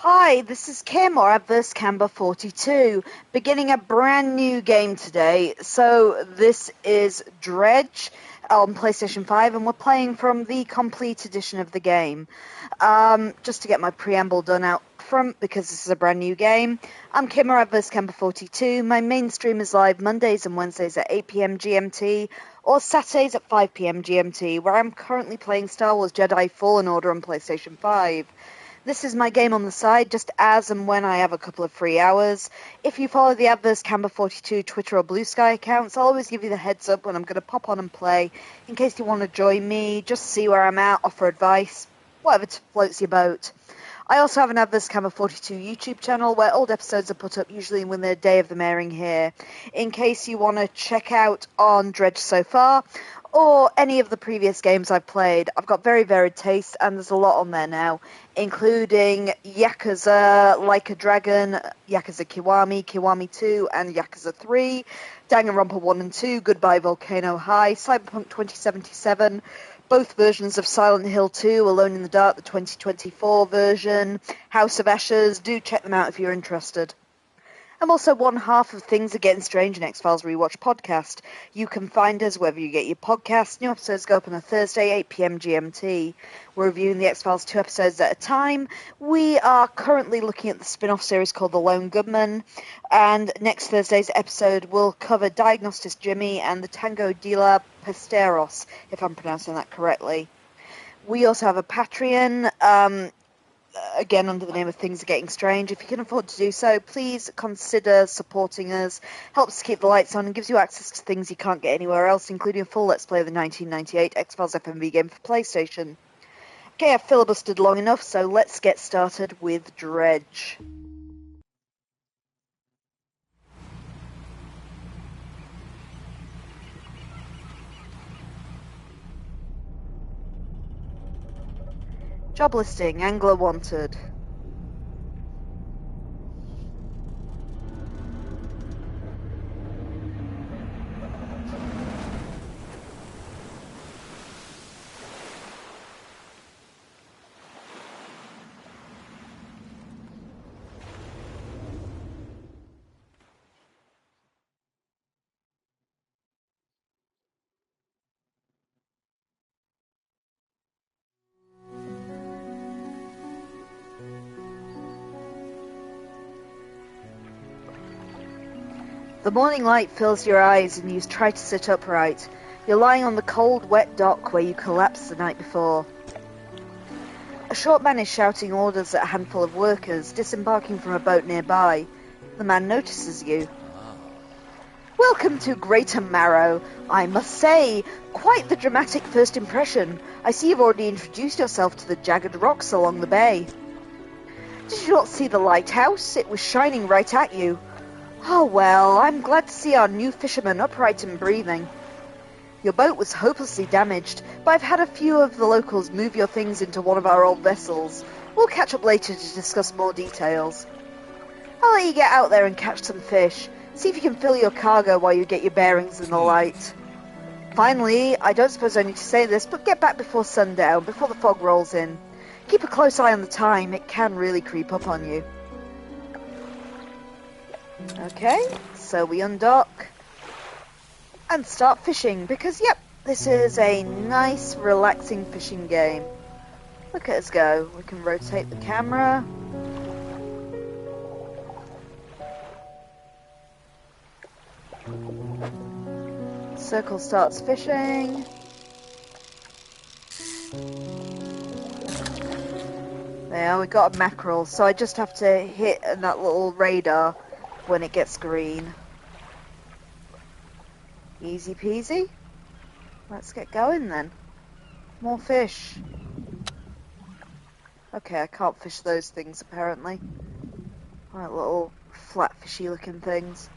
Hi, this is Kim, or Adverse Camber 42, beginning a brand new game today. So this is Dredge on PlayStation 5, and we're playing from the complete edition of the game. Just to get my preamble done out front, because this is a brand new game, I'm Kim, or Adverse Camber 42. My main stream is live Mondays and Wednesdays at 8 PM GMT, or Saturdays at 5 PM GMT, where I'm currently playing Star Wars Jedi Fallen Order on PlayStation 5. This is my game on the side, just as and when I have a couple of free hours. If you follow the Adverse Camber 42 Twitter or Blue Sky accounts, I'll always give you the heads up when I'm going to pop on and play, in case you want to join me, just see where I'm at, offer advice, whatever floats your boat. I also have an Adverse Camber 42 YouTube channel where old episodes are put up, usually within the day of them airing here, in case you want to check out on Dredge so far, or any of the previous games I've played. I've got very varied taste, and there's a lot on there now, including Yakuza, Like a Dragon, Yakuza Kiwami, Kiwami 2, and Yakuza 3, Danganronpa 1 and 2, Goodbye Volcano High, Cyberpunk 2077, both versions of Silent Hill 2, Alone in the Dark, the 2024 version, House of Ashes. Do check them out if you're interested. I'm also one half of Things Are Getting Strange, an X-Files Rewatch Podcast. You can find us wherever you get your podcasts. New episodes go up on a Thursday, 8 PM GMT. We're reviewing the X-Files 2 episodes at a time. We are currently looking at the spin-off series called The Lone Gunman, and next Thursday's episode will cover Diagnostis Jimmy and the Tango de la Pesteros, if I'm pronouncing that correctly. We also have a Patreon, again under the name of Things Are Getting Strange. If you can afford to do so, please consider supporting us. Helps to keep the lights on and gives you access to things you can't get anywhere else, including a full Let's Play of the 1998 X-Files FMV game for PlayStation. Okay, I've filibustered long enough, so let's get started with Dredge. Job listing, angler wanted. The morning light fills your eyes and you try to sit upright. You're lying on the cold, wet dock where you collapsed the night before. A short man is shouting orders at a handful of workers disembarking from a boat nearby. The man notices you. Welcome to Greater Marrow. I must say, quite the dramatic first impression. I see you've already introduced yourself to the jagged rocks along the bay. Did you not see the lighthouse? It was shining right at you. Oh well, I'm glad to see our new fisherman upright and breathing. Your boat was hopelessly damaged, but I've had a few of the locals move your things into one of our old vessels. We'll catch up later to discuss more details. I'll let you get out there and catch some fish. See if you can fill your cargo while you get your bearings in the light. Finally, I don't suppose I need to say this, but get back before sundown, before the fog rolls in. Keep a close eye on the time, it can really creep up on you. Okay, so we undock and start fishing, because yep, this is a nice relaxing fishing game. Look at us go. We can rotate the camera. Circle starts fishing. There, we got a mackerel, so I just have to hit that little radar when it gets green. Easy peasy. Let's get going then. More fish. Okay, I can't fish those things apparently. Right, little flat fishy looking things.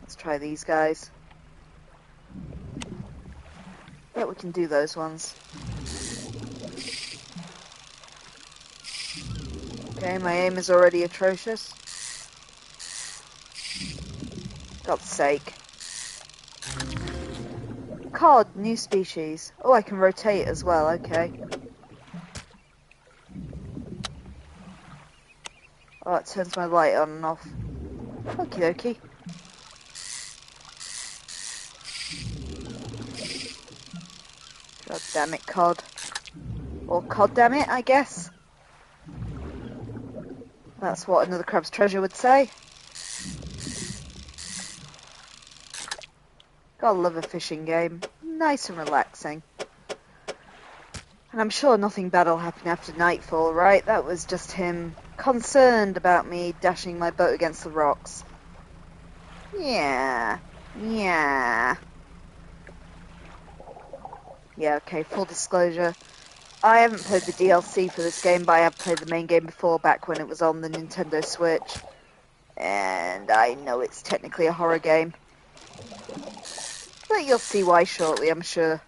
Let's try these guys. Yeah, we can do those ones. Okay, my aim is already atrocious. God's sake. Cod, new species. Oh, I can rotate as well, okay. Oh, it turns my light on and off. Okie dokie. God damn it, cod. Or cod damn it, I guess. That's what another crab's treasure would say. Gotta love a fishing game. Nice and relaxing. And I'm sure nothing bad will happen after nightfall, right? That was just him concerned about me dashing my boat against the rocks. Yeah. Yeah, okay, full disclosure. I haven't played the DLC for this game, but I have played the main game before, back when it was on the Nintendo Switch. And I know it's technically a horror game. But you'll see why shortly, I'm sure.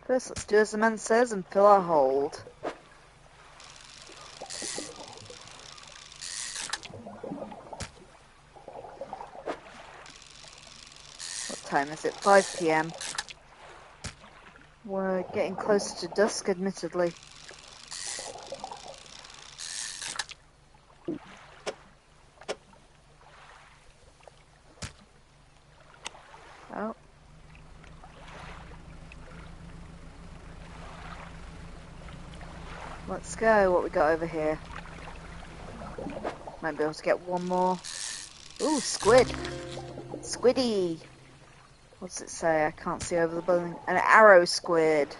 First, let's do as the man says and fill our hold. What time is it? 5 PM. We're getting closer to dusk, admittedly. Oh. Let's go. What we got over here? Might be able to get one more. Ooh, squid. Squiddy. What does it say? I can't see over the building. An arrow squid.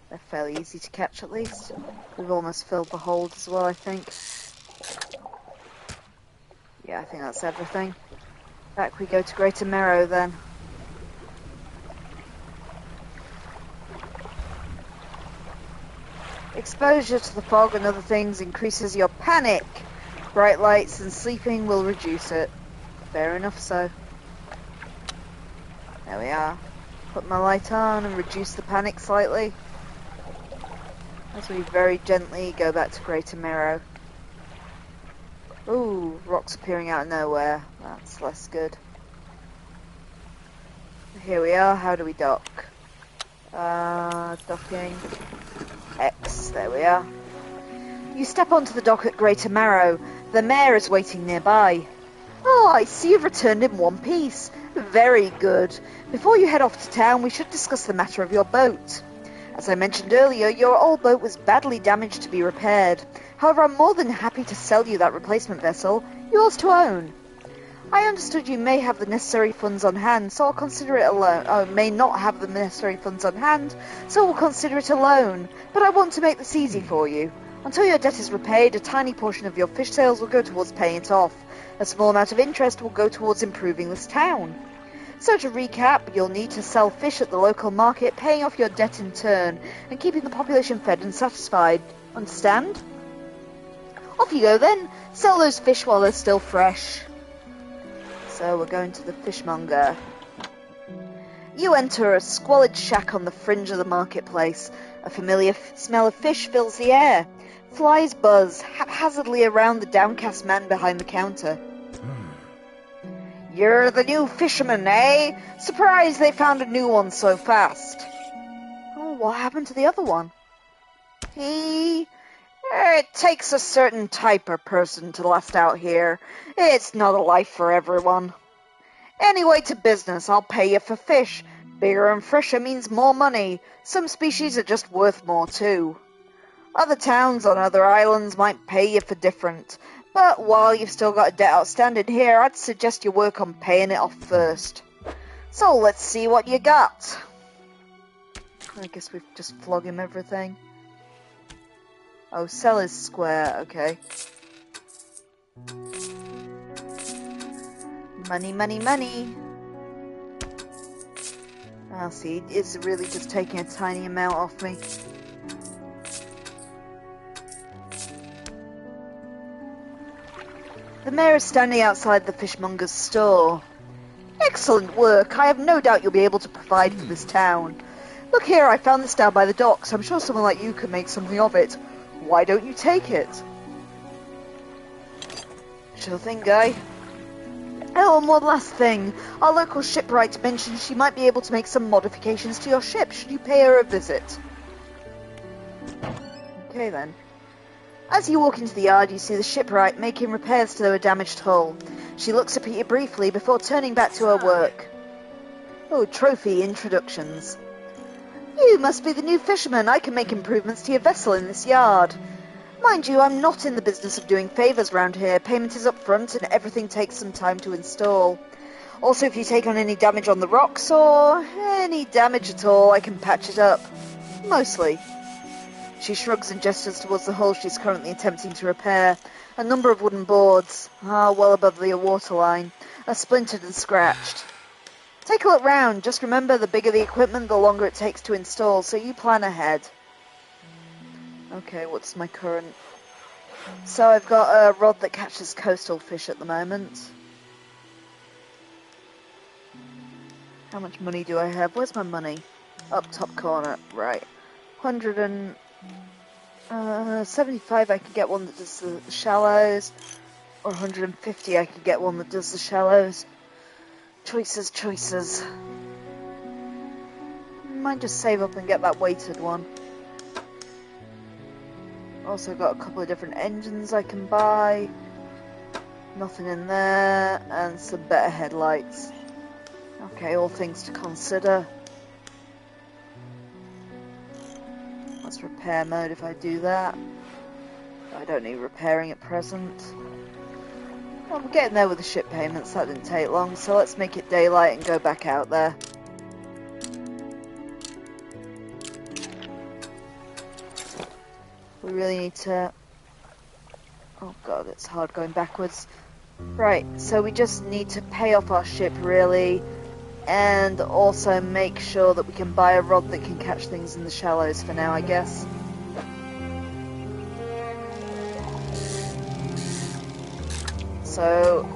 They're fairly easy to catch, at least. We've almost filled the hold as well, I think. Yeah, I think that's everything. Back we go to Greater Marrow then. Exposure to the fog and other things increases your panic. Bright lights and sleeping will reduce it. Fair enough so. There we are. Put my light on and reduce the panic slightly. As we very gently go back to Greater Marrow. Ooh, rocks appearing out of nowhere. That's less good. Here we are. How do we dock? Docking. X. There we are. You step onto the dock at Greater Marrow. The mayor is waiting nearby. Oh, I see you've returned in one piece. Very good. Before you head off to town, we should discuss the matter of your boat. As I mentioned earlier, your old boat was badly damaged to be repaired. However, I'm more than happy to sell you that replacement vessel, yours to own. I understood you may have the necessary funds on hand, so I'll consider it a loan. Oh, may not have the necessary funds on hand, so we'll consider it a loan. But I want to make this easy for you. Until your debt is repaid, a tiny portion of your fish sales will go towards paying it off. A small amount of interest will go towards improving this town. So to recap, you'll need to sell fish at the local market, paying off your debt in turn, and keeping the population fed and satisfied. Understand? Off you go then. Sell those fish while they're still fresh. So we're going to the fishmonger. You enter a squalid shack on the fringe of the marketplace. A familiar smell of fish fills the air. Flies buzz haphazardly around the downcast man behind the counter. You're the new fisherman, eh? Surprised they found a new one so fast. Oh, what happened to the other one? It takes a certain type of person to last out here. It's not a life for everyone. Anyway, to business. I'll pay you for fish. Bigger and fresher means more money. Some species are just worth more, too. Other towns on other islands might pay you for different. But while you've still got a debt outstanding here, I'd suggest you work on paying it off first. So let's see what you got. I guess we've just flog him everything. Oh, sell is square, okay. Money, money, money. Ah, see, it's really just taking a tiny amount off me. The mayor is standing outside the fishmonger's store. Excellent work. I have no doubt you'll be able to provide for this town. Look here, I found this down by the docks. I'm sure someone like you could make something of it. Why don't you take it? Sure thing, guy. Oh, and one last thing. Our local shipwright mentioned she might be able to make some modifications to your ship should you pay her a visit. Okay then. As you walk into the yard, you see the shipwright making repairs to her damaged hull. She looks up at you briefly before turning back to her work. Oh, trophy introductions. You must be the new fisherman. I can make improvements to your vessel in this yard. Mind you, I'm not in the business of doing favours round here. Payment is up front and everything takes some time to install. Also, if you take on any damage on the rocks or any damage at all, I can patch it up. Mostly. She shrugs and gestures towards the hull she's currently attempting to repair. A number of wooden boards, well above the waterline, are splintered and scratched. Take a look round. Just remember, the bigger the equipment, the longer it takes to install, so you plan ahead. Okay, what's my current... So I've got a rod that catches coastal fish at the moment. How much money do I have? Where's my money? Up top corner. Right. 175 I could get one that does the shallows. Or 150 I could get one that does the shallows. Choices, choices. Might just save up and get that weighted one. Also got a couple of different engines I can buy. Nothing in there. And some better headlights. Okay, all things to consider. That's repair mode if I do that. I don't need repairing at present. Well, we're getting there with the ship payments. That didn't take long, so let's make it daylight and go back out there. We really need to... Oh god, it's hard going backwards. Right, so we just need to pay off our ship, really, and also make sure that we can buy a rod that can catch things in the shallows for now, I guess. So,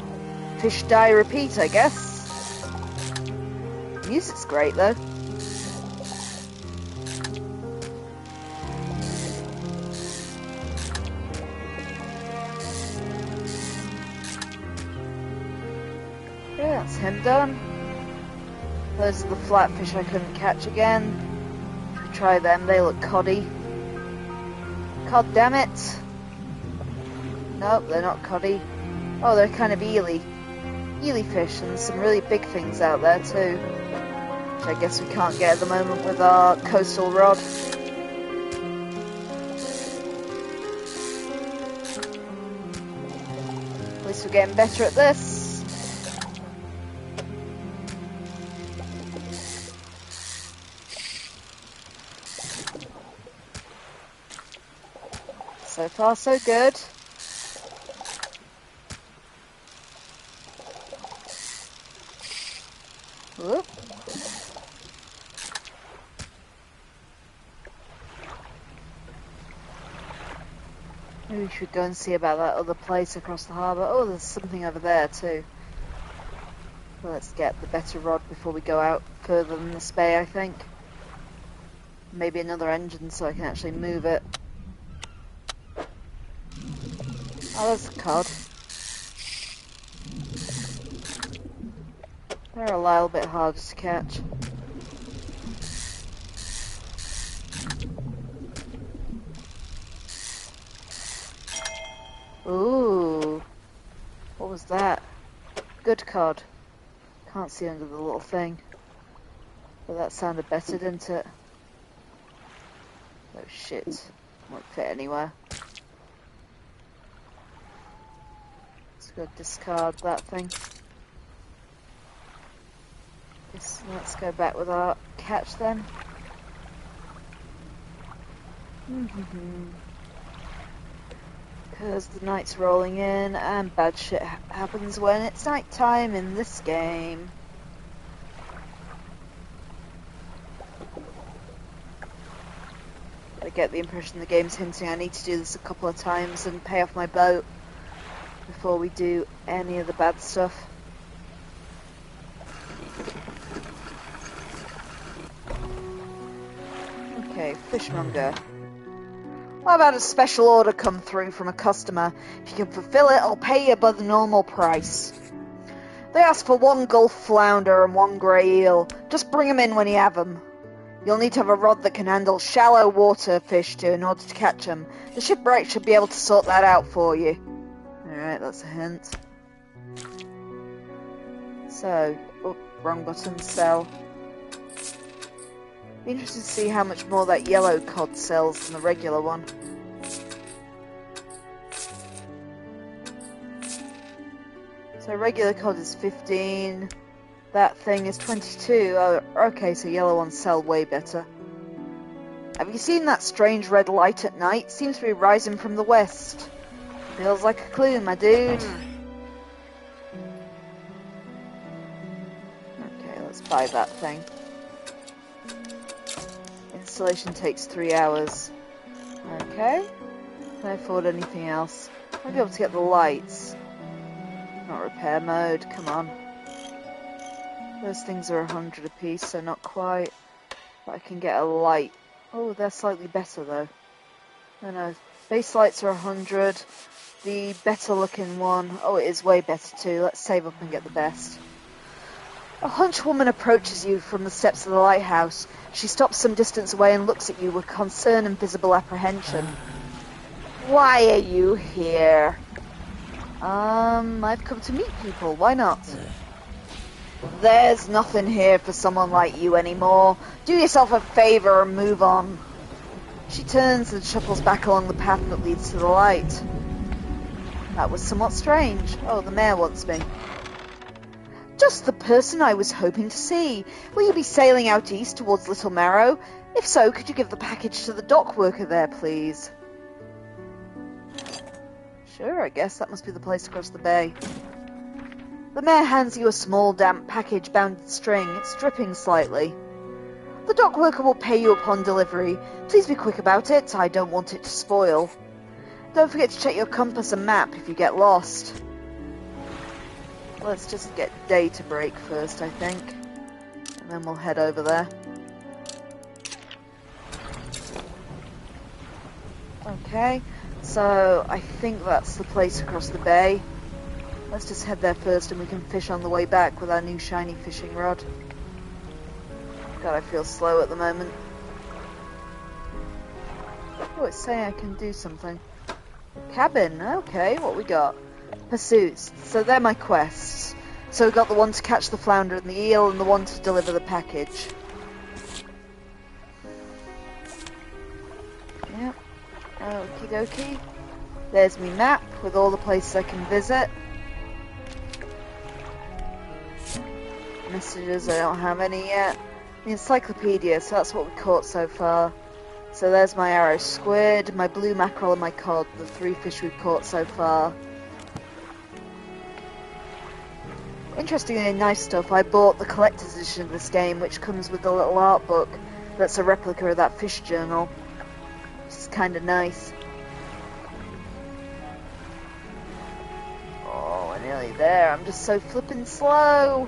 fish die repeat, I guess. Music's great, though. Yeah, that's him done. Those are the flatfish I couldn't catch again. Try them, they look coddy. God damn it. Nope, they're not coddy. Oh, they're kind of eely. Eely fish, and some really big things out there too. Which I guess we can't get at the moment with our coastal rod. At least we're getting better at this. So far, so good. Whoop. Maybe we should go and see about that other place across the harbour. Oh, there's something over there too. Well, let's get the better rod before we go out further than this bay, I think. Maybe another engine so I can actually move it. Oh, there's the cod. They're a little bit harder to catch. Ooh. What was that? Good cod. Can't see under the little thing. But that sounded better, didn't it? Oh shit. Won't fit anywhere. Let's go discard that thing. Let's go back with our catch then. Because the night's rolling in and bad shit happens when it's night time in this game. I get the impression the game's hinting I need to do this a couple of times and pay off my boat before we do any of the bad stuff. Okay, fishmonger. I've had a special order come through from a customer. If you can fulfill it, I'll pay you above the normal price. They ask for 1 Gulf flounder and 1 grey eel. Just bring 'em in when you have 'em. You'll need to have a rod that can handle shallow water fish too in order to catch 'em. The shipwreck should be able to sort that out for you. Alright, that's a hint. So, wrong button, sell. Be interested to see how much more that yellow cod sells than the regular one. So regular cod is 15. That thing is 22. Oh, okay, so yellow ones sell way better. Have you seen that strange red light at night? Seems to be rising from the west. Feels like a clue, my dude. Okay, let's buy that thing. Installation takes 3 hours. Okay. Can I afford anything else? I'll be able to get the lights. Not repair mode, come on. Those things are 100 apiece, so not quite. But I can get a light. Oh, they're slightly better though. No, base lights are 100. The better looking one, oh, it is way better too. Let's save up and get the best. A henchwoman approaches you from the steps of the lighthouse. She stops some distance away and looks at you with concern and visible apprehension. Why are you here? I've come to meet people. Why not? There's nothing here for someone like you anymore. Do yourself a favour and move on. She turns and shuffles back along the path that leads to the light. That was somewhat strange. Oh, the mayor wants me. Just the person I was hoping to see. Will you be sailing out east towards Little Marrow? If so, could you give the package to the dock worker there, please? Sure, I guess that must be the place across the bay. The mayor hands you a small, damp package bound in string. It's dripping slightly. The dock worker will pay you upon delivery. Please be quick about it. I don't want it to spoil. Don't forget to check your compass and map if you get lost. Let's just get day to break first, I think. And then we'll head over there. Okay, so I think that's the place across the bay. Let's just head there first and we can fish on the way back with our new shiny fishing rod. God, I feel slow at the moment. Oh, it's saying I can do something. Cabin, okay, what we got? Pursuits, so they're my quests. So we got the one to catch the flounder and the eel and the one to deliver the package. Yep, okie dokie. There's me map with all the places I can visit. Messages, I don't have any yet. The encyclopedia, so that's what we caught so far. So there's my arrow squid, my blue mackerel and my cod, the 3 fish we've caught so far. Interestingly, nice stuff. I bought the collector's edition of this game, which comes with the little art book that's a replica of that fish journal. Which is kind of nice. Oh, we're nearly there. I'm just so flippin' slow.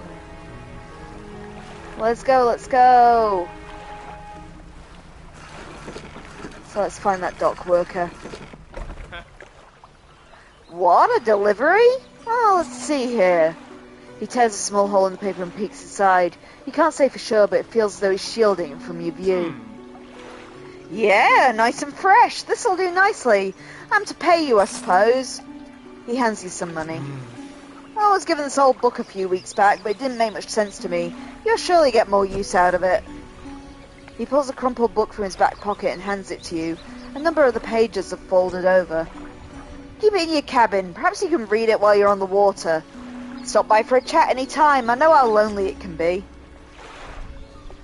Let's go, let's go. So let's find that dock worker. What, a delivery? Oh, let's see here. He tears a small hole in the paper and peeks inside. You can't say for sure, but it feels as though he's shielding it from your view. Yeah, nice and fresh. This'll do nicely. I'm to pay you, I suppose. He hands you some money. I was given this old book a few weeks back, but it didn't make much sense to me. You'll surely get more use out of it. He pulls a crumpled book from his back pocket and hands it to you. A number of the pages are folded over. Keep it in your cabin. Perhaps you can read it while you're on the water. Stop by for a chat any time. I know how lonely it can be.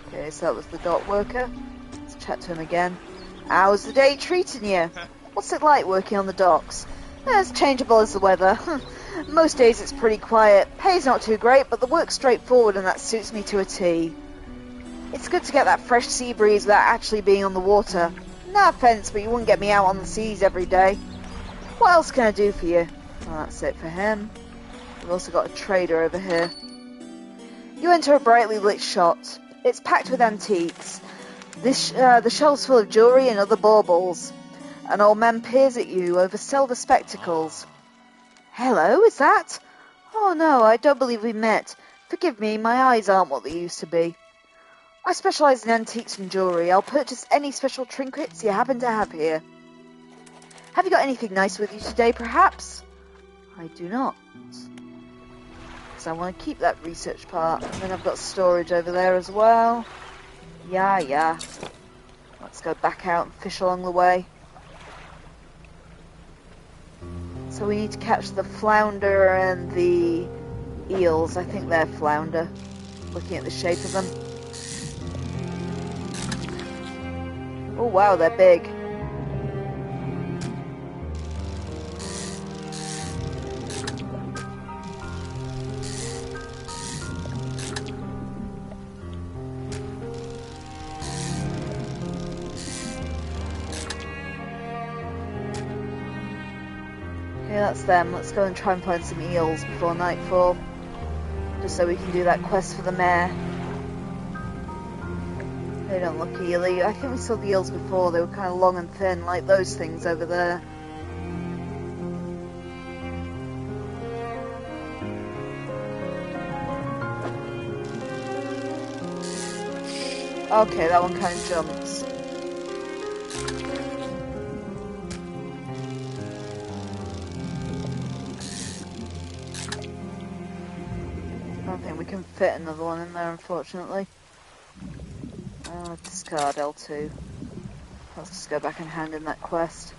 Okay, so that was the dock worker. Let's chat to him again. How's the day treating you? What's it like working on the docks? As changeable as the weather. Most days it's pretty quiet. Pay's not too great, but the work's straightforward and that suits me to a T. It's good to get that fresh sea breeze without actually being on the water. No offence, but you wouldn't get me out on the seas every day. What else can I do for you? Well, that's it for him. We've also got a trader over here. You enter a brightly lit shop. It's packed with antiques. The shelves full of jewellery and other baubles. An old man peers at you over silver spectacles. Hello, is that? Oh no, I don't believe we met. Forgive me, my eyes aren't what they used to be. I specialize in antiques and jewelry. I'll purchase any special trinkets you happen to have here. Have you got anything nice with you today, perhaps? I do not. Because I want to keep that research part. And then I've got storage over there as well. Yeah. Let's go back out and fish along the way. So we need to catch the flounder and the eels. I think they're flounder, looking at the shape of them. Oh wow, they're big. Okay, that's them. Let's go and try and find some eels before nightfall. Just so we can do that quest for the mare. They don't look eely. I think we saw the eels before. They were kind of long and thin, like those things over there. Okay, that one kind of jumps. I don't think we can fit another one in there, unfortunately. Discard L2. Let's just go back and hand in that quest.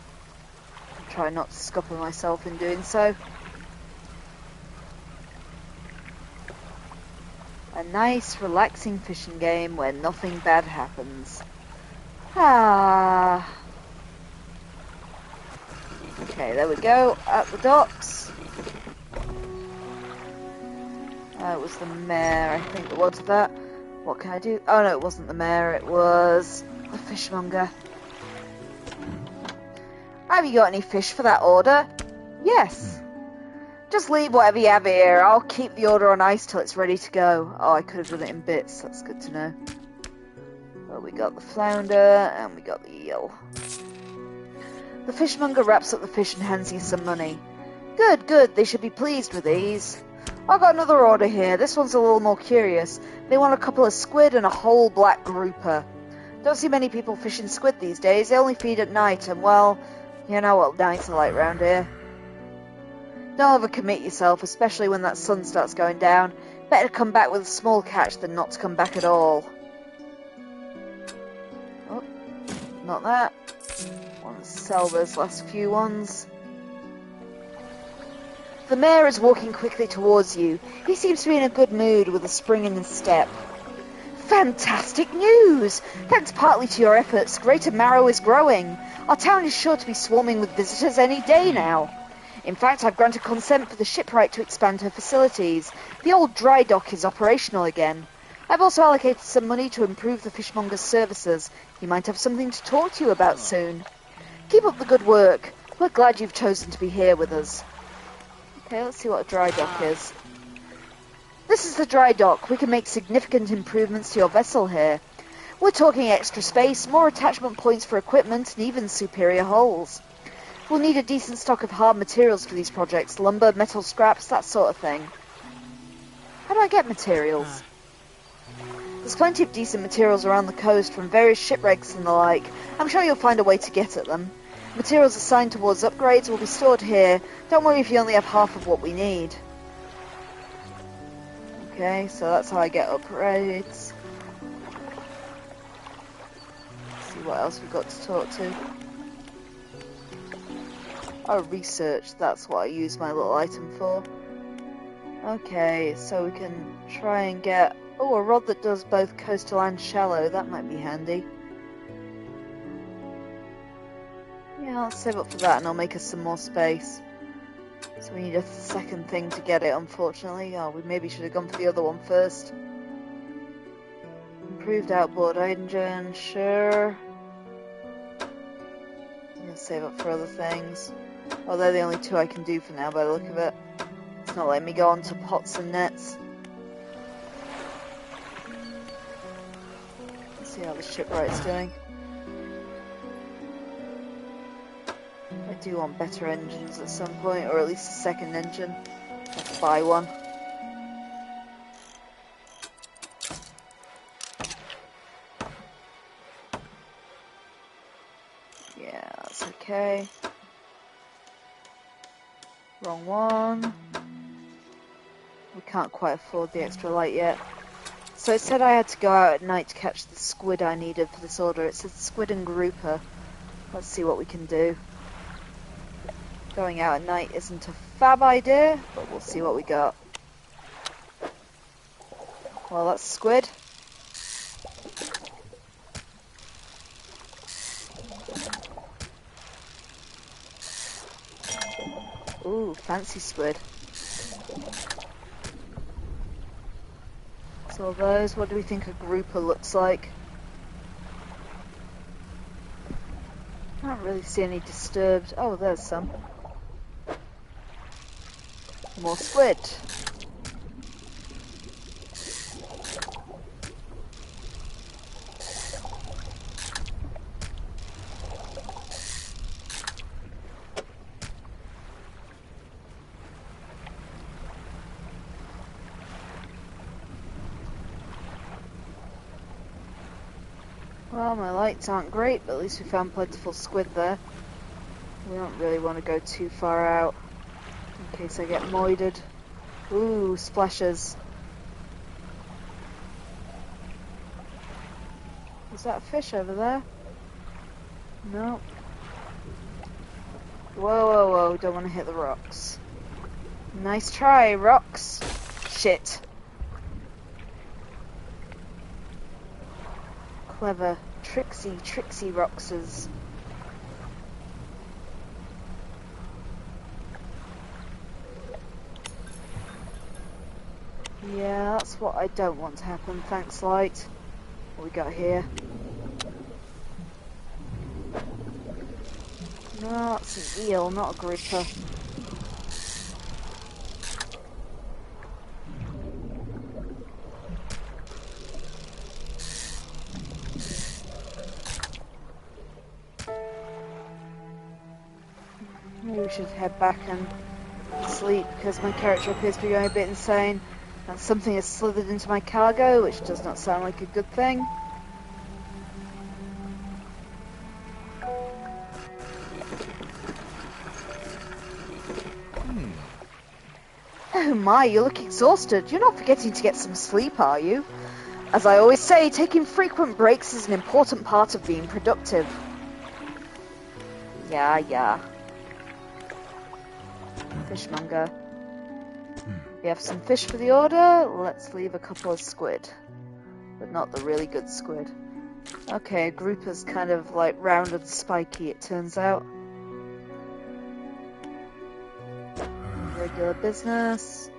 And try not to scupper myself in doing so. A nice, relaxing fishing game where nothing bad happens. Ah. Okay, there we go. At the docks. It was the mare, I think it was that. What can I do? Oh no, it wasn't the mare, it was the fishmonger. Have you got any fish for that order? Yes. Just leave whatever you have here. I'll keep the order on ice till it's ready to go. Oh, I could have done it in bits. That's good to know. Well, we got the flounder and we got the eel. The fishmonger wraps up the fish and hands you some money. Good, good. They should be pleased with these. I've got another order here. This one's a little more curious. They want a couple of squid and a whole black grouper. Don't see many people fishing squid these days. They only feed at night, and well, you know what nights are like round here. Don't overcommit yourself, especially when that sun starts going down. Better to come back with a small catch than not to come back at all. Oh, not that. Want to sell those last few ones. The mayor is walking quickly towards you. He seems to be in a good mood with a spring in his step. Fantastic news! Thanks partly to your efforts, Greater Marrow is growing. Our town is sure to be swarming with visitors any day now. In fact, I've granted consent for the shipwright to expand her facilities. The old dry dock is operational again. I've also allocated some money to improve the fishmonger's services. He might have something to talk to you about soon. Keep up the good work. We're glad you've chosen to be here with us. Okay, let's see what a dry dock is. This is the dry dock. We can make significant improvements to your vessel here. We're talking extra space, more attachment points for equipment, and even superior hulls. We'll need a decent stock of hard materials for these projects. Lumber, metal scraps, that sort of thing. How do I get materials? There's plenty of decent materials around the coast from various shipwrecks and the like. I'm sure you'll find a way to get at them. Materials assigned towards upgrades will be stored here. Don't worry if you only have half of what we need. Okay, so that's how I get upgrades. Let's see what else we've got to talk to. Oh, research. That's what I use my little item for. Okay, so we can try and get... Oh, a rod that does both coastal and shallow. That might be handy. Yeah, I'll save up for that and I'll make us some more space. So we need a second thing to get it, unfortunately. Oh, we maybe should have gone for the other one first. Improved outboard engine, sure. I'll save up for other things. Oh, they're the only two I can do for now by the look of it. It's not letting me go on to pots and nets. Let's see how the shipwright's doing. I do want better engines at some point, or at least a second engine. buy one. Yeah, that's okay. Wrong one. We can't quite afford the extra light yet. So it said I had to go out at night to catch the squid I needed for this order. It says squid and grouper. Let's see what we can do. Going out at night isn't a fab idea, but we'll see what we got. Well, that's squid. Ooh, fancy squid. So those, what do we think a grouper looks like? I don't really see any disturbed. Oh, there's some. More squid. Well, my lights aren't great, but at least we found plentiful squid there. We don't really want to go too far out, in case I get moided. Ooh, splashes. Is that a fish over there? No. Whoa, whoa, whoa, don't want to hit the rocks. Nice try, rocks. Shit. Clever, tricksy roxes. Yeah, that's what I don't want to happen. Thanks, light. What we got here? No, it's an eel, not a grouper. Maybe we should head back and sleep, because my character appears to be going a bit insane. And something has slithered into my cargo, which does not sound like a good thing. Oh my, you look exhausted. You're not forgetting to get some sleep, are you? As I always say, taking frequent breaks is an important part of being productive. Yeah. Fishmonger. We have some fish for the order. Let's leave a couple of squid. But not the really good squid. Okay, a grouper's kind of like round and spiky, it turns out. Regular business.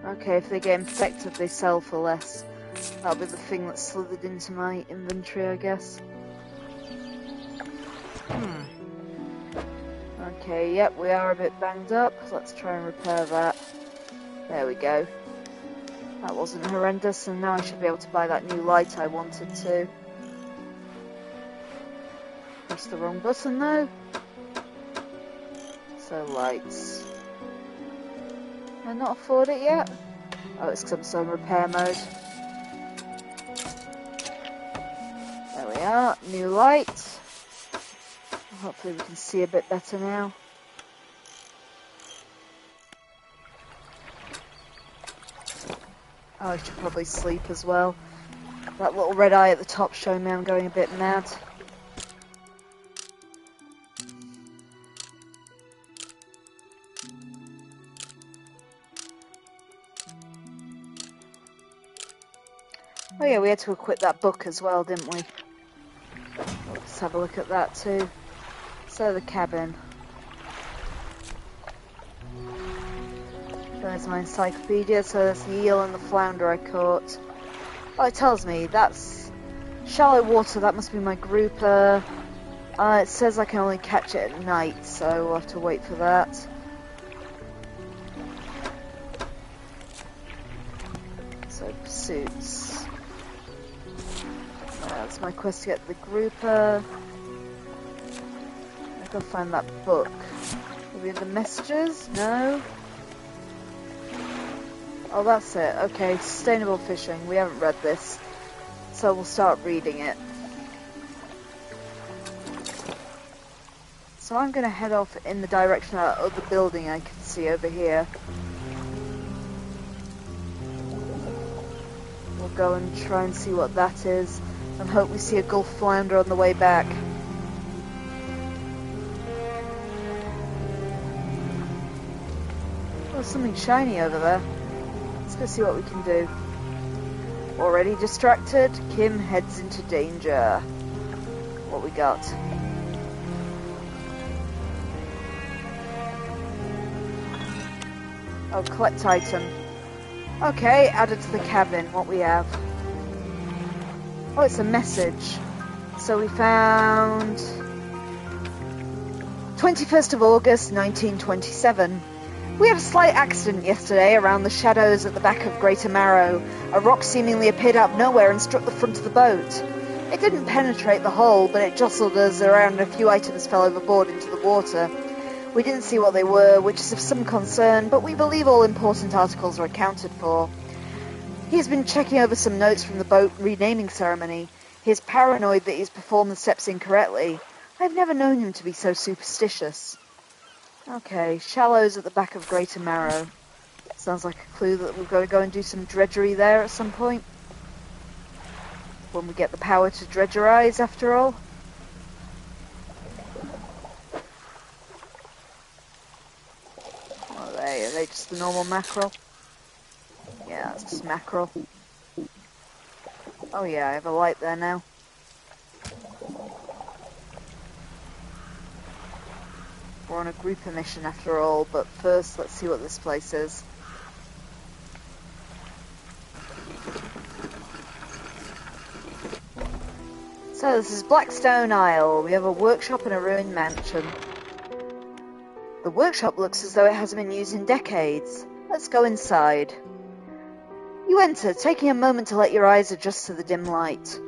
Okay, if they get infected, they sell for less. That'll be the thing that slithered into my inventory, I guess. Okay, yep, we are a bit banged up. Let's try and repair that. There we go. That wasn't horrendous, and now I should be able to buy that new light I wanted to. Press the wrong button though. So lights. Can I not afford it yet? Oh, it's because I'm still in repair mode. There we are, new light. Hopefully we can see a bit better now. Oh, I should probably sleep as well. That little red eye at the top showing me I'm going a bit mad. Oh yeah, we had to equip that book as well, didn't we? Let's have a look at that too. So the cabin. There's my encyclopedia, so there's the eel and the flounder I caught. Oh, it tells me that's shallow water, that must be my grouper. It says I can only catch it at night, so we'll have to wait for that. So, pursuits. That's my quest to get the grouper. go find that book. Maybe the messages? No? Oh, that's it. Okay, sustainable fishing. We haven't read this, so we'll start reading it. So I'm going to head off in the direction of that other building I can see over here. We'll go and try and see what that is, and hope we see a Gulf flounder on the way back. Oh, there's something shiny over there. Let's go see what we can do. Already distracted, Kim heads into danger. What we got? Oh, collect item. Okay, added to the cabin. What we have? Oh, it's a message. So we found 21st of August, 1927. We had a slight accident yesterday around the shadows at the back of Greater Marrow. A rock seemingly appeared out of nowhere and struck the front of the boat. It didn't penetrate the hull, but it jostled us around and a few items fell overboard into the water. We didn't see what they were, which is of some concern, but we believe all important articles are accounted for. He has been checking over some notes from the boat renaming ceremony. He is paranoid that he's performed the steps incorrectly. I've never known him to be so superstitious. Okay, shallows at the back of Greater Marrow. Sounds like a clue that we've got to go and do some dredgery there at some point. When we get the power to dredgerize, after all. What are they? Are they just the normal mackerel? Yeah, it's just mackerel. Oh yeah, I have a light there now. We're on a grouper mission after all, but first let's see what this place is. So this is Blackstone Isle. We have a workshop and a ruined mansion. The workshop looks as though it hasn't been used in decades. Let's go inside. You enter, taking a moment to let your eyes adjust to the dim light.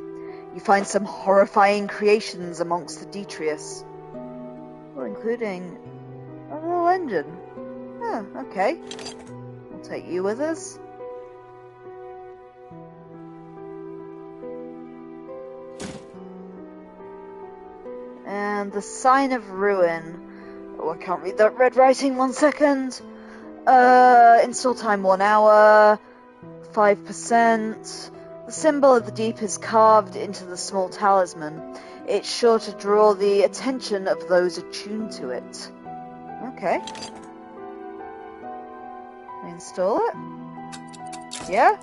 You find some horrifying creations amongst the detritus. Well, including a little engine. Oh, okay. We'll take you with us. And the sign of ruin. Oh, I can't read that red writing. 1 second. Install time 1 hour. 5%. The symbol of the deep is carved into the small talisman. It's sure to draw the attention of those attuned to it. Okay. Install it. Yeah?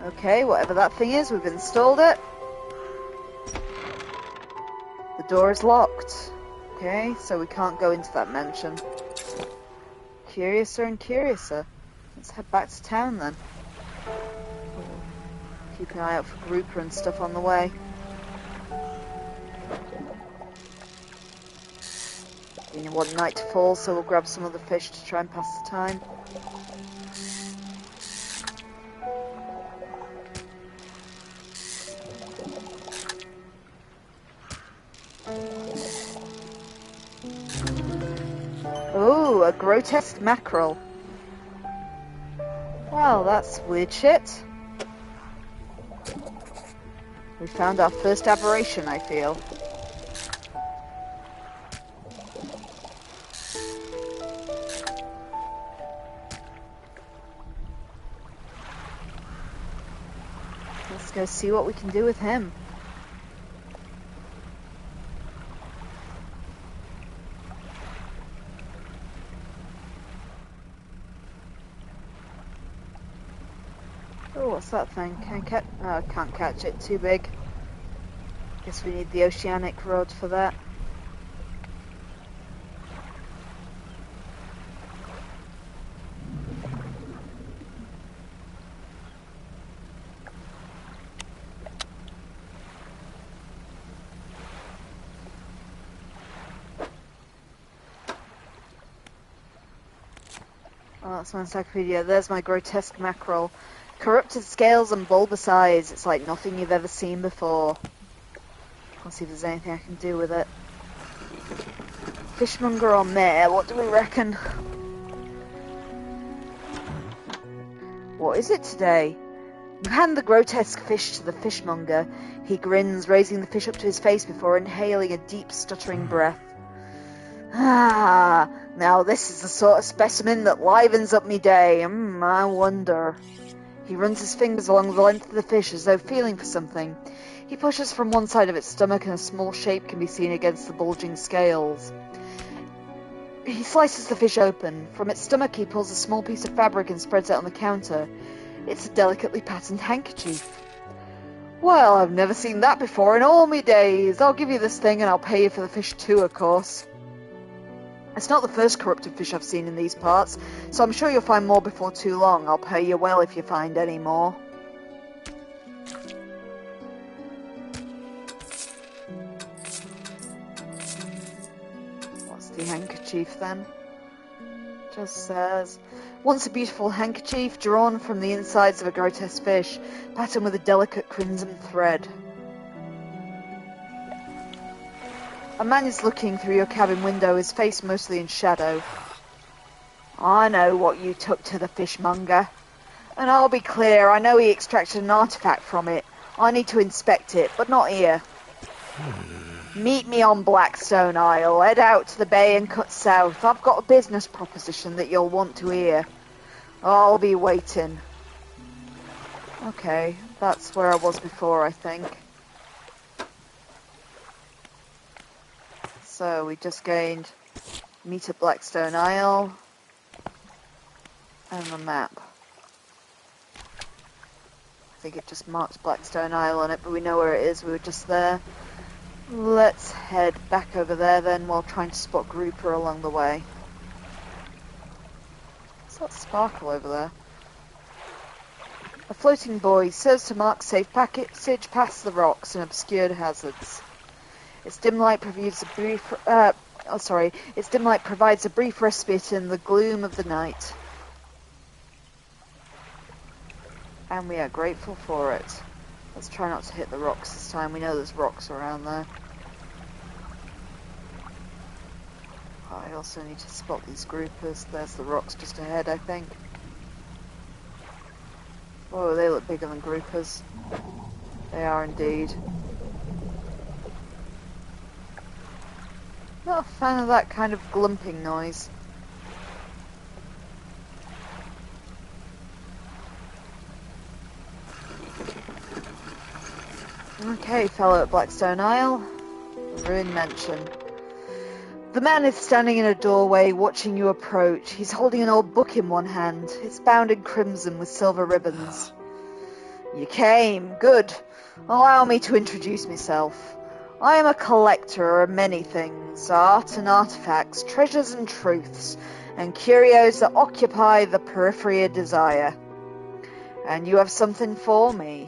Okay, whatever that thing is, we've installed it. The door is locked. Okay, so we can't go into that mansion. Curiouser and curiouser. Let's head back to town then. Keep an eye out for grouper and stuff on the way. We didn't want night to fall, so we'll grab some other fish to try and pass the time. Ooh, a grotesque mackerel. Well, that's weird shit. We found our first aberration, I feel. Let's go see what we can do with him. Oh, what's that thing? Can't catch it. Too big. Guess we need the oceanic rod for that. Oh, that's my encyclopedia. There's my grotesque mackerel. Corrupted scales and bulbous eyes. It's like nothing you've ever seen before. I'll see if there's anything I can do with it. Fishmonger or mayor, what do we reckon? What is it today? You hand the grotesque fish to the fishmonger. He grins, raising the fish up to his face before inhaling a deep, stuttering breath. Ah, now this is the sort of specimen that livens up me day. I wonder. He runs his fingers along the length of the fish as though feeling for something. He pushes from one side of its stomach and a small shape can be seen against the bulging scales. He slices the fish open. From its stomach he pulls a small piece of fabric and spreads it on the counter. It's a delicately patterned handkerchief. Well, I've never seen that before in all me days. I'll give you this thing and I'll pay you for the fish too, of course. It's not the first corrupted fish I've seen in these parts, so I'm sure you'll find more before too long. I'll pay you well if you find any more. What's the handkerchief then? Just says, once a beautiful handkerchief drawn from the insides of a grotesque fish, patterned with a delicate crimson thread. A man is looking through your cabin window, his face mostly in shadow. I know what you took to the fishmonger. And I'll be clear, I know he extracted an artefact from it. I need to inspect it, but not here. Meet me on Blackstone Isle, head out to the bay and cut south. I've got a business proposition that you'll want to hear. I'll be waiting. Okay, that's where I was before, I think. So we just gained meet at Blackstone Isle and the map. I think it just marks Blackstone Isle on it, but we know where it is. We were just there. Let's head back over there then while trying to spot grouper along the way. What's that sparkle over there? A floating buoy serves to mark safe passage past the rocks and obscured hazards. Its dim light provides a brief respite in the gloom of the night. And we are grateful for it. Let's try not to hit the rocks this time. We know there's rocks around there. I also need to spot these groupers. There's the rocks just ahead, I think. Whoa, they look bigger than groupers. They are indeed. Not a fan of that kind of glumping noise. Okay, fellow at Blackstone Isle. The ruined mansion. The man is standing in a doorway, watching you approach. He's holding an old book in one hand. It's bound in crimson with silver ribbons. You came. Good. Allow me to introduce myself. I am a collector of many things, art and artefacts, treasures and truths, and curios that occupy the periphery of desire. And you have something for me.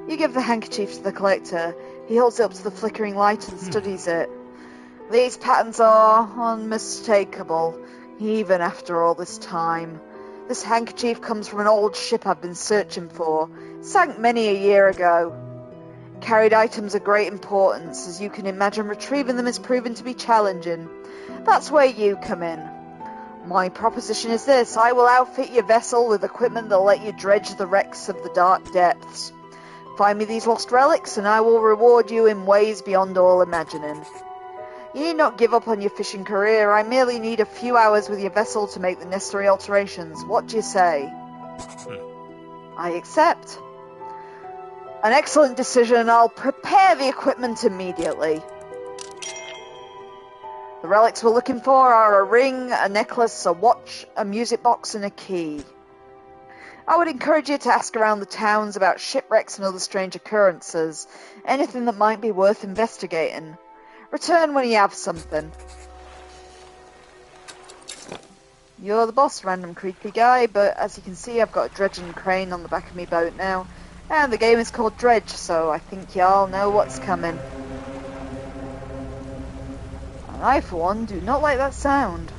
You give the handkerchief to the collector. He holds it up to the flickering light and studies it. These patterns are unmistakable, even after all this time. This handkerchief comes from an old ship I've been searching for. It sank many a year ago. Carried items of great importance. As you can imagine, retrieving them has proven to be challenging. That's where you come in. My proposition is this. I will outfit your vessel with equipment that'll let you dredge the wrecks of the dark depths. Find me these lost relics and I will reward you in ways beyond all imagining. You need not give up on your fishing career. I merely need a few hours with your vessel to make the necessary alterations. What do you say? I accept. An excellent decision. I'll prepare the equipment immediately. The relics we're looking for are a ring, a necklace, a watch, a music box, and a key. I would encourage you to ask around the towns about shipwrecks and other strange occurrences. Anything that might be worth investigating. Return when you have something. You're the boss, random creepy guy, but as you can see I've got a dredge and crane on the back of my boat now. And the game is called Dredge, so I think y'all know what's coming. And I, for one, do not like that sound.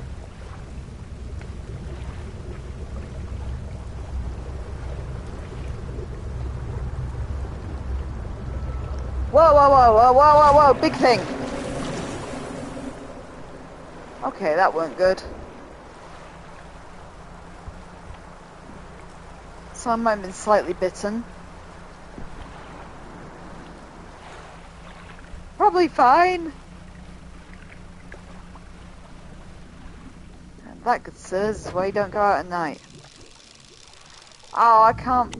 Whoa, whoa, whoa, whoa, whoa, whoa, whoa, big thing! Okay, that weren't good. So I might have been slightly bitten. Probably fine. And that, good sirs, is why you don't go out at night. Oh, I can't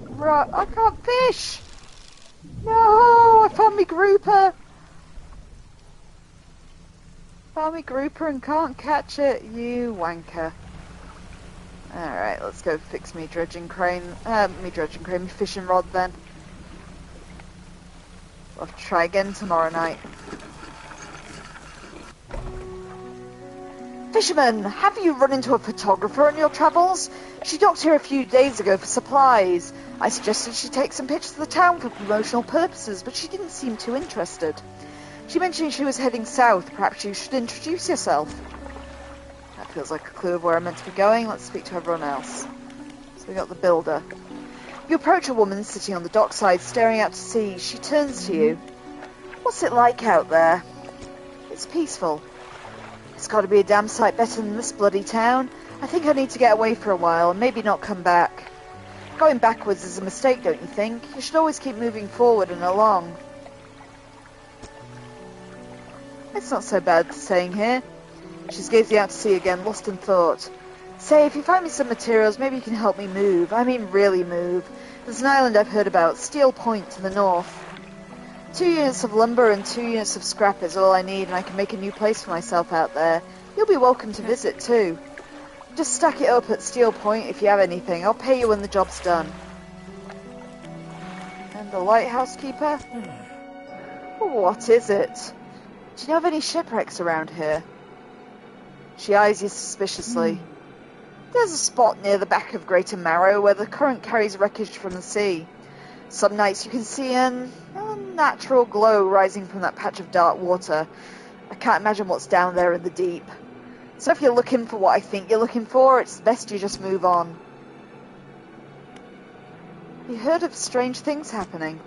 fish! No, I found me grouper! Found me grouper and can't catch it, you wanker. Alright, let's go fix me dredging crane. Me fishing rod then. I'll have to try again tomorrow night. Fisherman, have you run into a photographer on your travels? She docked here a few days ago for supplies. I suggested she take some pictures of the town for promotional purposes, but she didn't seem too interested. She mentioned she was heading south. Perhaps you should introduce yourself. That feels like a clue of where I'm meant to be going. Let's speak to everyone else. So we got the builder. You approach a woman sitting on the dockside, staring out to sea. She turns to you. What's it like out there? It's peaceful. It's got to be a damn sight better than this bloody town. I think I need to get away for a while and maybe not come back. Going backwards is a mistake, don't you think? You should always keep moving forward and along. It's not so bad staying here. She's gazing out to sea again, lost in thought. Say, if you find me some materials, maybe you can help me move. I mean really move. There's an island I've heard about, Steel Point to the north. 2 units of lumber and 2 units of scrap is all I need, and I can make a new place for myself out there. You'll be welcome to visit too. Just stack it up at Steel Point if you have anything. I'll pay you when the job's done. And the lighthouse keeper? What is it? Do you know of any shipwrecks around here? She eyes you suspiciously. There's a spot near the back of Greater Marrow where the current carries wreckage from the sea. Some nights you can see a natural glow rising from that patch of dark water. I can't imagine what's down there in the deep. So if you're looking for what I think you're looking for, it's best you just move on. You heard of strange things happening?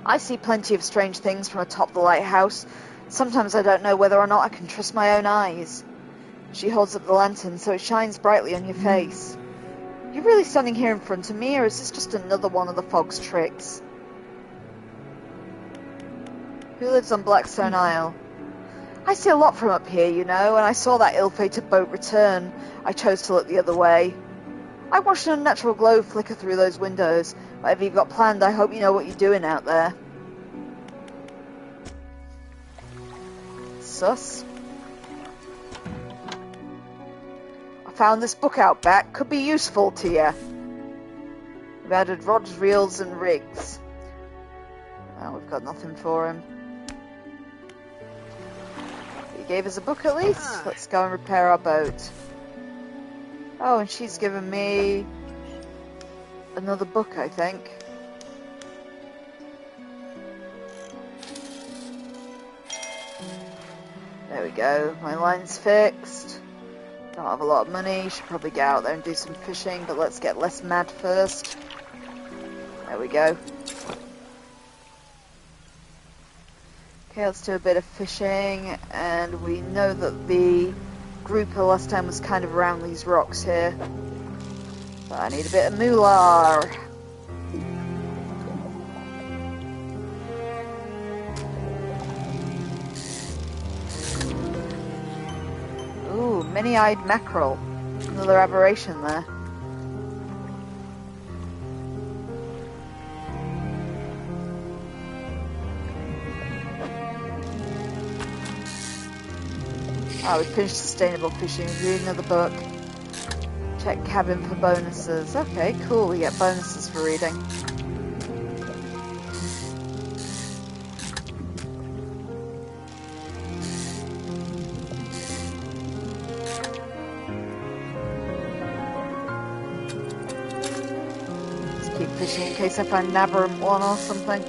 I see plenty of strange things from atop the lighthouse. Sometimes I don't know whether or not I can trust my own eyes. She holds up the lantern so it shines brightly on your face. You really standing here in front of me, or is this just another one of the fog's tricks? Who lives on Blackstone Isle? I see a lot from up here, you know, and I saw that ill-fated boat return. I chose to look the other way. I watched an unnatural glow flicker through those windows. Whatever you've got planned, I hope you know what you're doing out there. Sus. I found this book out back. Could be useful to you. We've added rods, reels, and rigs. Oh, we've got nothing for him. He gave us a book at least. Let's go and repair our boat. Oh, and she's given me another book, I think. There we go. My line's fixed. Don't have a lot of money. Should probably get out there and do some fishing, but let's get less mad first. There we go. Okay, let's do a bit of fishing, and we know that the grouper last time was kind of around these rocks here. But I need a bit of moolah. Ooh, many-eyed mackerel. Another aberration there. Oh, we finished sustainable fishing. Read another book. Check cabin for bonuses. Okay, cool. We get bonuses for reading. Let's keep fishing in case I find an aberrant one or something.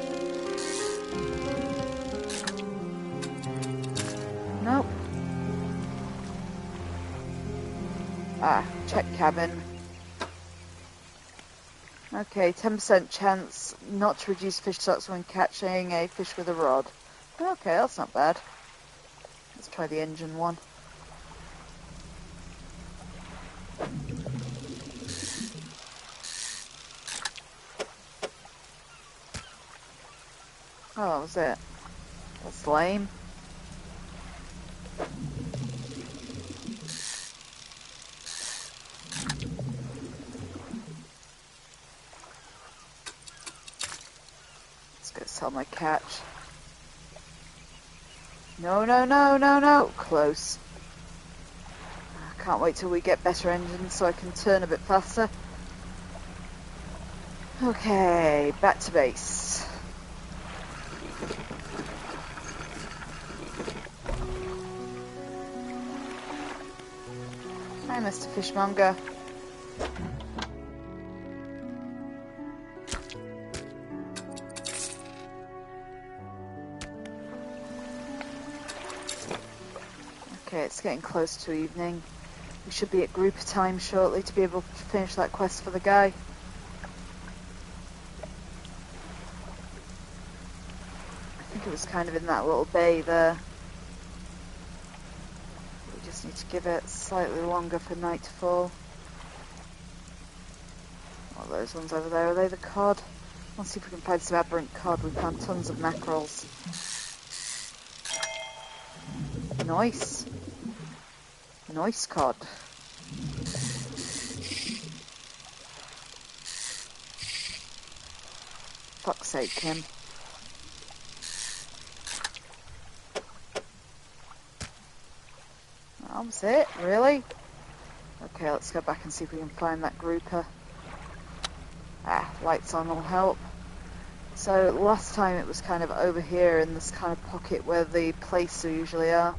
Nope. Ah, check cabin. Okay, 10% chance not to reduce fish stocks when catching a fish with a rod. Okay, that's not bad. Let's try the engine one. Oh, that was it. That's lame. Let's go sell my catch. No, no, no, no, no. Close. I can't wait till we get better engines so I can turn a bit faster. Okay, back to base. Hi, Mr. Fishmonger. Okay, it's getting close to evening. We should be at grouper time shortly to be able to finish that quest for the guy. I think it was kind of in that little bay there. We just need to give it slightly longer for night to fall. What are those ones over there? Are they the cod? Let's see if we can find some aberrant cod. We found tons of mackerels. Nice. Nice cod. Fuck's sake, Kim. That was it, really? Okay, let's go back and see if we can find that grouper. Ah, lights on will help. So last time it was kind of over here in this kind of pocket where the places usually are.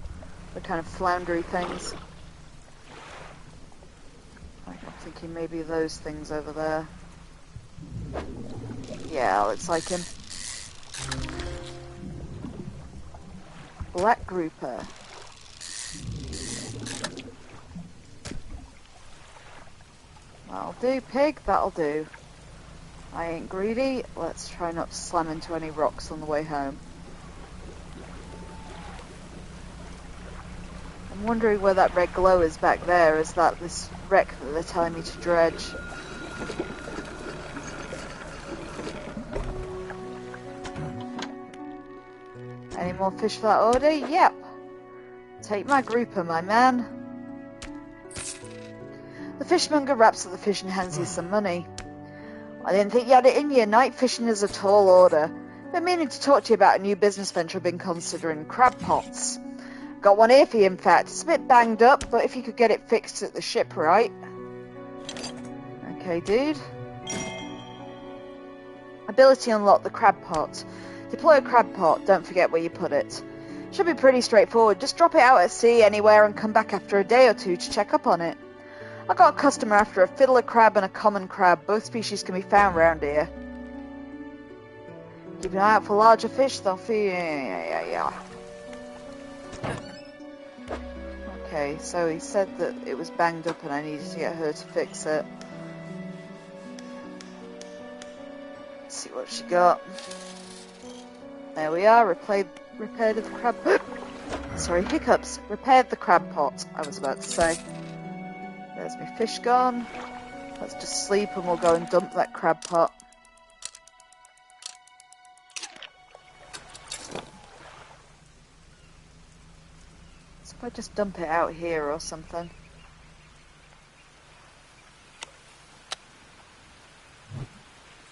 The kind of floundery things. I'm thinking maybe those things over there. Yeah, looks like him. Black grouper. That'll do, pig, that'll do. I ain't greedy. Let's try not to slam into any rocks on the way home. I'm wondering where that red glow is back there. Is that this wreck that they're telling me to dredge? Any more fish for that order? Yep. Take my grouper, my man. The fishmonger wraps up the fish and hands you some money. I didn't think you had it in you. Night fishing is a tall order. Been meaning to talk to you about a new business venture I've been considering. Crab pots. Got one here for you, in fact. It's a bit banged up, but if you could get it fixed at the shipwright. Okay, dude. Ability unlock the crab pot. Deploy a crab pot. Don't forget where you put it. Should be pretty straightforward. Just drop it out at sea anywhere and come back after a day or two to check up on it. I got a customer after a fiddler crab and a common crab. Both species can be found around here. Keep an eye out for larger fish. They'll feed. Yeah. Okay, so he said that it was banged up and I needed to get her to fix it. Let's see what she got. There we are. Repaired the crab. Sorry, hiccups. Repaired the crab pot. I was about to say. There's my fish gone. Let's just sleep and we'll go and dump that crab pot. So if I just dump it out here or something.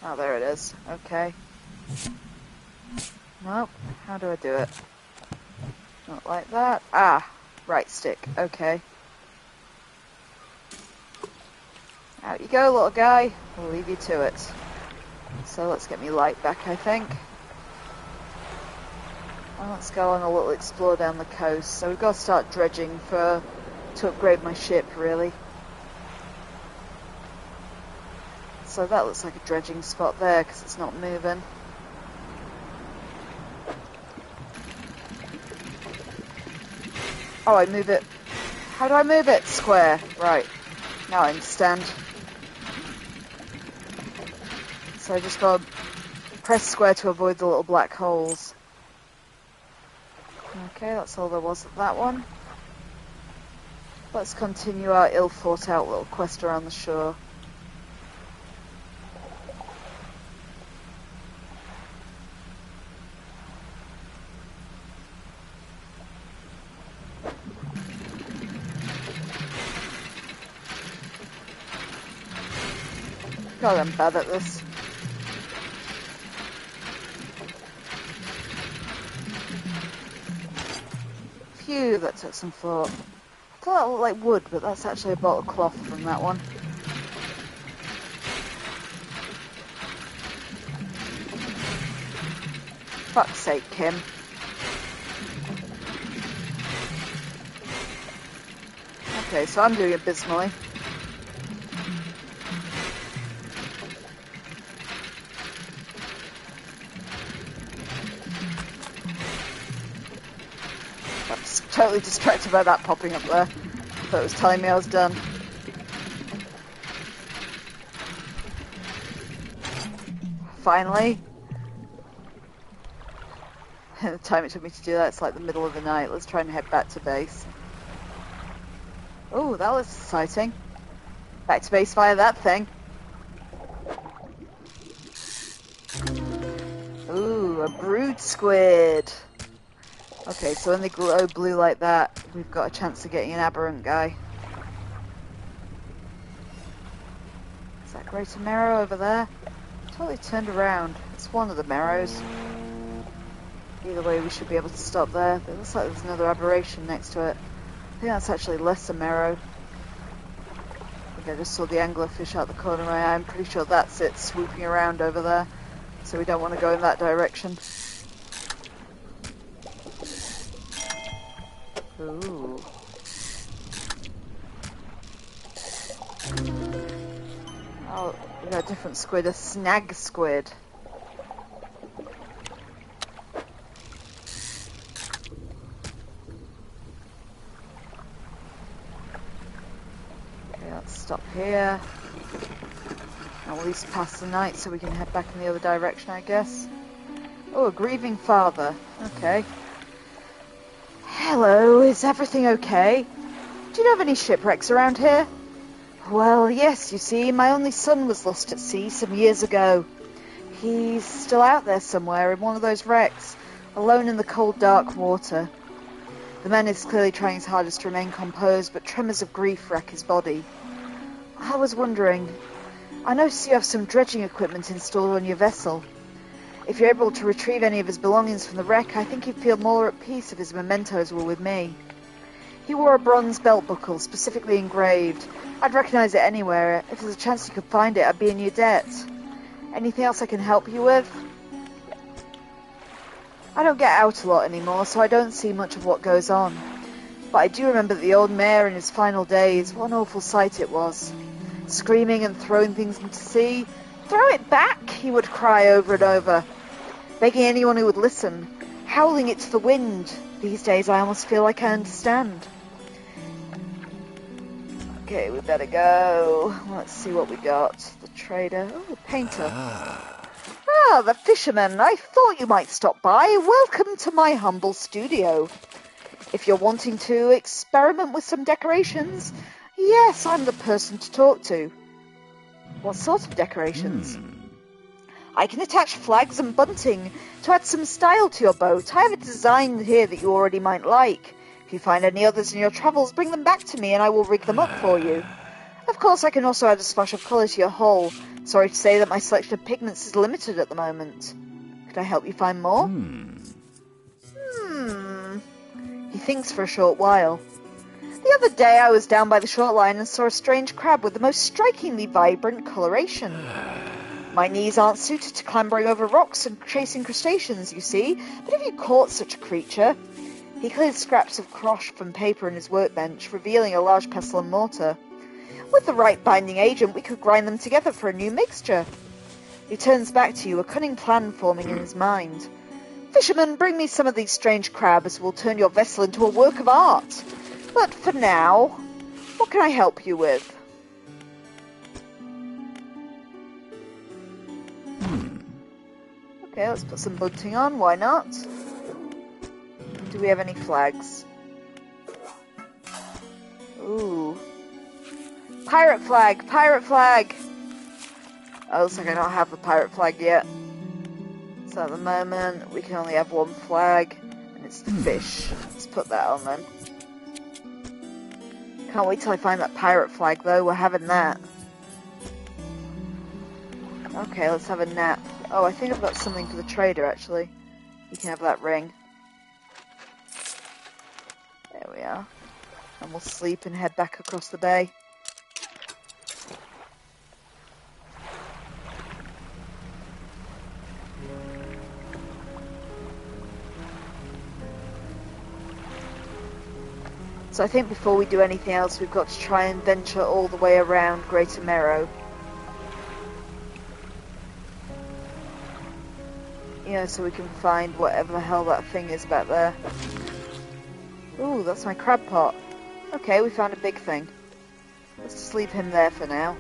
Oh, there it is. Okay. Nope. How do I do it? Not like that. Ah, right stick. Okay. Out you go, little guy. We'll leave you to it. So let's get me light back, I think. Well, let's go on a little explore down the coast. So we've got to start dredging to upgrade my ship, really. So that looks like a dredging spot there, because it's not moving. Oh, I move it. How do I move it? Square. Right. Now I understand. So I just got to press square to avoid the little black holes. Okay, that's all there was at that one. Let's continue our ill thought out little quest around the shore. God, I'm bad at this. Phew, that took some thought. I thought that looked like wood, but that's actually a bottle of cloth from that one. Fuck's sake, Kim. Okay, so I'm doing abysmally. I was totally distracted by that popping up there. I thought it was telling me I was done. Finally. The time it took me to do that, it's like the middle of the night. Let's try and head back to base. Oh, that was exciting. Back to base via that thing. Ooh, a brood squid. Okay, so when they glow blue like that, we've got a chance of getting an aberrant guy. Is that Greater Marrow over there? Totally turned around. It's one of the Marrows. Either way, we should be able to stop there. It looks like there's another aberration next to it. I think that's actually lesser Marrow. I think I just saw the anglerfish out the corner of my eye. I'm pretty sure that's it swooping around over there. So we don't want to go in that direction. Ooh. Oh, we got a different squid, a snag squid. Stop here. I'll at least pass the night so we can head back in the other direction, I guess. Oh, a grieving father. Okay. Hello, is everything okay? Do you know of any shipwrecks around here? Well, yes, you see, my only son was lost at sea some years ago. He's still out there somewhere in one of those wrecks, alone in the cold, dark water. The man is clearly trying his hardest to remain composed, but tremors of grief wreck his body. I was wondering, I noticed you have some dredging equipment installed on your vessel. If you're able to retrieve any of his belongings from the wreck, I think he'd feel more at peace if his mementos were with me. He wore a bronze belt buckle, specifically engraved. I'd recognize it anywhere. If there's a chance you could find it, I'd be in your debt. Anything else I can help you with? I don't get out a lot anymore, so I don't see much of what goes on. But I do remember the old mayor in his final days. What an awful sight it was. Screaming and throwing things into sea. Throw it back, he would cry over and over, begging anyone who would listen, howling it to the wind. These days I almost feel like I understand. Okay, we better go. Let's see what we got. The trader. Oh, the painter. Ah, the Fisherman. I thought you might stop by. Welcome to my humble studio. If you're wanting to experiment with some decorations, yes, I'm the person to talk to. What sort of decorations? I can attach flags and bunting to add some style to your boat. I have a design here that you already might like. If you find any others in your travels, bring them back to me and I will rig them up for you. Of course, I can also add a splash of colour to your hull. Sorry to say that my selection of pigments is limited at the moment. Could I help you find more? He thinks for a short while. The other day I was down by the shoreline and saw a strange crab with the most strikingly vibrant coloration. My knees aren't suited to clambering over rocks and chasing crustaceans, you see, but if you caught such a creature... He cleared scraps of croche from paper in his workbench, revealing a large pestle and mortar. With the right binding agent, we could grind them together for a new mixture. He turns back to you, a cunning plan forming in his mind. Fisherman, bring me some of these strange crabs. We'll turn your vessel into a work of art. But for now, what can I help you with? Okay, let's put some bunting on. Why not? Do we have any flags? Ooh. Pirate flag! Pirate flag! Oh, looks like I don't have the pirate flag yet. So at the moment, we can only have one flag, and it's the fish. Let's put that on then. Can't wait till I find that pirate flag, though. We're having that. Okay, let's have a nap. Oh, I think I've got something for the trader, actually. You can have that ring. There we are. And we'll sleep and head back across the bay. So I think before we do anything else, we've got to try and venture all the way around Greater Marrow. You know, so we can find whatever the hell that thing is back there. Ooh, that's my crab pot. Okay, we found a big thing. Let's just leave him there for now.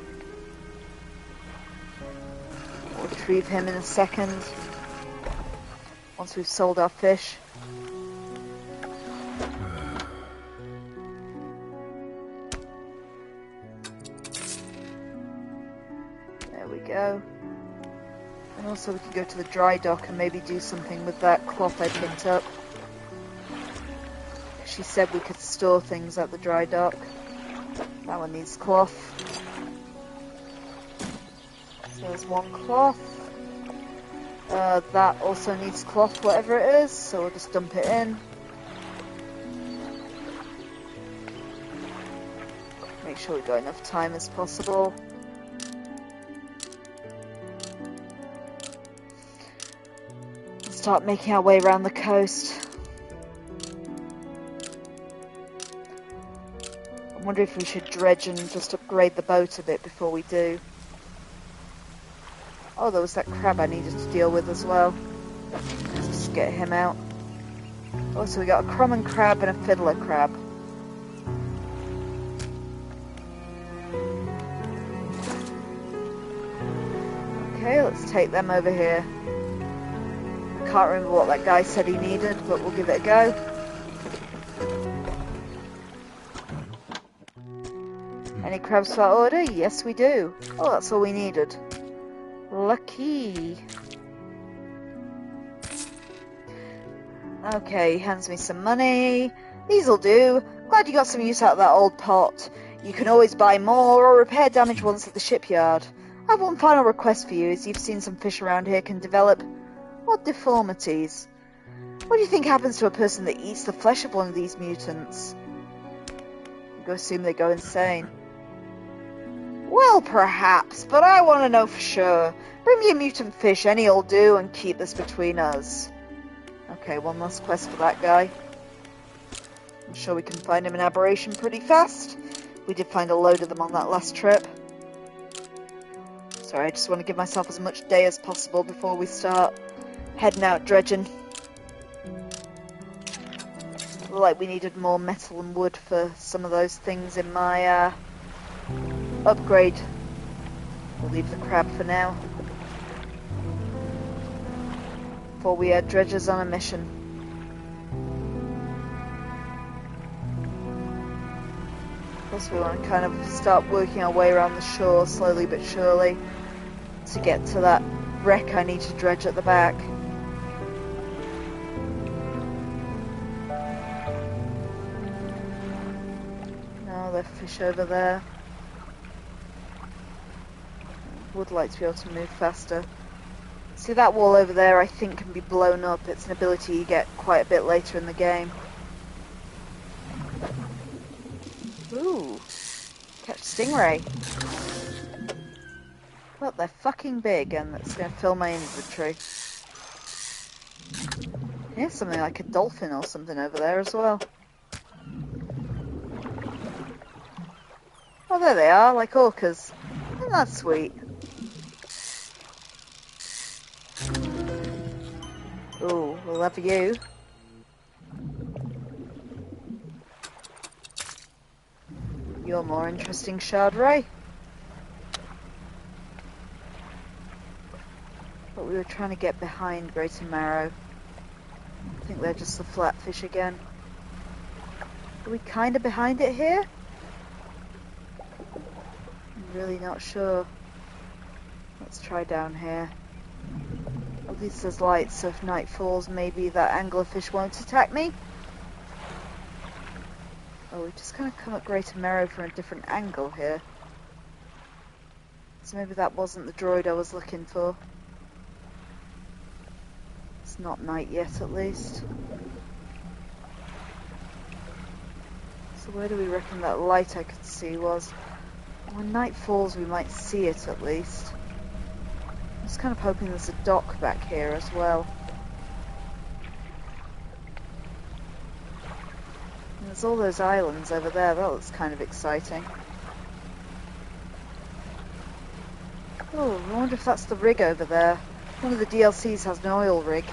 We'll retrieve him in a second. Once we've sold our fish. There we go. And also we can go to the dry dock and maybe do something with that cloth I picked up. She said we could store things at the dry dock. That one needs cloth. So there's one cloth. That also needs cloth, whatever it is, so we'll just dump it in. Make sure we've got enough time as possible. Start making our way around the coast. I wonder if we should dredge and just upgrade the boat a bit before we do. Oh, there was that crab I needed to deal with as well. Let's just get him out. Oh, so we got a common crab and a fiddler crab. Okay, let's take them over here. Can't remember what that guy said he needed, but we'll give it a go. Any crabs for our order? Yes, we do. Oh, that's all we needed. Lucky. Okay, he hands me some money. These'll do. Glad you got some use out of that old pot. You can always buy more or repair damaged ones at the shipyard. I have one final request for you, as you've seen some fish around here can develop odd deformities. What do you think happens to a person that eats the flesh of one of these mutants? You go assume they go insane. Well, perhaps, but I want to know for sure. Bring me a mutant fish, any'll do, and keep this between us. Okay, one last quest for that guy. I'm sure we can find him an aberration pretty fast. We did find a load of them on that last trip. Sorry, I just want to give myself as much day as possible before we start heading out dredging. Looked like we needed more metal and wood for some of those things in my upgrade. We'll leave the crab for now. Before we are dredgers on a mission. Plus we want to kind of start working our way around the shore slowly but surely to get to that wreck I need to dredge at the back. No, there's fish over there. Would like to be able to move faster. See that wall over there I think can be blown up. It's an ability you get quite a bit later in the game. Ooh, catch stingray. Well, they're fucking big and that's going to fill my inventory. Here's something like a dolphin or something over there as well. Oh, there they are, like orcas. Isn't that sweet? Ooh, we'll have you. You're more interesting, Shardray. But we were trying to get behind Greater Marrow. I think they're just the flatfish again. Are we kind of behind it here? I'm really not sure. Let's try down here. At least there's light, so if night falls, maybe that anglerfish won't attack me. Oh, we've just kind of come at Greater Marrow from a different angle here. So maybe that wasn't the droid I was looking for. It's not night yet, at least. So where do we reckon that light I could see was? When night falls, we might see it, at least. I'm just kind of hoping there's a dock back here as well. And there's all those islands over there. That looks kind of exciting. Oh, I wonder if that's the rig over there. One of the DLCs has an oil rig.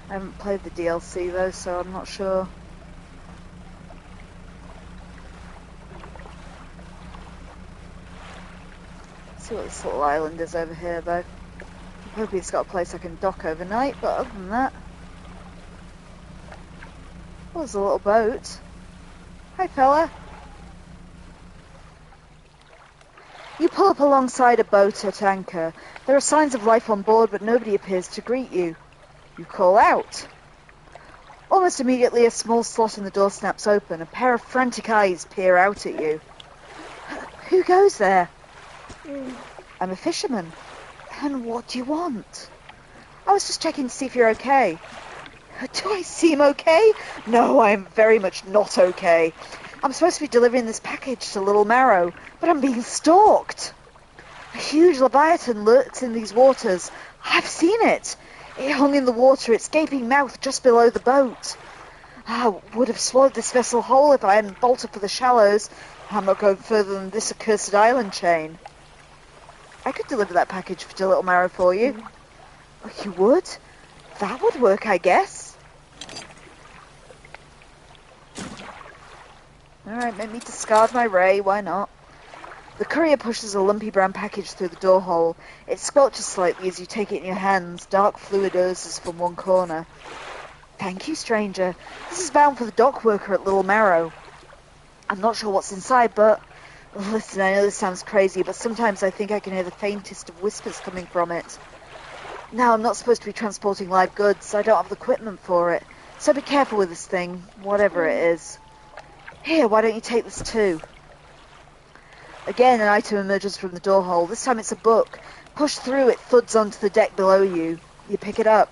I haven't played the DLC though, so I'm not sure. Let's see what this little island is over here though. I'm hoping it's got a place I can dock overnight, but other than that... Oh, there's a little boat. Hi fella. You pull up alongside a boat at anchor. There are signs of life on board, but nobody appears to greet you. You call out. Almost immediately, a small slot in the door snaps open. A pair of frantic eyes peer out at you. Who goes there? I'm a fisherman. And what do you want? I was just checking to see if you're okay. Do I seem okay? No, I'm very much not okay. I'm supposed to be delivering this package to Little Marrow, but I'm being stalked. A huge leviathan lurks in these waters. I've seen it. It hung in the water, its gaping mouth just below the boat. I would have swallowed this vessel whole if I hadn't bolted for the shallows. I'm not going further than this accursed island chain. I could deliver that package to Little Marrow for you. Oh, you would? That would work, I guess. Alright, make me discard my ray, why not? The courier pushes a lumpy brown package through the door hole. It squelches slightly as you take it in your hands. Dark fluid oozes from one corner. Thank you, stranger. This is bound for the dock worker at Little Marrow. I'm not sure what's inside, but... Listen, I know this sounds crazy, but sometimes I think I can hear the faintest of whispers coming from it. Now, I'm not supposed to be transporting live goods. I don't have the equipment for it. So be careful with this thing, whatever it is. Here, why don't you take this too? Again, an item emerges from the door hole. This time it's a book. Pushed through, it thuds onto the deck below you. You pick it up.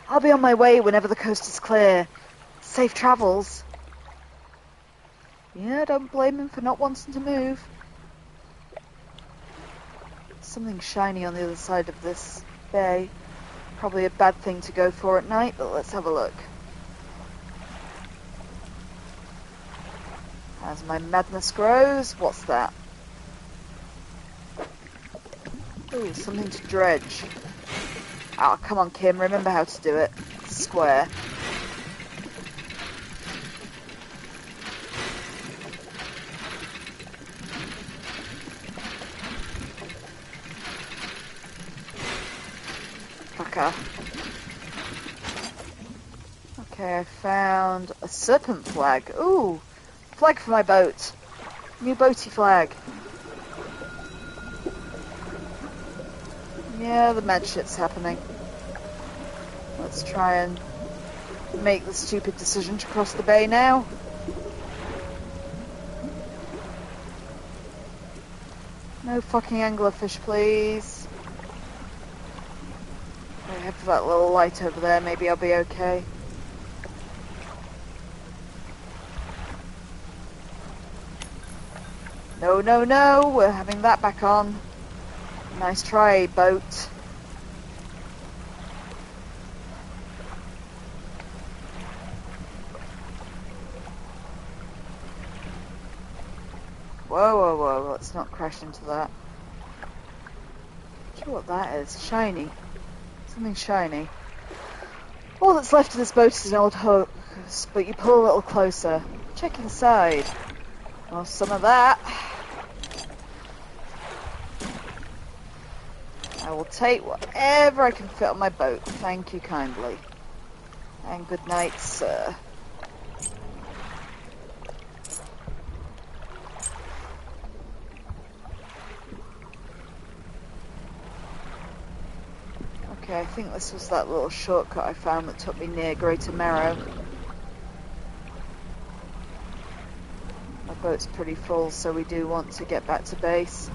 I'll be on my way whenever the coast is clear. Safe travels. Yeah, don't blame him for not wanting to move. Something shiny on the other side of this bay. Probably a bad thing to go for at night, but let's have a look. As my madness grows, what's that? Ooh, something to dredge. Ah, come on, Kim, remember how to do it. Square. Fucker. Okay, I found a serpent flag. Ooh! Flag for my boat. New boaty flag. Yeah, the mad shit's happening. Let's try and make the stupid decision to cross the bay now. No fucking anglerfish, please. I head for that little light over there, maybe I'll be okay. No, no, no, we're having that back on. Nice try, boat. Whoa, whoa, whoa, let's not crash into that. Not sure what that is. Shiny. Something shiny. All that's left of this boat is an old hook, but you pull a little closer. Check inside. Oh, some of that. I will take whatever I can fit on my boat. Thank you kindly. And good night, sir. Okay, I think this was that little shortcut I found that took me near Greater Marrow. Boat's pretty full, so we do want to get back to base.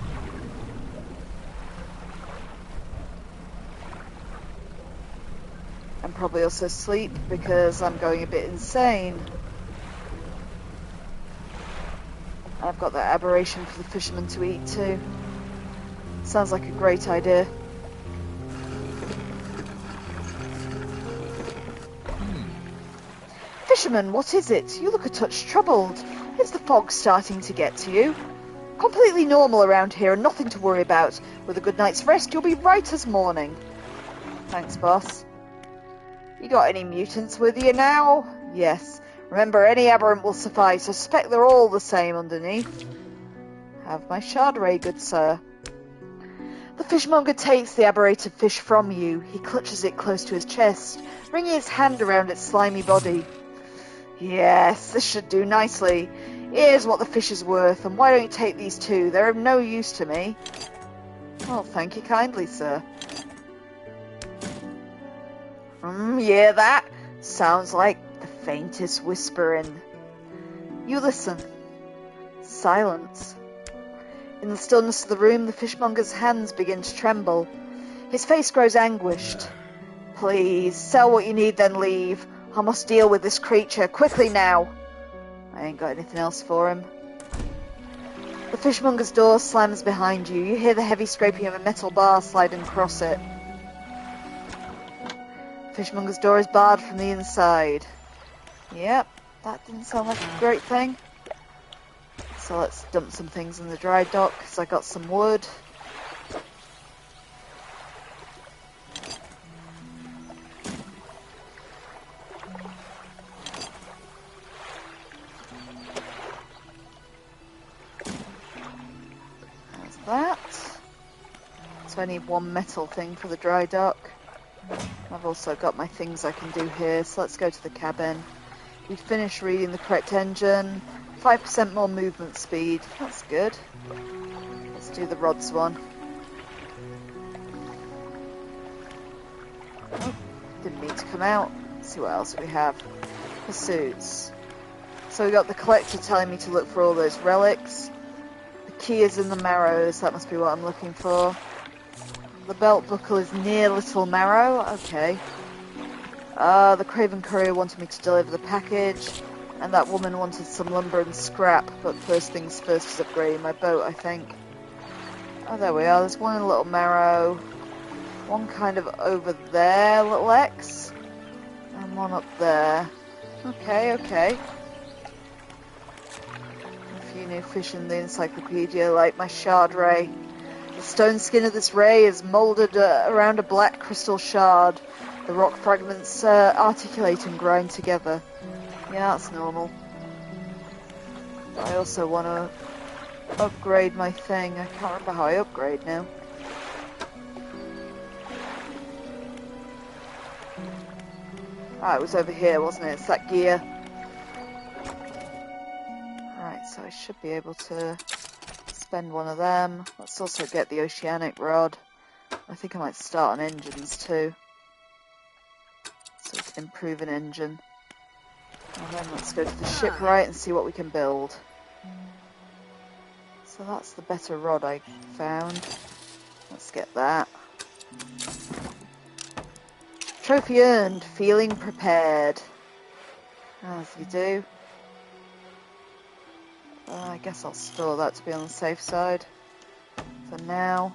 And probably also sleep, because I'm going a bit insane. I've got that aberration for the fisherman to eat too. Sounds like a great idea. Fisherman, what is it? You look a touch troubled. Is the fog starting to get to you? Completely normal around here and nothing to worry about. With a good night's rest, you'll be right as morning. Thanks, boss. You got any mutants with you now? Yes. Remember, any aberrant will suffice. I suspect they're all the same underneath. Have my shard ray, good sir. The fishmonger takes the aberrated fish from you. He clutches it close to his chest, wringing his hand around its slimy body. Yes, this should do nicely. Here's what the fish is worth, and why don't you take these too? They're of no use to me. Oh, thank you kindly, sir. Yeah, that sounds like the faintest whispering. You listen. Silence. In the stillness of the room, the fishmonger's hands begin to tremble. His face grows anguished. Please, sell what you need, then leave. I must deal with this creature, quickly now. I ain't got anything else for him. The fishmonger's door slams behind you. You hear the heavy scraping of a metal bar sliding across it. The fishmonger's door is barred from the inside. Yep, that didn't sound like a great thing. So let's dump some things in the dry dock, because I got some wood. There's that. So I need one metal thing for the dry dock. I've also got my things I can do here, so let's go to the cabin. We finished reading the correct engine. 5% more movement speed. That's good. Let's do the rods one. Oh, didn't mean to come out. Let's see what else we have. Pursuits. So we got the collector telling me to look for all those relics. The key is in the marrows. That must be what I'm looking for. The belt buckle is near Little Marrow. Okay. The Craven Courier wanted me to deliver the package. And that woman wanted some lumber and scrap, but first things first is upgrading my boat, I think. Oh, there we are. There's one in Little Marrow. One kind of over there, Little X. And one up there. Okay, okay. A few new fish in the encyclopedia, like my shard ray. The stone skin of this ray is moulded around a black crystal shard. The rock fragments articulate and grind together. Yeah, that's normal. But I also want to upgrade my thing. I can't remember how I upgrade now. Ah, it was over here, wasn't it? It's that gear. Right, so I should be able to spend one of them. Let's also get the oceanic rod. I think I might start on engines too. So we can improve an engine. And then let's go to the shipwright and see what we can build. So that's the better rod I found. Let's get that. Trophy earned, feeling prepared. As you do. I guess I'll store that to be on the safe side. For now.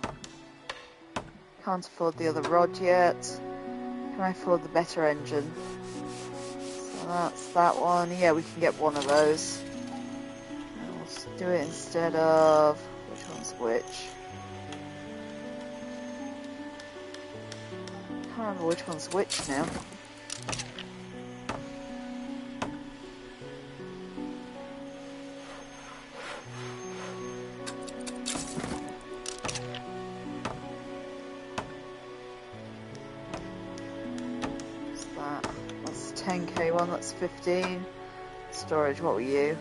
Can't afford the other rod yet. Can I afford the better engine? So that's that one. Yeah, we can get one of those. And we'll do it instead of... which one's which? I can't remember which one's which now. What's that? That's 10k one, that's 15. Storage, what were you?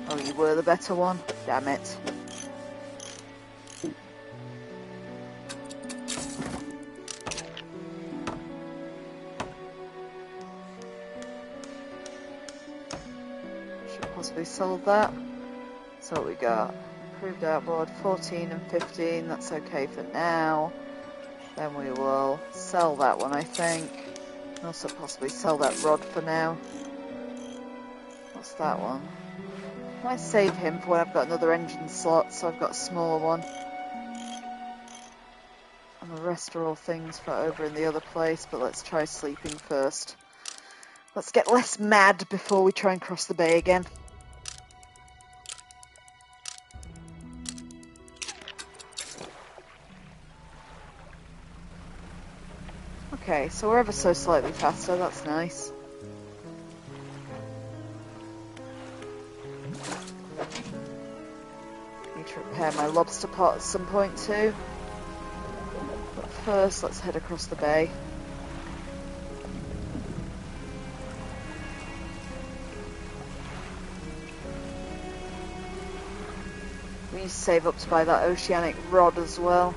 Oh, you were the better one? Damn it. Should possibly sold that. So what we got? Improved outboard, 14 and 15, that's okay for now. Then we will sell that one, I think. And also possibly sell that rod for now. What's that one? I might save him for when I've got another engine slot, so I've got a smaller one. And the rest are all things for over in the other place, but let's try sleeping first. Let's get less mad before we try and cross the bay again. Okay, so we're ever so slightly faster, that's nice. Need to repair my lobster pot at some point too. But first, let's head across the bay. We need to save up to buy that oceanic rod as well.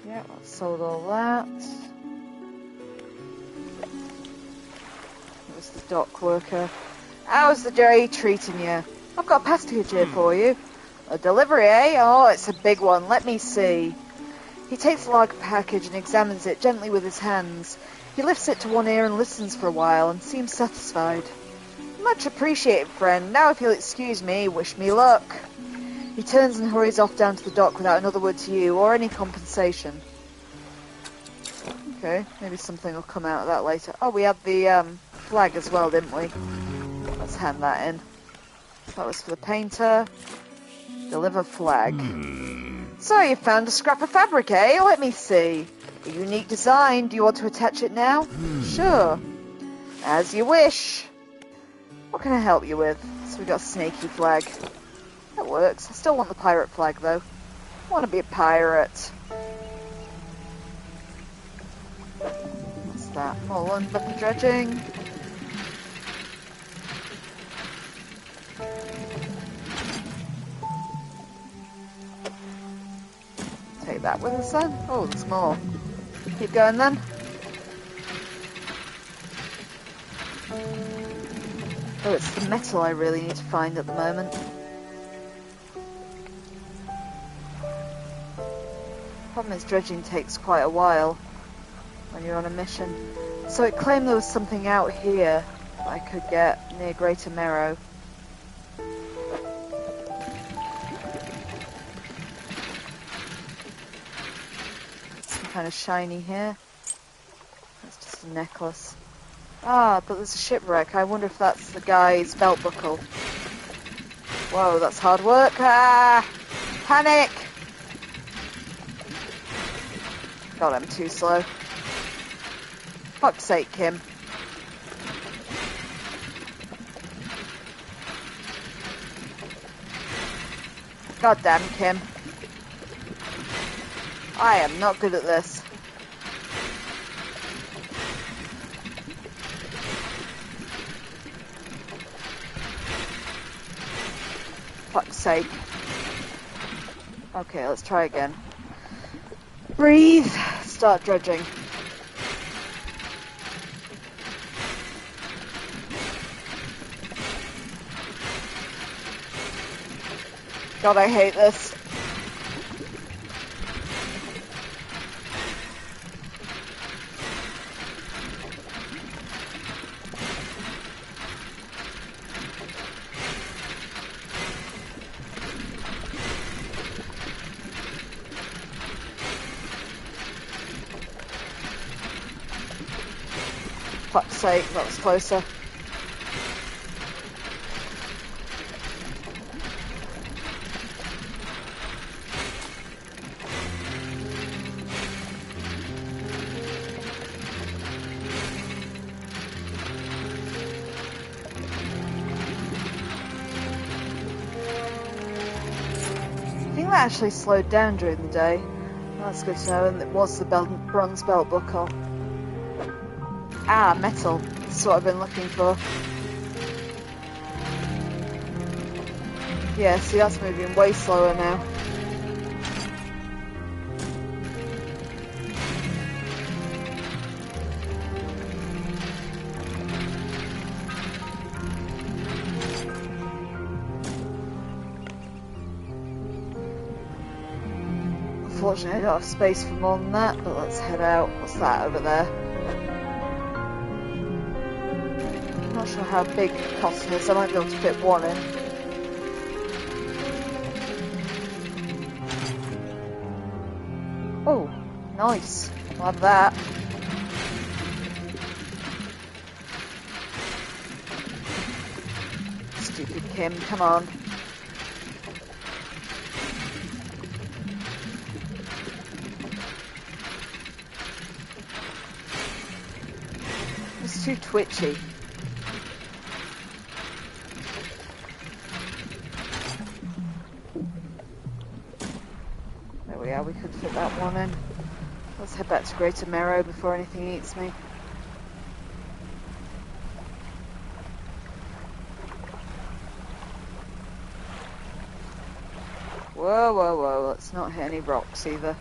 Yeah, I've sold all that. There's the dock worker. How's the day treating you? I've got a package here for you. A delivery, eh? Oh, it's a big one. Let me see. He takes the large package and examines it gently with his hands. He lifts it to one ear and listens for a while and seems satisfied. Much appreciated, friend. Now if you'll excuse me, wish me luck. He turns and hurries off down to the dock without another word to you or any compensation. Okay, maybe something will come out of that later. Oh, we had the flag as well, didn't we? Let's hand that in. That was for the painter. Deliver flag. So you found a scrap of fabric, eh? Let me see. A unique design. Do you want to attach it now? Sure. As you wish. What can I help you with? So we got a snaky flag. That works. I still want the pirate flag, though. I want to be a pirate. What's that? More one button dredging. Take that with us then. Oh, there's more. Keep going then. Oh, it's the metal I really need to find at the moment. Problem is, dredging takes quite a while when you're on a mission. So it claimed there was something out here that I could get near Greater Marrow. Some kind of shiny here. That's just a necklace. Ah, but there's a shipwreck. I wonder if that's the guy's belt buckle. Whoa, that's hard work. Ah! Panic! God, I'm too slow. Fuck's sake, Kim. God damn, Kim. I am not good at this. Fuck's sake. Okay, let's try again. Breathe. Start dredging. God, I hate this. Fuck's sake, that was closer. I think that actually slowed down during the day. That's good to know, and it was the bronze belt buckle. Ah, metal. That's what I've been looking for. Yeah, see, that's moving way slower now. Unfortunately, I don't have space for more than that, but let's head out. What's that over there? I'm not sure how big the cotton is. I might be able to fit one in. Oh, nice. I'll have that. Stupid Kim, come on. It's too twitchy. There we are, we could fit that one in. Let's head back to Greater Marrow before anything eats me. Whoa, whoa, whoa, let's not hit any rocks either.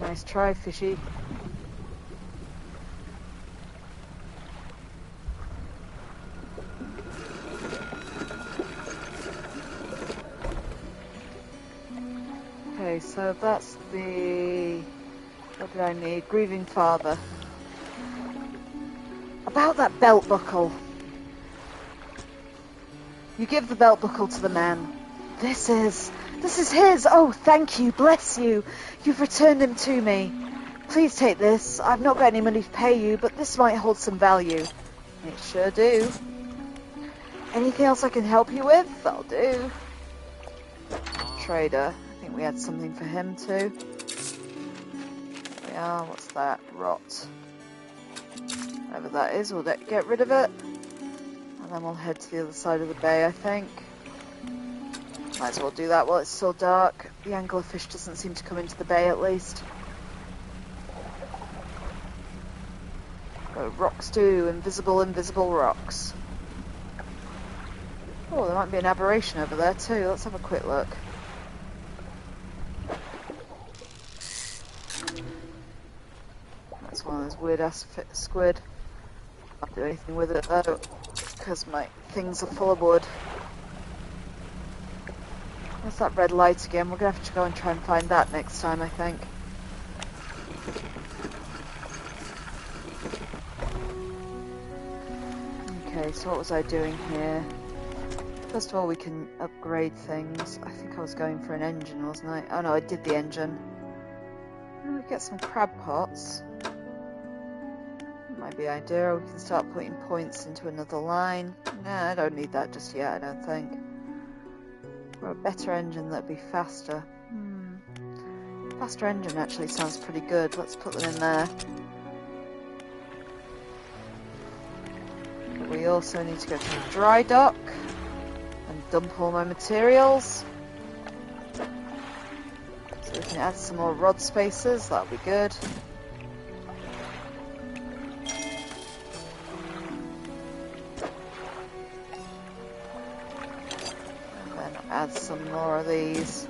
Nice try, fishy. Okay, so that's the... what did I need? Grieving father. About that belt buckle. You give the belt buckle to the man. This is his! Oh, thank you, bless you! You've returned him to me. Please take this. I've not got any money to pay you, but this might hold some value. It sure do. Anything else I can help you with? I'll do. Trader. I think we had something for him too. Yeah, what's that? Rot. Whatever that is, we'll get rid of it. And then we'll head to the other side of the bay, I think. Might as well do that while it's still dark. The anglerfish doesn't seem to come into the bay, at least. Oh, rocks do. Invisible rocks. Oh, there might be an aberration over there too. Let's have a quick look. That's one of those weird-ass squid. Can't do anything with it though, because my things are full of wood. What's that red light again? We're going to have to go and try and find that next time, I think. Okay, so what was I doing here? First of all, we can upgrade things. I think I was going for an engine, wasn't I? Oh no, I did the engine. Oh, we get some crab pots. Might be an idea. We can start putting points into another line. Nah, I don't need that just yet, I don't think. Or a better engine that'd be faster. Faster engine actually sounds pretty good. Let's put them in there. But we also need to go to the dry dock and dump all my materials. So we can add some more rod spacers. That'll be good. Add some more of these.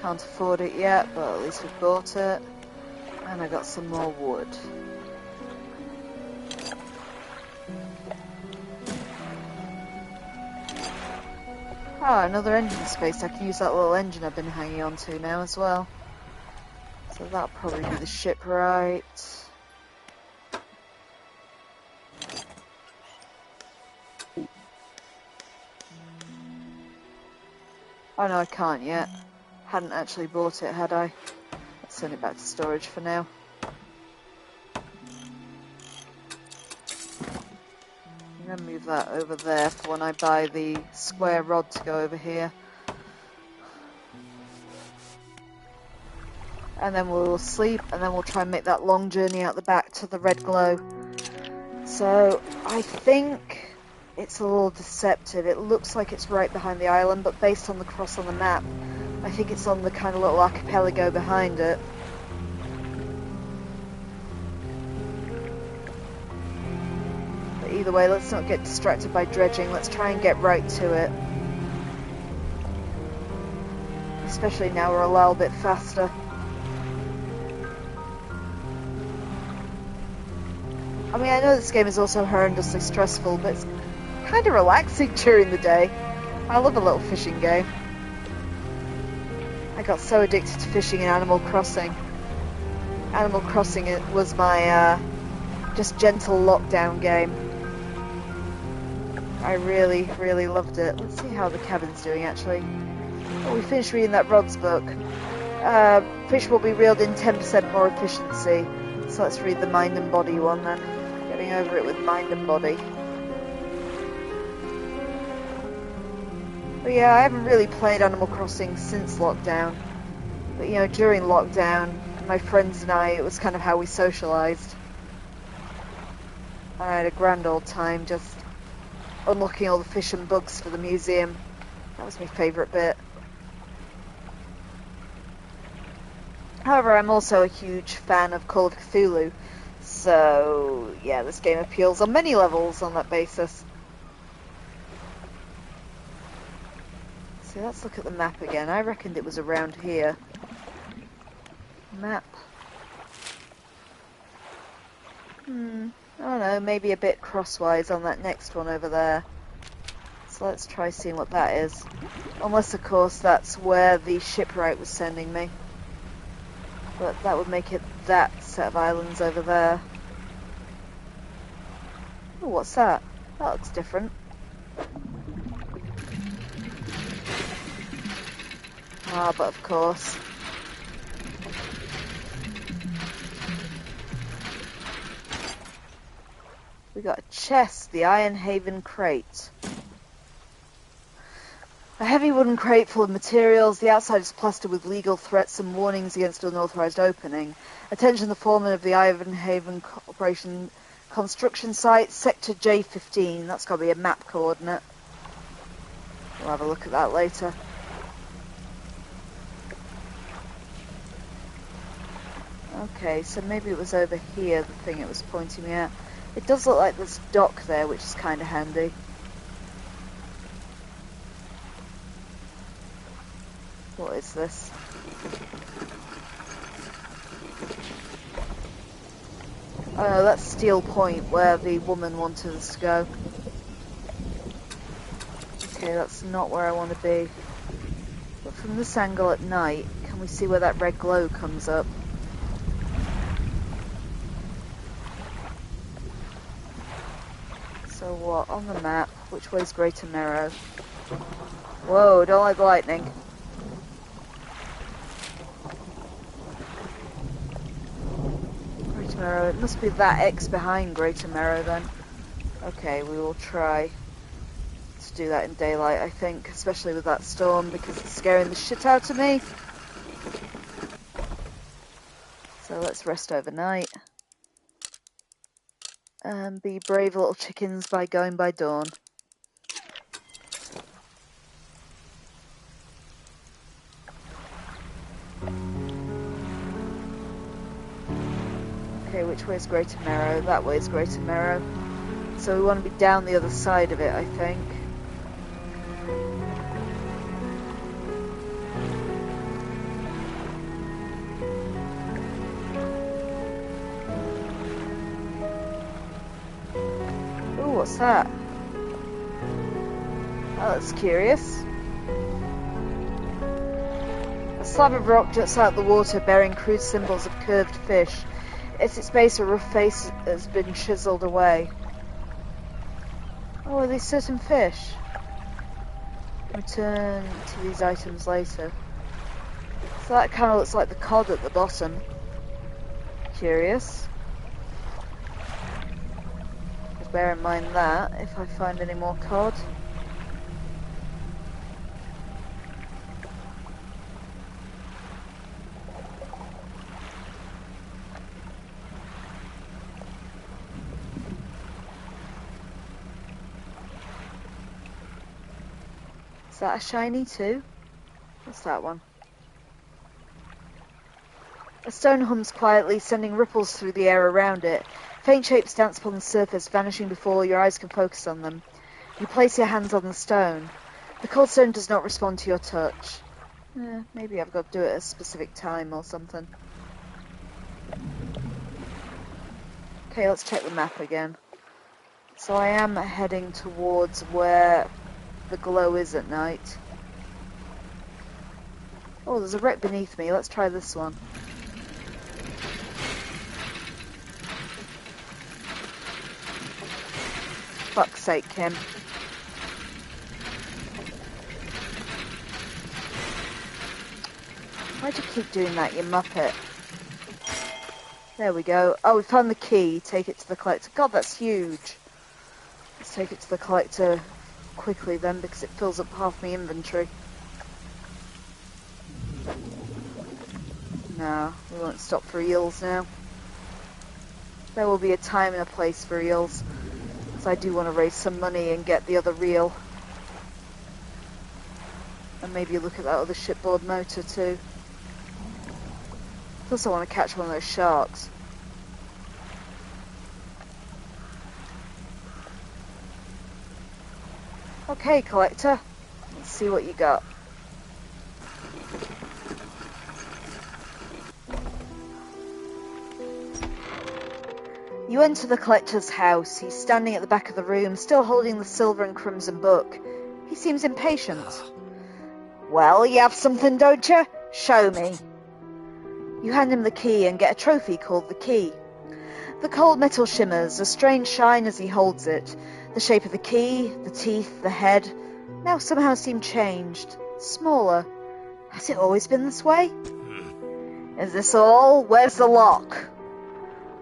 Can't afford it yet, but at least we've bought it. And I got some more wood. Ah, another engine space. I can use that little engine I've been hanging on to now as well. So that'll probably be the shipwright. Oh no, I can't yet. Hadn't actually bought it, had I? Let's send it back to storage for now. I'm going to move that over there for when I buy the square rod to go over here. And then we'll sleep, and then we'll try and make that long journey out the back to the red glow. So, I think it's a little deceptive. It looks like it's right behind the island, but based on the cross on the map, I think it's on the kind of little archipelago behind it. But either way, let's not get distracted by dredging. Let's try and get right to it. Especially now we're a little bit faster. I mean, I know this game is also horrendously stressful, but it's kind of relaxing during the day. I love a little fishing game. I got so addicted to fishing in Animal Crossing. Animal Crossing was my just gentle lockdown game. I really, really loved it. Let's see how the cabin's doing, actually. Oh, we finished reading that Rod's book. Fish will be reeled in 10% more efficiency. So let's read the mind and body one then. Getting over it with mind and body. But yeah, I haven't really played Animal Crossing since lockdown. But you know, during lockdown, my friends and I, it was kind of how we socialised. I had a grand old time just unlocking all the fish and bugs for the museum. That was my favourite bit. However, I'm also a huge fan of Call of Cthulhu, so yeah, this game appeals on many levels on that basis. So let's look at the map again. I reckoned it was around here. Map. I don't know, maybe a bit crosswise on that next one over there. So let's try seeing what that is. Unless, of course, that's where the shipwright was sending me. But that would make it that set of islands over there. Oh, what's that? That looks different. Ah, but of course. We got a chest, the Iron Haven crate. A heavy wooden crate full of materials. The outside is plastered with legal threats and warnings against unauthorized opening. Attention, the foreman of the Iron Haven Corporation construction site, Sector J15. That's got to be a map coordinate. We'll have a look at that later. Okay, so maybe it was over here, the thing it was pointing me at. It does look like there's dock there, which is kind of handy. What is this? Oh no, that's Steel Point, where the woman wanted us to go. Okay, that's not where I want to be. But from this angle at night, can we see where that red glow comes up? So what, on the map, which way's Greater Marrow? Whoa, don't like the lightning. Greater Marrow, it must be that X behind Greater Marrow then. Okay, we will try to do that in daylight, I think, especially with that storm, because it's scaring the shit out of me. So let's rest overnight. And be brave little chickens by going by dawn. Okay, which way is Greater Marrow? That way is Greater Marrow. So we want to be down the other side of it, I think. Ooh, what's that? Oh, that's curious. A slab of rock juts out of the water bearing crude symbols of curved fish. At its base, a rough face has been chiseled away. Oh, are these certain fish? Return to these items later. So that kind of looks like the cod at the bottom. Curious. Just bear in mind that if I find any more cod. Is that a shiny too? What's that one? A stone hums quietly, sending ripples through the air around it. Faint shapes dance upon the surface, vanishing before your eyes can focus on them. You place your hands on the stone. The cold stone does not respond to your touch. Maybe I've got to do it at a specific time or something. Okay, let's check the map again. So I am heading towards where the glow is at night. Oh, there's a wreck beneath me. Let's try this one. Fuck's sake, Kim. Why'd you keep doing that, you muppet? There we go. Oh, we found the key. Take it to the collector. God, that's huge. Let's take it to the collector quickly then, because it fills up half my inventory. No, we won't stop for eels now. There will be a time and a place for eels. Because I do want to raise some money and get the other reel. And maybe look at that other shipboard motor too. Plus I want to catch one of those sharks. Okay, collector. Let's see what you got. You enter the collector's house. He's standing at the back of the room, still holding the silver and crimson book. He seems impatient. Well, you have something, don't you? Show me. You hand him the key and get a trophy called the key. The cold metal shimmers, a strange shine as he holds it. The shape of the key, the teeth, the head, now somehow seem changed, smaller. Has it always been this way? Is this all? Where's the lock?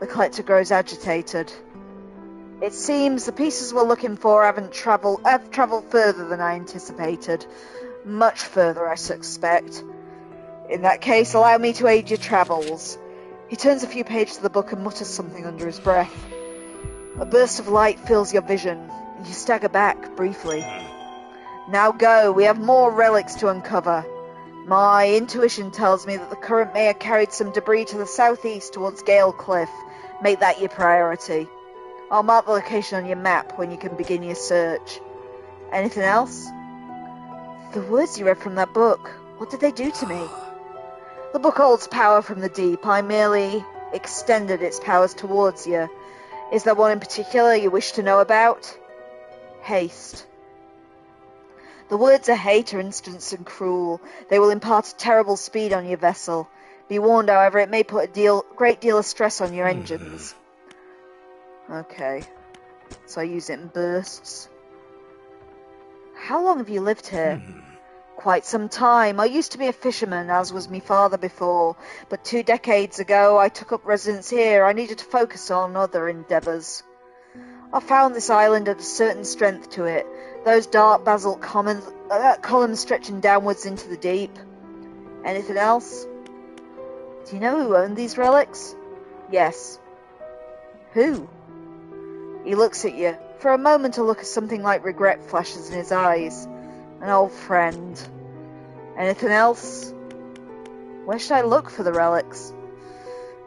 The collector grows agitated. It seems the pieces we're looking for have travelled further than I anticipated. Much further, I suspect. In that case, allow me to aid your travels. He turns a few pages of the book and mutters something under his breath. A burst of light fills your vision, and you stagger back briefly. Now go, we have more relics to uncover. My intuition tells me that the current may have carried some debris to the southeast towards Gale Cliff. Make that your priority. I'll mark the location on your map when you can begin your search. Anything else? The words you read from that book, what did they do to me? The book holds power from the deep. I merely extended its powers towards you. Is there one in particular you wish to know about? Haste. The words of hate are instant and cruel. They will impart a terrible speed on your vessel. Be warned, however, it may put a great deal of stress on your engines. Okay. So I use it in bursts. How long have you lived here? Quite some time. I used to be a fisherman, as was my father before, but 2 decades ago I took up residence here. I needed to focus on other endeavours. I found this island had a certain strength to it, those dark basalt columns stretching downwards into the deep. Anything else? Do you know who owned these relics? Yes. Who? He looks at you. For a moment a look of something like regret flashes in his eyes. An old friend. Anything else? Where should I look for the relics?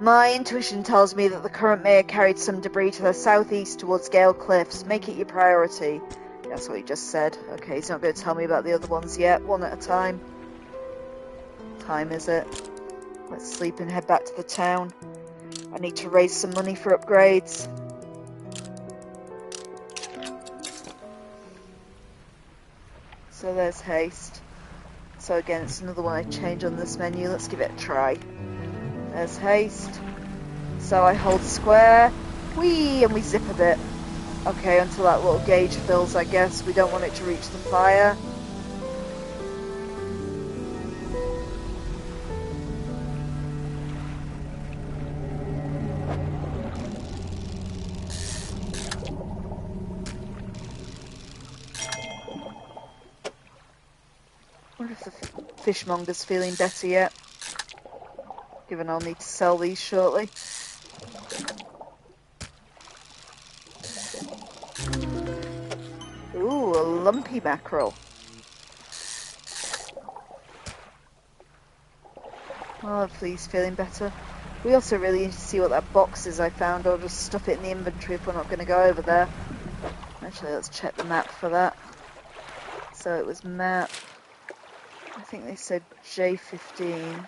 My intuition tells me that the current may have carried some debris to the southeast towards Gale Cliffs. Make it your priority. That's what he just said. Okay, he's not going to tell me about the other ones yet. One at a time. What time is it? Let's sleep and head back to the town. I need to raise some money for upgrades. So there's haste. So again, it's another one I change on this menu. Let's give it a try. There's haste. So I hold square. Whee! And we zip a bit. Okay, until that little gauge fills, I guess. We don't want it to reach the fire. I wonder if the fishmonger's feeling better yet. Given I'll need to sell these shortly. Ooh, a lumpy mackerel. Well, hopefully he's feeling better. We also really need to see what that box is I found, or just stuff it in the inventory if we're not going to go over there. Actually, let's check the map for that. So it was map... I think they said J15.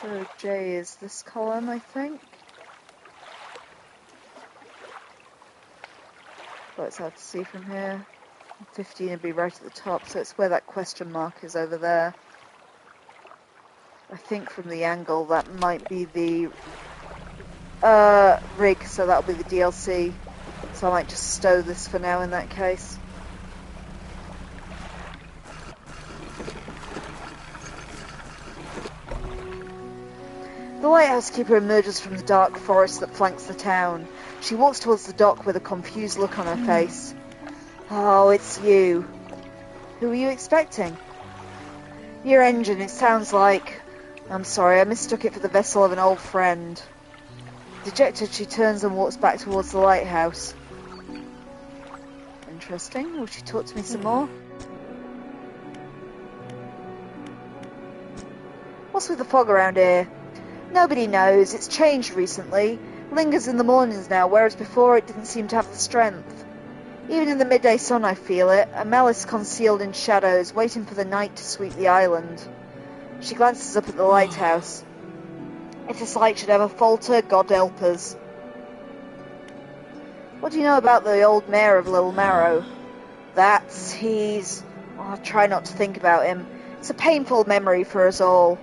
So J is this column, I think. But it's hard to see from here. 15 would be right at the top, so it's where that question mark is over there. I think from the angle that might be the rig, so that'll be the DLC. So I might just stow this for now in that case. The lighthouse keeper emerges from the dark forest that flanks the town. She walks towards the dock with a confused look on her face. Oh, it's you. Who were you expecting? Your engine, it sounds like. I'm sorry, I mistook it for the vessel of an old friend. Dejected, she turns and walks back towards the lighthouse. Interesting. Will she talk to me some more? What's with the fog around here? Nobody knows. It's changed recently. Lingers in the mornings now, whereas before it didn't seem to have the strength. Even in the midday sun I feel it, a malice concealed in shadows, waiting for the night to sweep the island. She glances up at the lighthouse. If this light should ever falter, God help us. What do you know about the old mayor of Little Marrow? He's... Oh, I try not to think about him. It's a painful memory for us all.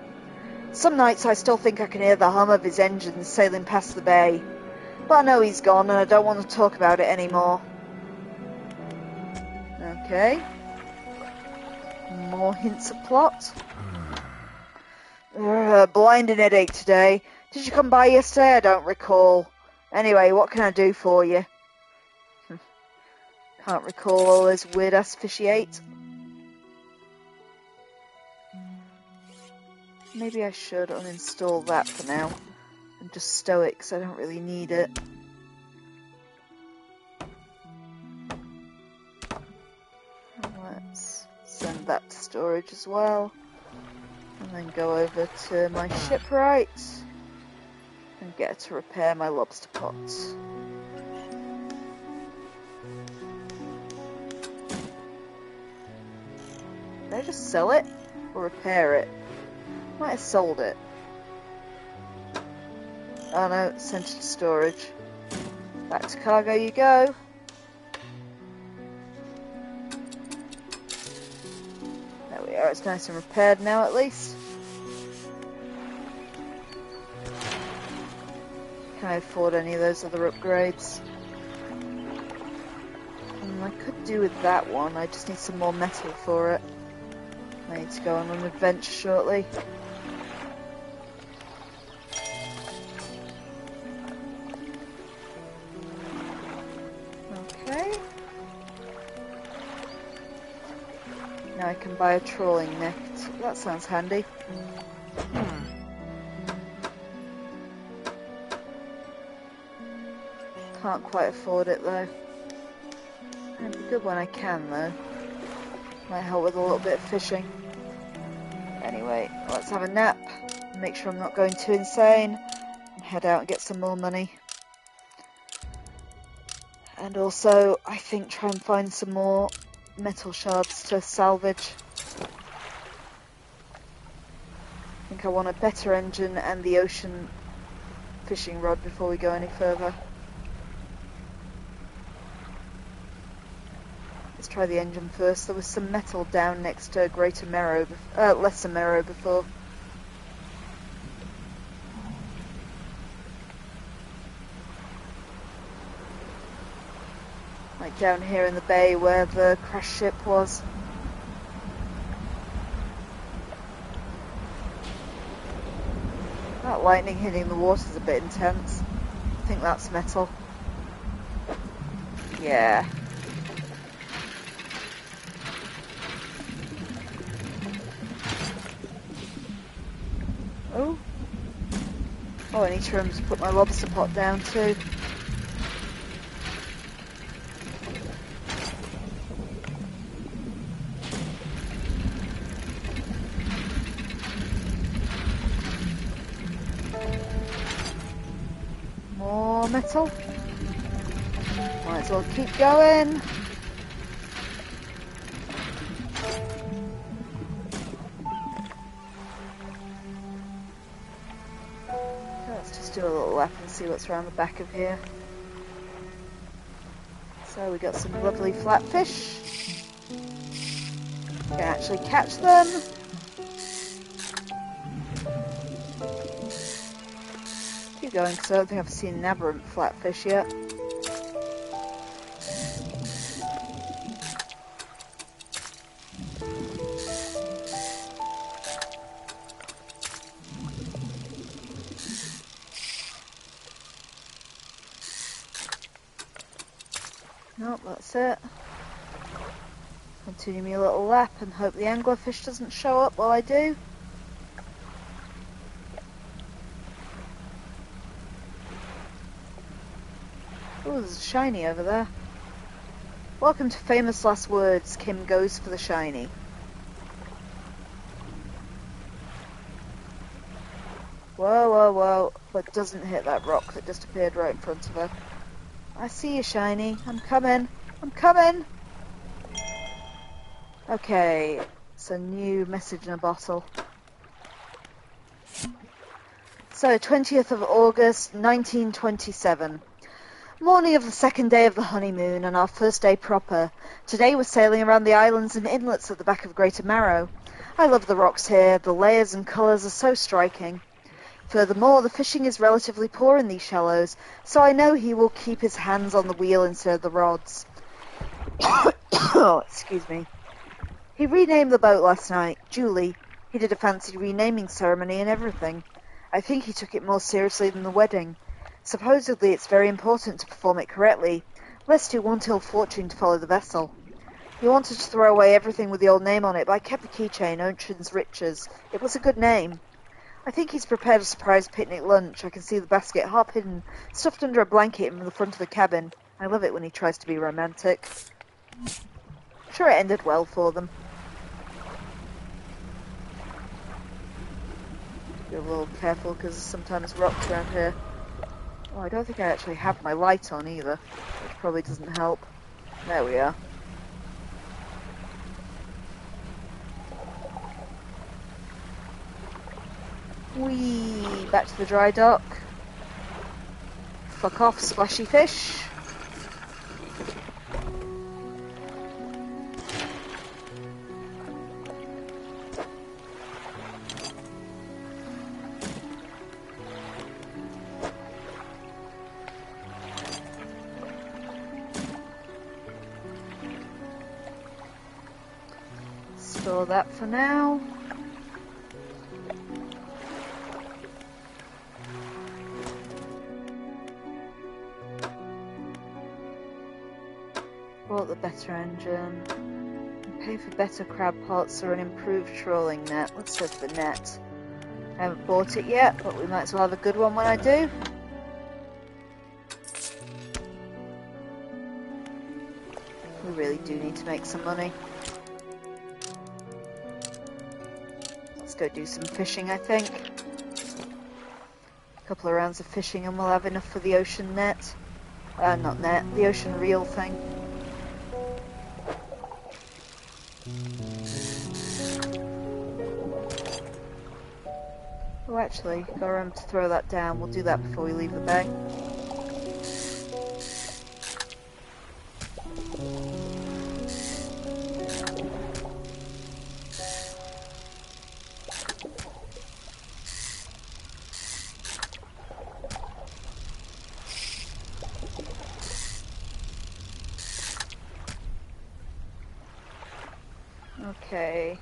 Some nights I still think I can hear the hum of his engines sailing past the bay. But I know he's gone and I don't want to talk about it anymore. Okay. More hints of plot. Blinding headache today. Did you come by yesterday? I don't recall. Anyway, what can I do for you? Can't recall all those weird-ass fishy ate. Maybe I should uninstall that for now and just stow it because I don't really need it. And let's send that to storage as well. And then go over to my shipwright and get her to repair my lobster pots. Did I just sell it or repair it? Might have sold it. Oh no, sent it to storage. Back to cargo you go. There we are, it's nice and repaired now at least. Can I afford any of those other upgrades? I could do with that one, I just need some more metal for it. I need to go on an adventure shortly. Okay. Now I can buy a trawling net. That sounds handy. Can't quite afford it though. It'd be good when I can though. Might help with a little bit of fishing. Anyway, let's have a nap. Make sure I'm not going too insane. And head out and get some more money. And also, I think try and find some more metal shards to salvage. I think I want a better engine and the ocean fishing rod before we go any further. Let's try the engine first. There was some metal down next to Greater Marrow, Lesser Marrow before. Like down here in the bay where the crash ship was. That lightning hitting the water is a bit intense. I think that's metal. Yeah. Oh. Oh, I need to remember to put my lobster pot down too. More metal. Might as well keep going. little lap and see what's around the back of here. So we got some lovely flatfish. We can actually catch them. Keep going because I don't think I've seen an aberrant flatfish yet. Nope, that's it. Continue me a little lap and hope the anglerfish doesn't show up while I do. Oh, there's a shiny over there. Welcome to Famous Last Words. Kim goes for the shiny. Whoa, whoa, whoa. But doesn't hit that rock that just appeared right in front of her. I see you, shiny. I'm coming. I'm coming. Okay, it's a new message in a bottle. So, 20th of August, 1927. Morning of the second day of the honeymoon and our first day proper. Today we're sailing around the islands and inlets at the back of Greater Marrow. I love the rocks here. The layers and colours are so striking. Furthermore, the fishing is relatively poor in these shallows, so I know he will keep his hands on the wheel instead of the rods. Oh, excuse me. He renamed the boat last night, Julie. He did a fancy renaming ceremony and everything. I think he took it more seriously than the wedding. Supposedly it's very important to perform it correctly, lest you want ill fortune to follow the vessel. He wanted to throw away everything with the old name on it, but I kept the keychain, Ocean's Riches. It was a good name. I think he's prepared a surprise picnic lunch. I can see the basket half hidden, stuffed under a blanket in the front of the cabin. I love it when he tries to be romantic. I'm sure it ended well for them. Be a little careful because there's sometimes rocks around here. Oh, I don't think I actually have my light on either, which probably doesn't help. There we are. Whee! Back to the dry dock. Fuck off, splashy fish. Store that for now. Bought the better engine. Pay for better crab pots or an improved trawling net. Let's go for the net. I haven't bought it yet, but we might as well have a good one when I do. We really do need to make some money. Let's go do some fishing, I think. A couple of rounds of fishing and we'll have enough for the ocean net. Not net, the ocean reel thing. Oh, actually, got to remember to throw that down. We'll do that before we leave the bay. Okay,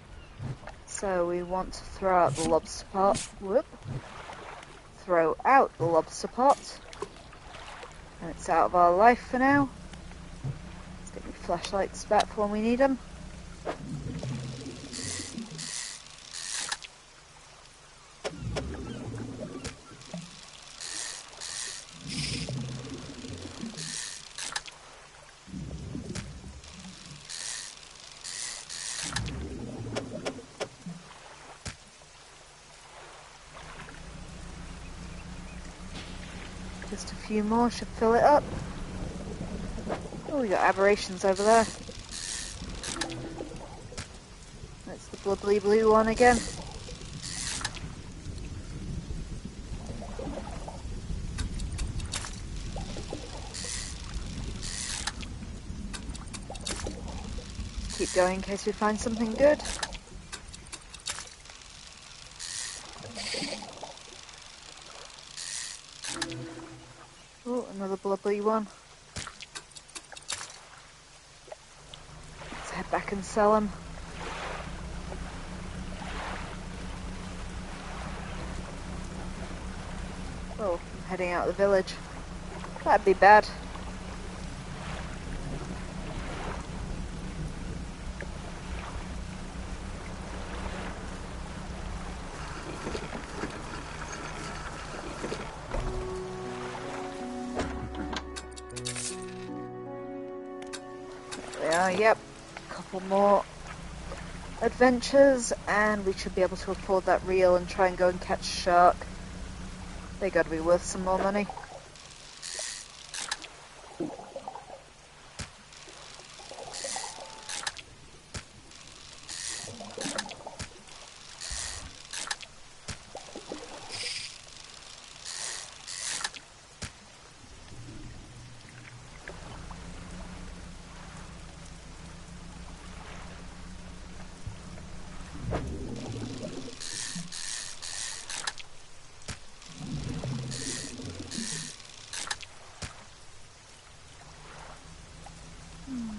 so we want to throw out the lobster pot. Whoop. Throw out the lobster pot. And it's out of our life for now. Let's get the flashlights back for when we need them. Just a few more should fill it up. Oh, we got aberrations over there. That's the bubbly blue one again. keep going in case we find something good. Oh, another blubbery one. Let's head back and sell them. Oh, I'm heading out of the village. That'd be bad. Yep, a couple more adventures and we should be able to afford that reel and try and go and catch a shark. They gotta be worth some more money.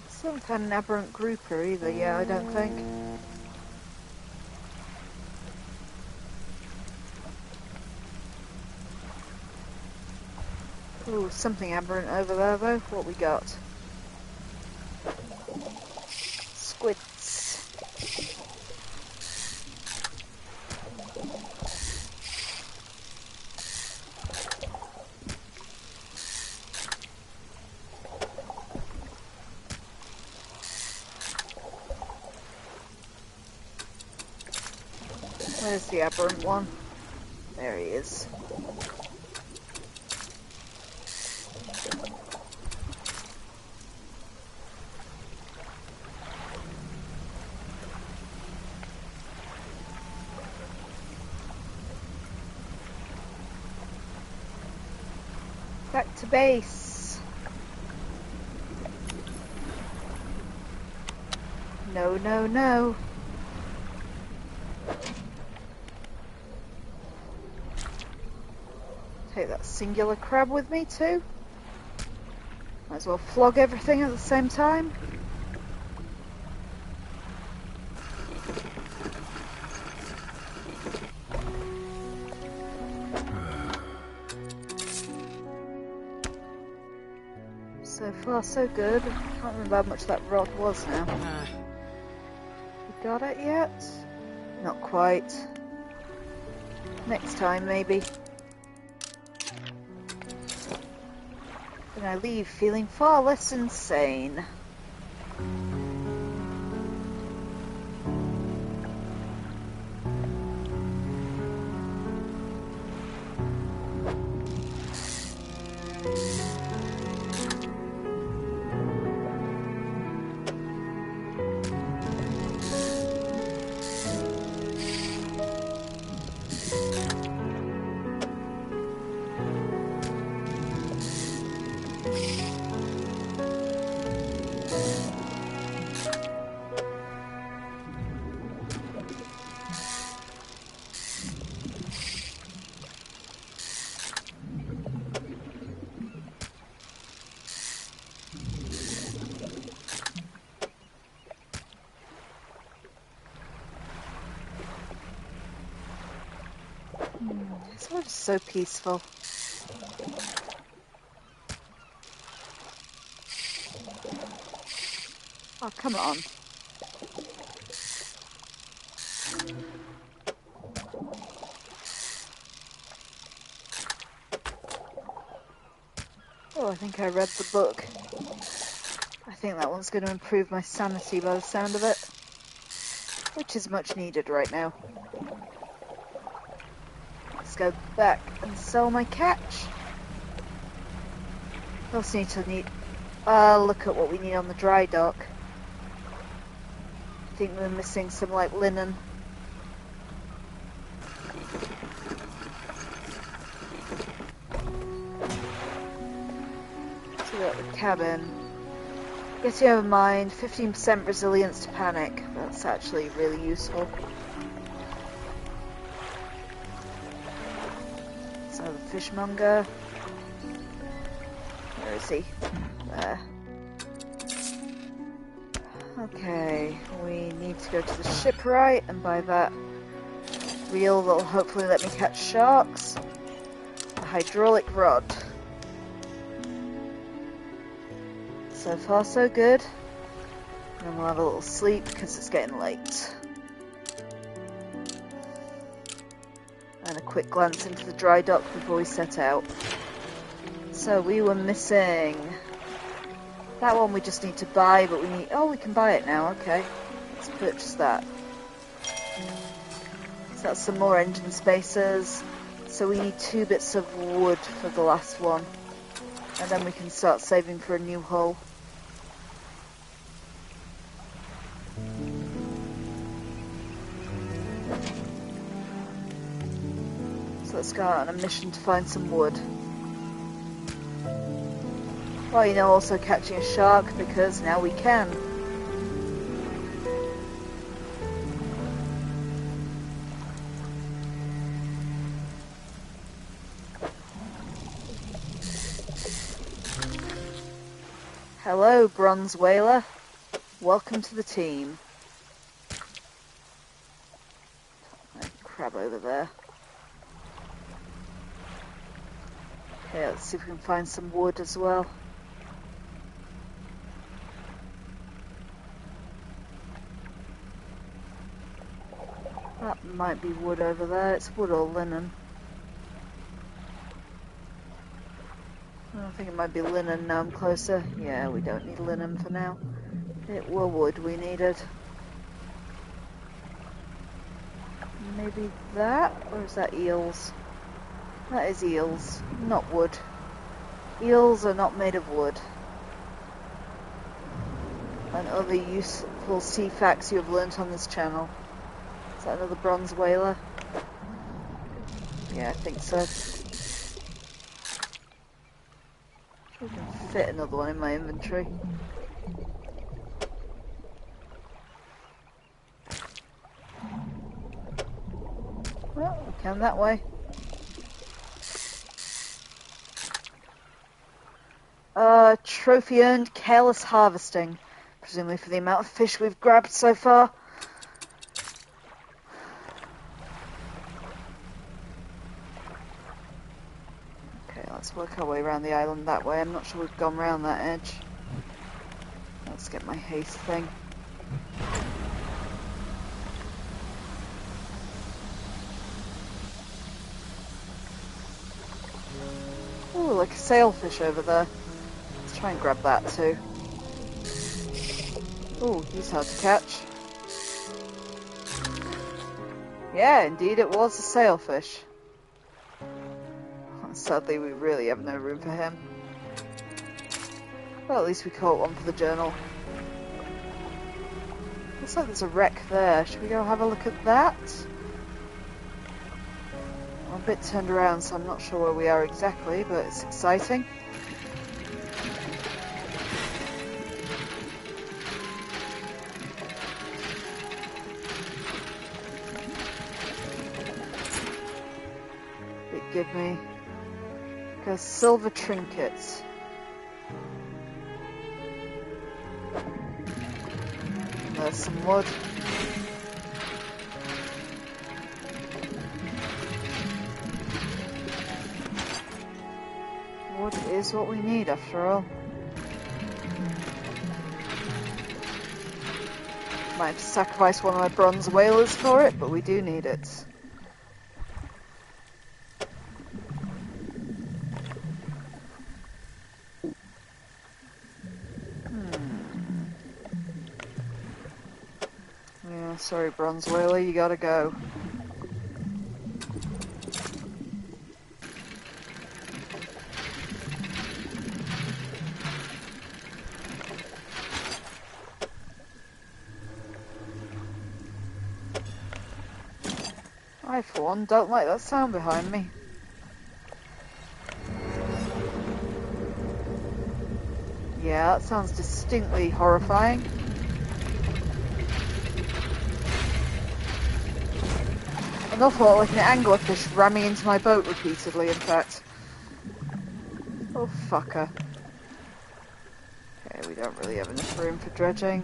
Still haven't found an aberrant grouper either, yeah, I don't think. Ooh, something aberrant over there though. What we got? Squids. Where's the aberrant one? There he is. Back to base. No, no, no. Take that singular crab with me too. Might as well flog everything at the same time. So far so good. I can't remember how much that rod was now. We got it yet? Not quite. Next time maybe. And I leave feeling far less insane. This one's so peaceful. Oh, come on. Oh, I think I read the book. I think that one's going to improve my sanity by the sound of it. Which is much needed right now. Let's go back and sell my catch. We also need to look at what we need on the dry dock. I think we're missing some like linen. So we got the cabin. Getting over mind, 15% resilience to panic. That's actually really useful. So the fishmonger. Where is he? There. Okay, we need to go to the shipwright and buy that reel that'll hopefully let me catch sharks. A hydraulic rod. So far so good. And then we'll have a little sleep because it's getting late. And a quick glance into the dry dock before we set out. So we were missing that one. We just need to buy, but we need... Oh, we can buy it now. Okay, let's purchase that. So that's some more engine spacers. So we need 2 bits of wood for the last one. And then we can start saving for a new hull. So let's go out on a mission to find some wood. Well, you know, also catching a shark, because now we can. Hello, bronze whaler. Welcome to the team. Crab over there. Okay, let's see if we can find some wood as well. That might be wood over there. It's wood or linen. I think it might be linen now I'm closer. Yeah, we don't need linen for now. It were wood we needed. Maybe that? Or is that eels? That is eels, not wood. Eels are not made of wood. And other useful sea facts you have learnt on this channel. Is that another bronze whaler? Yeah, I think so. I can fit another one in my inventory. Well, we can that way. Trophy earned, careless harvesting. Presumably for the amount of fish we've grabbed so far. Okay, let's work our way around the island that way. I'm not sure we've gone round that edge. Let's get my haste thing. Ooh, like a sailfish over there. Let's try and grab that too. Ooh, he's hard to catch. Yeah, indeed it was a sailfish. Sadly, we really have no room for him. Well, at least we caught one for the journal. Looks like there's a wreck there. Should we go have a look at that? I'm a bit turned around, so I'm not sure where we are exactly, but it's exciting. It give me a silver trinket. There's some wood. Wood is what we need after all. Might have to sacrifice one of my bronze whalers for it, but we do need it. Yeah, sorry, bronze whaler, you gotta go. I, for one, don't like that sound behind me. Yeah, that sounds distinctly horrifying. An awful lot like an anglerfish ramming into my boat repeatedly, in fact. Oh, fucker. Okay, we don't really have enough room for dredging.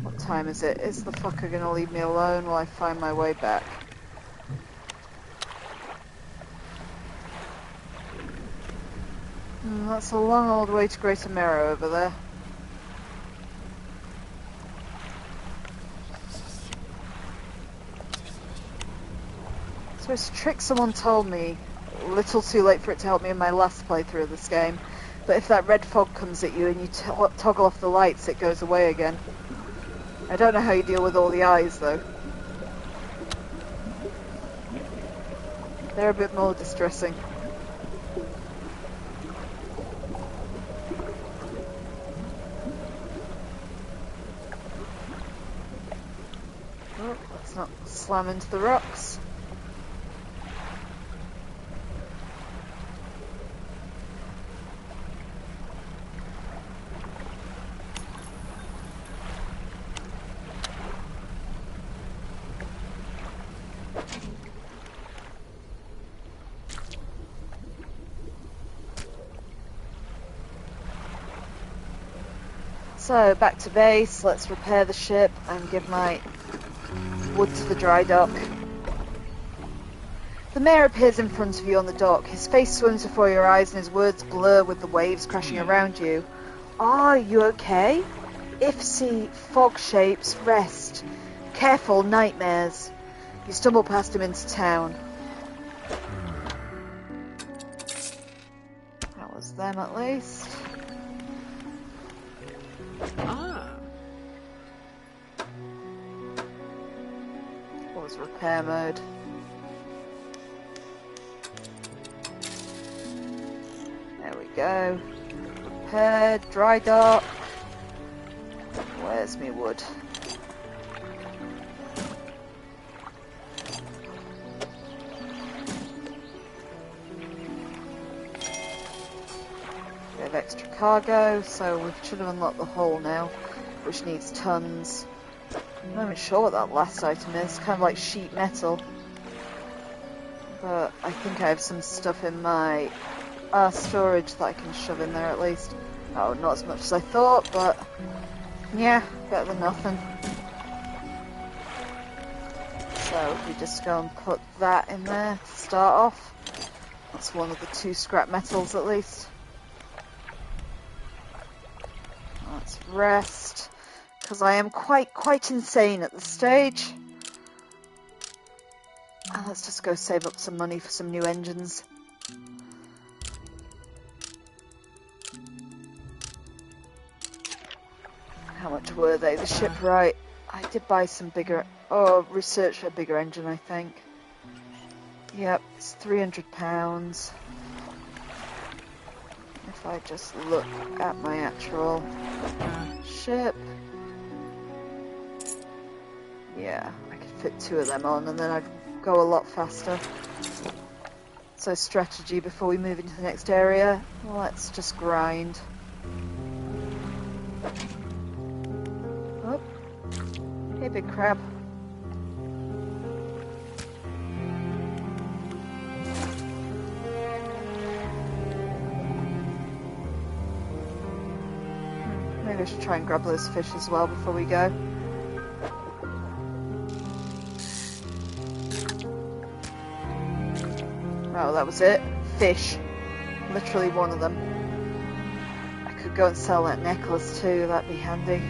What time is it? Is the fucker gonna leave me alone while I find my way back? That's a long old way to Greater Marrow over there. So it's a trick someone told me, a little too late for it to help me in my last playthrough of this game, but if that red fog comes at you and you toggle off the lights, it goes away again. I don't know how you deal with all the eyes, though. They're a bit more distressing. Oh, let's not slam into the rocks. So, back to base, let's repair the ship and give my wood to the dry dock. The mayor appears in front of you on the dock. His face swims before your eyes and his words blur with the waves crashing around you. Are you okay? If see, fog shapes, rest. Careful, nightmares. You stumble past him into town. That was them at least. What was repair mode? There we go. Repair, dry dock. Where's me wood? We have extra cargo, so we should have unlocked the hull now, which needs tons. I'm not even sure what that last item is, kind of like sheet metal. But I think I have some stuff in my storage that I can shove in there at least. Oh, not as much as I thought, but yeah, better than nothing. So if we just go and put that in there to start off, that's one of the 2 scrap metals at least. Let's rest, because I am quite insane at this stage. And let's just go save up some money for some new engines. How much were they? The shipwright. I did buy some bigger... Oh, research for a bigger engine, I think. Yep, it's £300. If I just look at my actual ship... Yeah, I could fit 2 of them on and then I'd go a lot faster. So strategy before we move into the next area. Let's just grind. Oh. Hey, big crab. Maybe I should try and grab those fish as well before we go. Oh, that was it. Fish. Literally one of them. I could go and sell that necklace too, that'd be handy.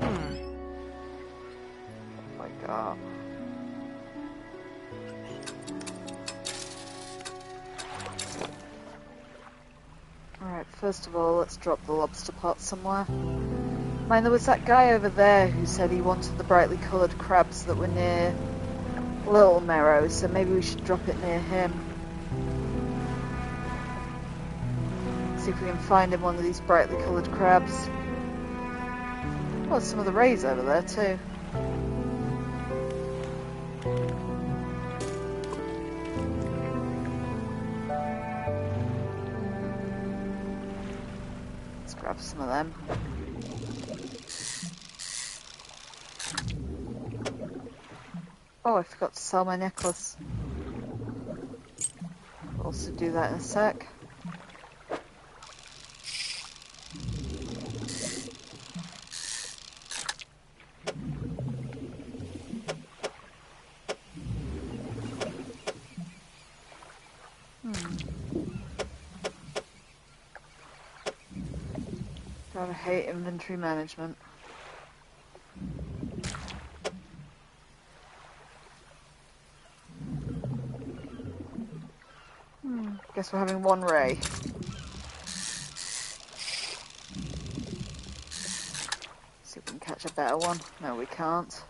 Oh my god. Alright, first of all, let's drop the lobster pot somewhere. Mind, there was that guy over there who said he wanted the brightly coloured crabs that were near Little Marrow, so maybe we should drop it near him. See if we can find him one of these brightly coloured crabs. Oh, some of the rays over there too. Let's grab some of them. Oh, I forgot to sell my necklace. I'll also do that in a sec. God, I hate inventory management. Guess we're having one ray. See if we can catch a better one. No, we can't.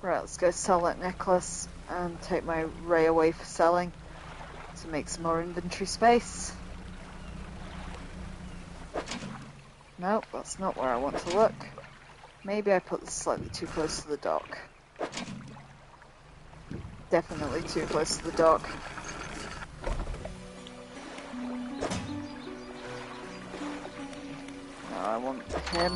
Right, let's go sell that necklace and take my ray away for selling to make some more inventory space. Nope, that's not where I want to look. Maybe I put this slightly too close to the dock. Definitely too close to the dock. No, I want him.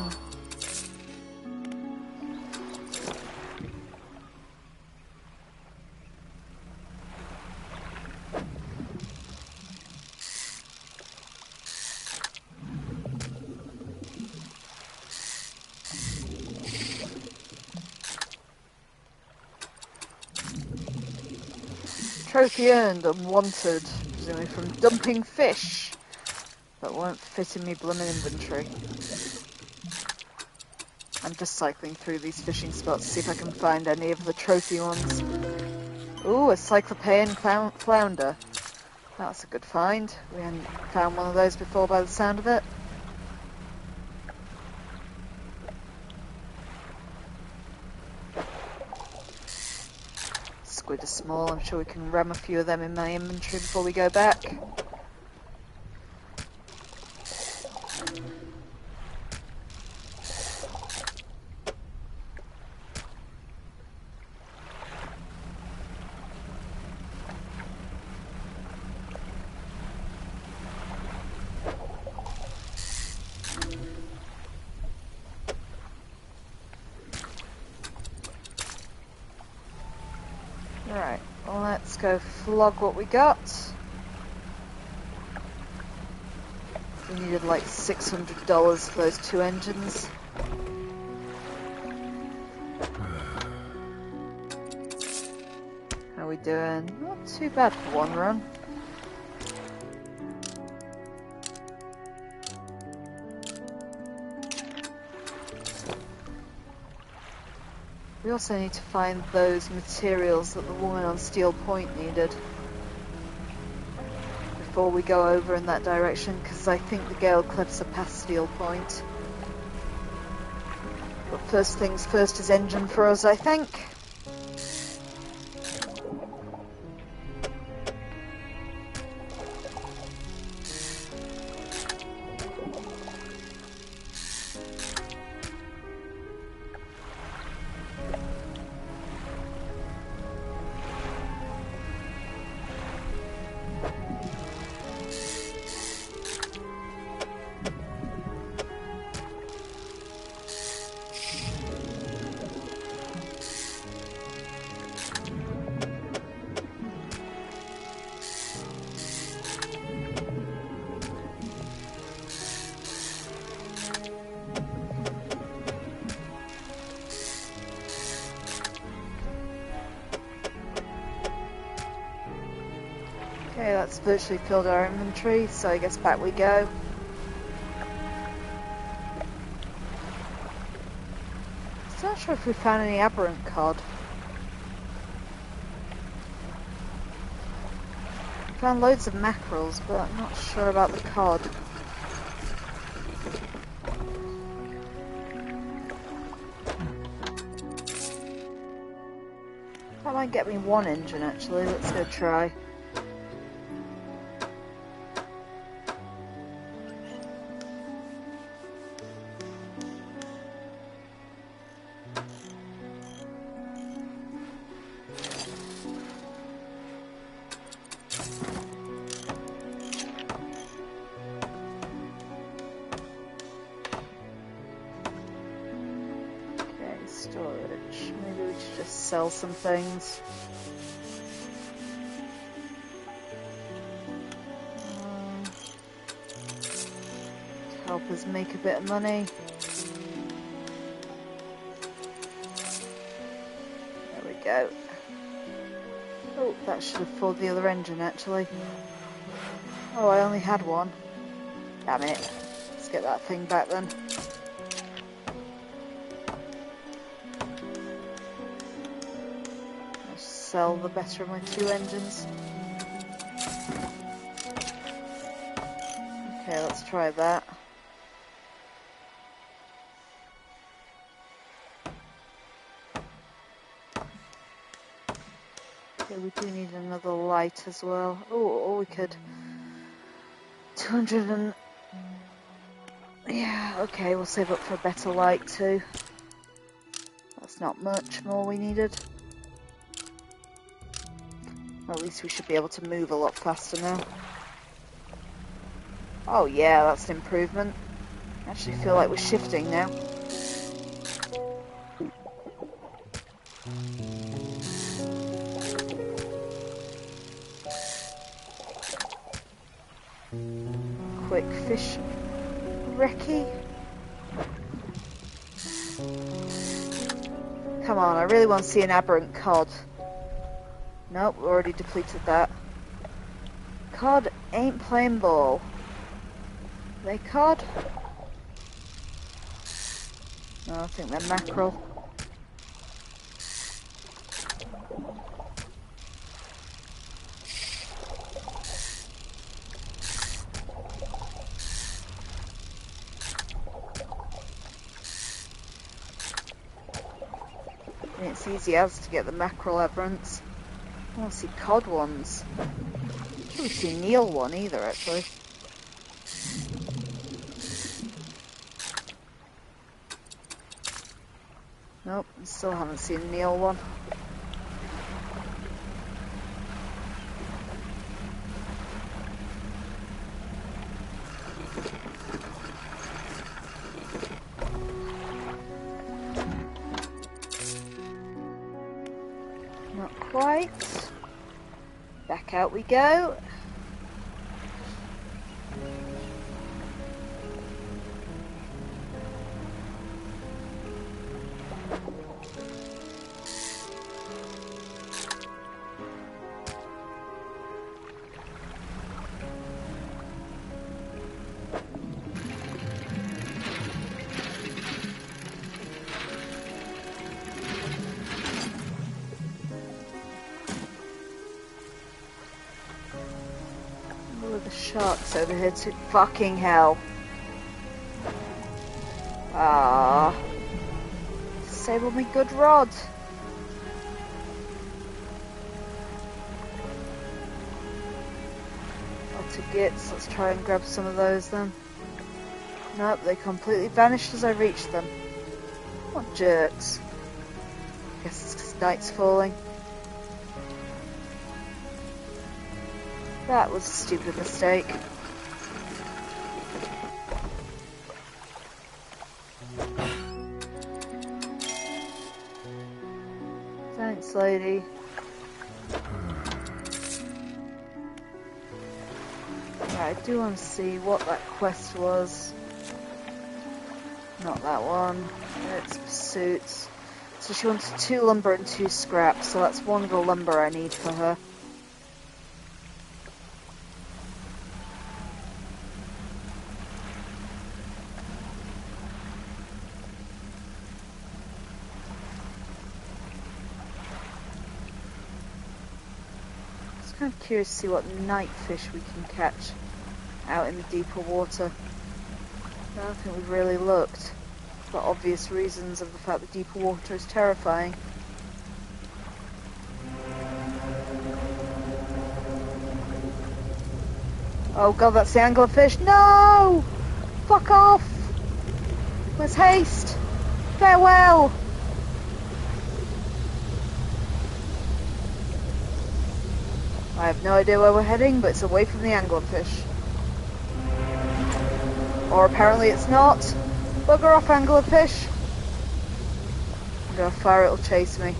Trophy earned, unwanted, presumably from dumping fish that won't fit in me blooming inventory. I'm just cycling through these fishing spots to see if I can find any of the trophy ones. Ooh, a cyclopean flounder. That's a good find. We hadn't found one of those before by the sound of it. Squid are small. I'm sure we can ram a few of them in my inventory before we go back. Right, well, let's go flog what we got. We needed like $600 for those 2 engines. How are we doing? Not too bad for one run. We also need to find those materials that the woman on Steel Point needed before we go over in that direction, because I think the Gale Cliffs are past Steel Point. But first things first is engine for us, I think. Okay, that's virtually filled our inventory, so I guess back we go. Still not sure if we found any aberrant cod. Found loads of mackerels, but I'm not sure about the cod. That might get me 1 engine actually, let's go try. Storage. Maybe we should just sell some things. To help us make a bit of money. There we go. Oh, that should have filled the other engine actually. Oh, I only had one. Damn it. Let's get that thing back then. I'll sell the better of my 2 engines. Okay, let's try that. Okay, we do need another light as well. Oh, or we could... 200 and... Yeah, okay, we'll save up for a better light too. That's not much more we needed. At least we should be able to move a lot faster now. Oh yeah, that's an improvement. I actually feel like we're shifting now. Quick fish recce. Come on, I really want to see an aberrant cod. Nope, we already depleted that. Cod ain't playing ball. They cod? No, I think they're mackerel. And it's easy as to get the mackerel aberrants. I want to see cod ones. I haven't really seen Neil one either, actually. Nope, still haven't seen Neil one. Not quite. Back out we go. The sharks over here too. Fucking hell. Ah. Disable me good rod. Lots of gits. Let's try and grab some of those then. Nope, they completely vanished as I reached them. What jerks. Guess it's because night's falling. That was a stupid mistake. Thanks, lady. Yeah, I do want to see what that quest was. Not that one. It's pursuits. So she wanted 2 lumber and 2 scrap, so that's 1 of the lumber I need for her. I'm curious to see what night fish we can catch out in the deeper water. I don't think we've really looked, for obvious reasons of the fact that deeper water is terrifying. Oh god, that's the anglerfish. No! Fuck off! Where's haste? Farewell! I have no idea where we're heading, but it's away from the anglerfish. Or apparently it's not. Bugger off, anglerfish. wonder how far it'll chase me.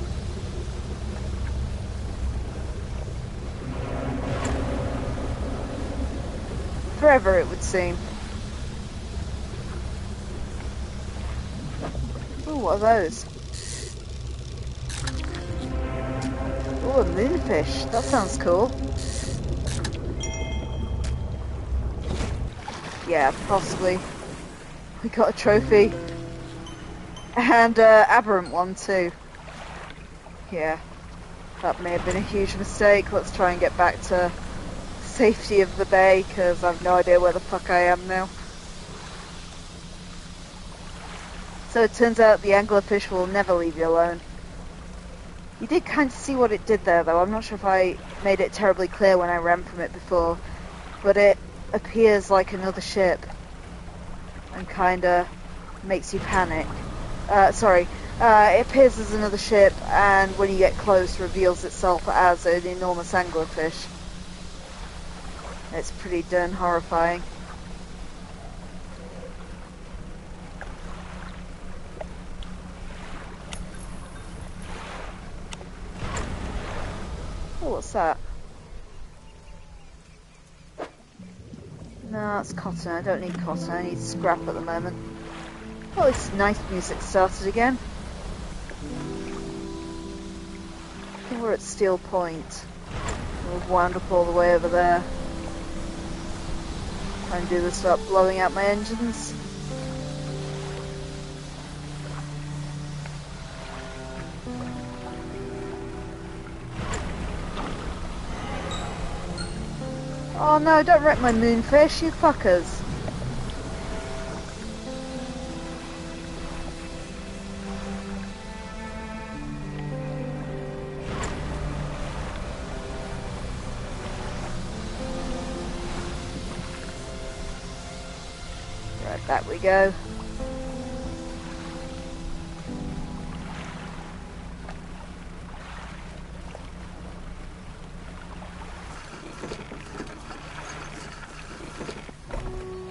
Forever, it would seem. Ooh, what are those? Ooh, a moonfish. That sounds cool. Yeah, possibly. We got a trophy. And aberrant one too. Yeah. That may have been a huge mistake. Let's try and get back to safety of the bay, because I've no idea where the fuck I am now. So it turns out the anglerfish will never leave you alone. You did kind of see what it did there, though. I'm not sure if I made it terribly clear when I ran from it before, but it appears like another ship and kind of makes you panic. It appears as another ship, and when you get close, reveals itself as an enormous anglerfish. It's pretty darn horrifying. Oh, what's that? No, it's cotton. I don't need cotton. I need scrap at the moment. Oh, this nice music started again. I think we're at Steel Point. We've wound up all the way over there. Try and do this without blowing out my engines. Oh no, don't wreck my moonfish, you fuckers. Right, back we go.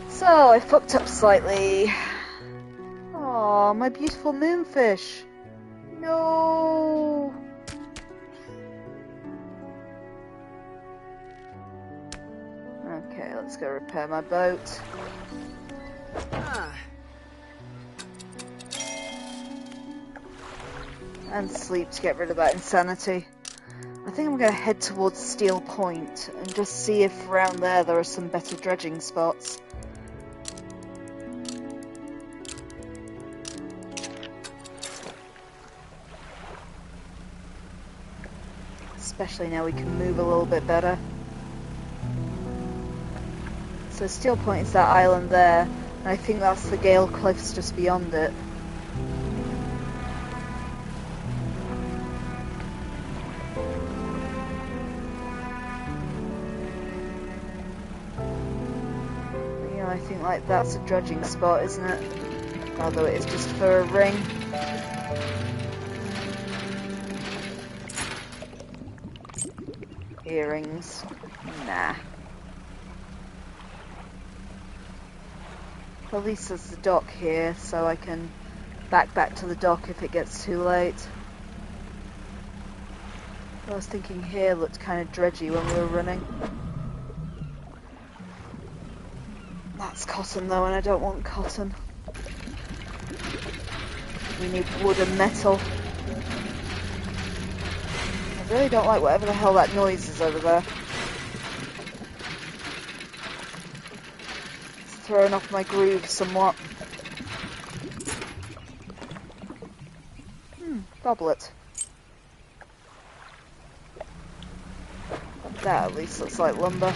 So, I fucked up slightly. Oh, my beautiful moonfish. No. Okay, let's go repair my boat. And sleep to get rid of that insanity. I think I'm going to head towards Steel Point and just see if around there are some better dredging spots. Especially now we can move a little bit better. So Steel Point is that island there, and I think that's the Gale Cliffs just beyond it. But, yeah, I think like that's a dredging spot, isn't it? Although it is just for a ring. Earrings. Nah. At least there's the dock here, so I can back to the dock if it gets too late. I was thinking here looked kind of dredgy when we were running. That's cotton though, and I don't want cotton. We need wood and metal. I really don't like whatever the hell that noise is over there. It's throwing off my groove somewhat. Goblet. That at least looks like lumber.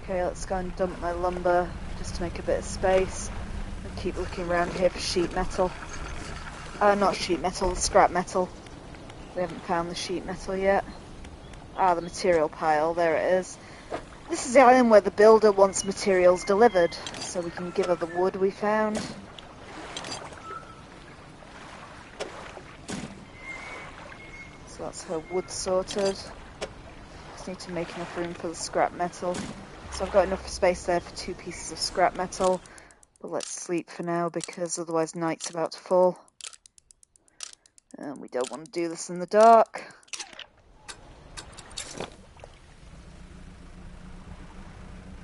Okay, let's go and dump my lumber just to make a bit of space. And keep looking around here for sheet metal. Not sheet metal, scrap metal. We haven't found the sheet metal yet. Ah, the material pile, there it is. This is the island where the builder wants materials delivered, so we can give her the wood we found. So that's her wood sorted. Just need to make enough room for the scrap metal. So I've got enough space there for 2 pieces of scrap metal. But let's sleep for now because otherwise night's about to fall. And we don't want to do this in the dark.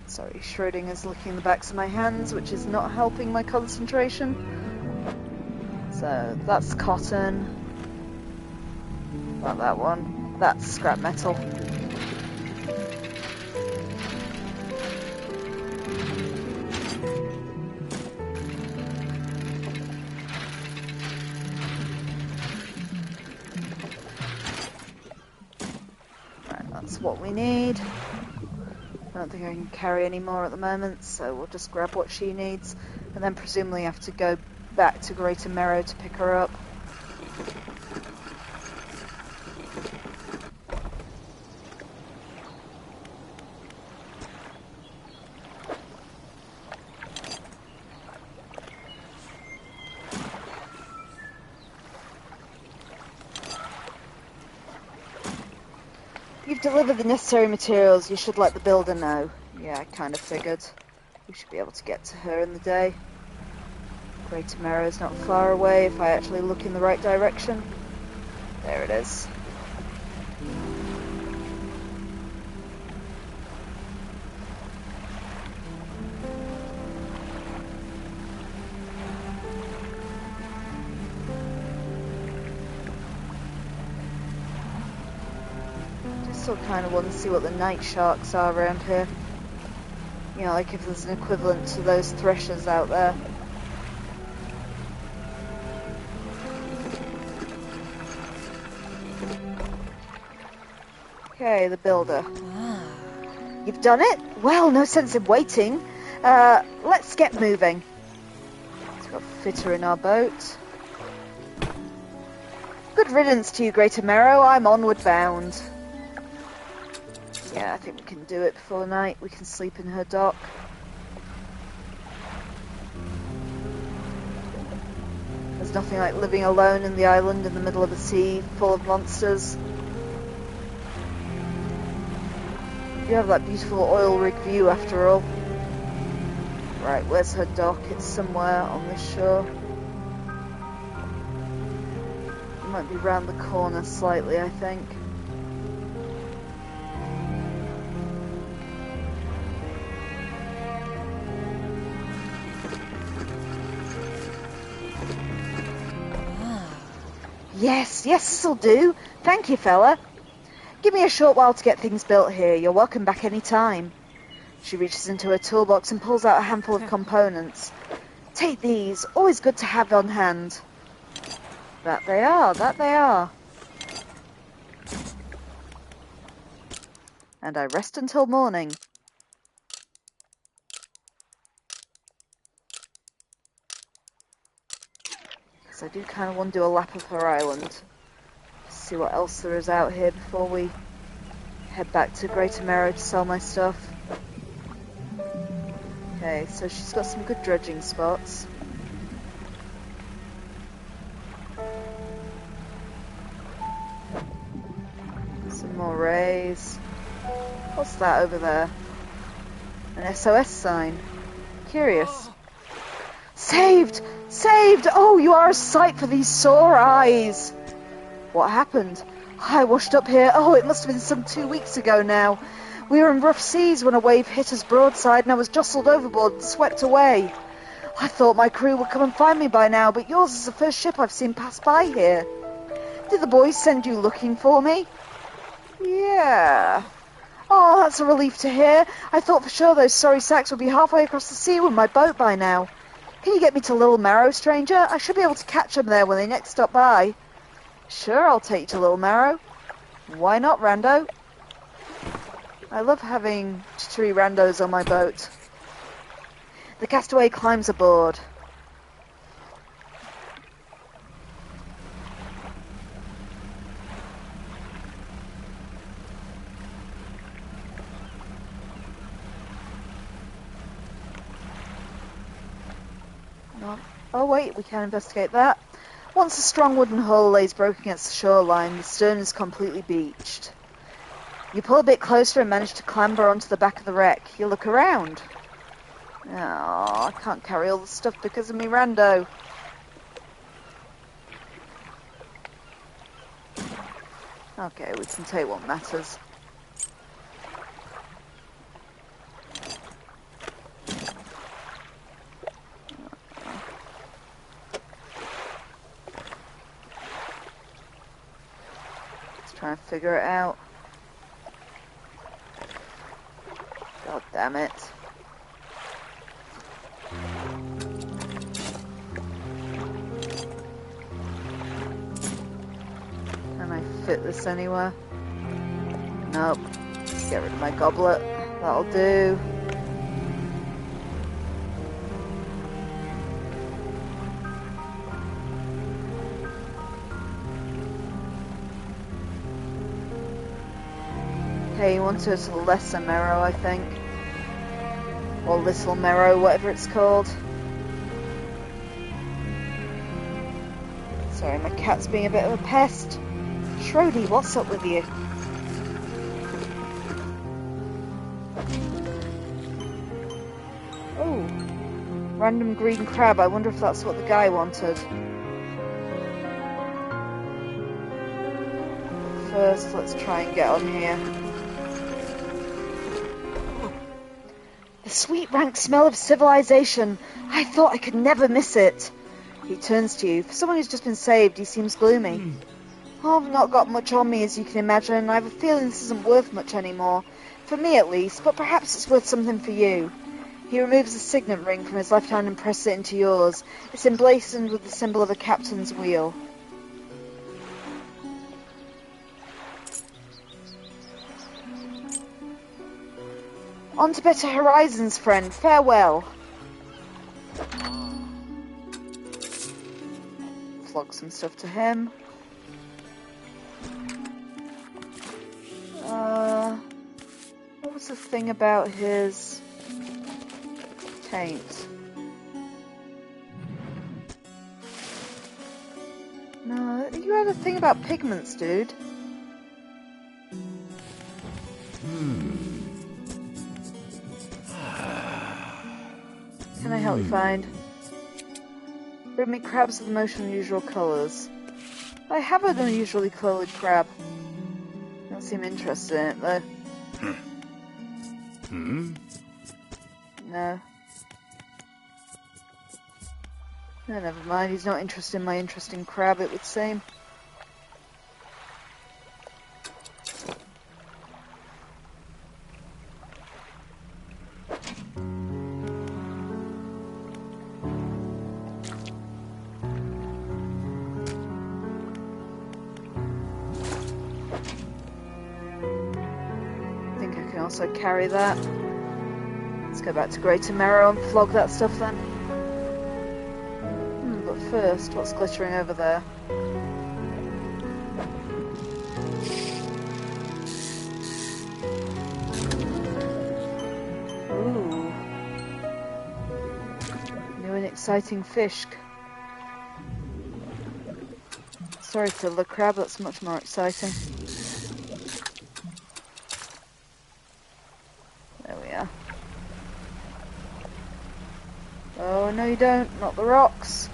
Sorry, Schrodinger's looking at the backs of my hands, which is not helping my concentration. So that's cotton. Not that one. That's scrap metal. Right, that's what we need. I don't think I can carry any more at the moment, so we'll just grab what she needs, and then presumably have to go back to Greater Marrow to pick her up. You've delivered the necessary materials. You should let the builder know. Yeah, I kind of figured. We should be able to get to her in the day. Greater Marrow is not far away if I actually look in the right direction. There it is. Still kind of want to see what the night sharks are around here. You know, like if there's an equivalent to those threshers out there. Okay, the builder. You've done it? Well, no sense in waiting. Let's get moving. Let's got a fitter in our boat. Good riddance to you, Greater Marrow. I'm onward bound. Yeah, I think we can do it before night. We can sleep in her dock. There's nothing like living alone in the island in the middle of the sea, full of monsters. You have that beautiful oil rig view after all. Right, where's her dock? It's somewhere on this shore. It might be round the corner slightly, I think. Yes, this'll do. Thank you, fella. Give me a short while to get things built here. You're welcome back any time. She reaches into her toolbox and pulls out a handful of components. Take these. Always good to have on hand. That they are. And I rest until morning. I do kind of want to do a lap of her island. See what else there is out here before we head back to Greater Marrow to sell my stuff. Okay, so she's got some good dredging spots. Some more rays. What's that over there? An SOS sign. Curious. Saved! Saved! Oh, you are a sight for these sore eyes! What happened? I washed up here. Oh, it must have been some 2 weeks ago now. We were in rough seas when a wave hit us broadside and I was jostled overboard and swept away. I thought my crew would come and find me by now, but yours is the first ship I've seen pass by here. Did the boys send you looking for me? Yeah. Oh, that's a relief to hear. I thought for sure those sorry sacks would be halfway across the sea with my boat by now. Can you get me to Little Marrow, stranger? I should be able to catch them there when they next stop by. Sure, I'll take you to Little Marrow. Why not, rando? I love having 3 randos on my boat. The castaway climbs aboard. Oh wait, we can investigate that. Once a strong wooden hull lays broken against the shoreline, the stern is completely beached. You pull a bit closer and manage to clamber onto the back of the wreck. You look around. Oh, I can't carry all the stuff because of me rando. Okay, we can take what matters. Let's try and figure it out. God damn it. Can I fit this anywhere? Nope. Let's get rid of my goblet. That'll do. Okay, you want to go to the lesser marrow, I think. Or little marrow, whatever it's called. Sorry, my cat's being a bit of a pest. Shrody, what's up with you? Oh, random green crab. I wonder if that's what the guy wanted. First, let's try and get on here. The sweet rank smell of civilization. I thought I could never miss it. He turns to you. For someone who's just been saved, he seems gloomy. Oh, I've not got much on me, as you can imagine. I have a feeling this isn't worth much anymore. For me, at least, but perhaps it's worth something for you. He removes a signet ring from his left hand and presses it into yours. It's emblazoned with the symbol of a captain's wheel. On to better horizons, friend. Farewell. Flog some stuff to him. What was the thing about his taint? No, you had a thing about pigments, dude. Can I help you find? Bring me crabs of the most unusual colours. I have an unusually coloured crab. Don't seem interested in it, though. No. Oh, never mind, he's not interested in my interesting crab, it would seem. Also carry that. Let's go back to Greater Marrow and flog that stuff then. But first, what's glittering over there? Ooh. New and exciting fish. Sorry for the crab, that's much more exciting. Oh, no you don't. Not the rocks.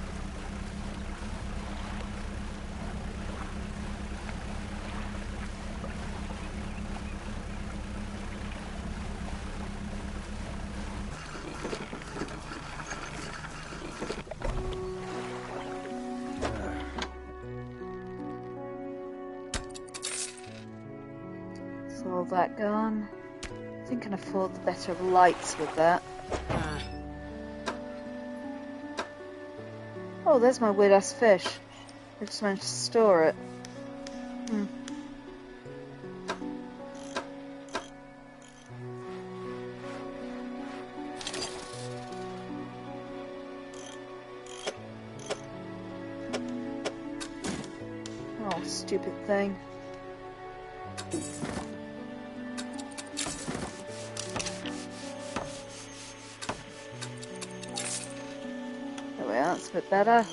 So all that gone. I think I can afford the better of lights with that. Oh, there's my weird-ass fish. I just managed to store it. Oh, stupid thing. There we are, that's a bit better.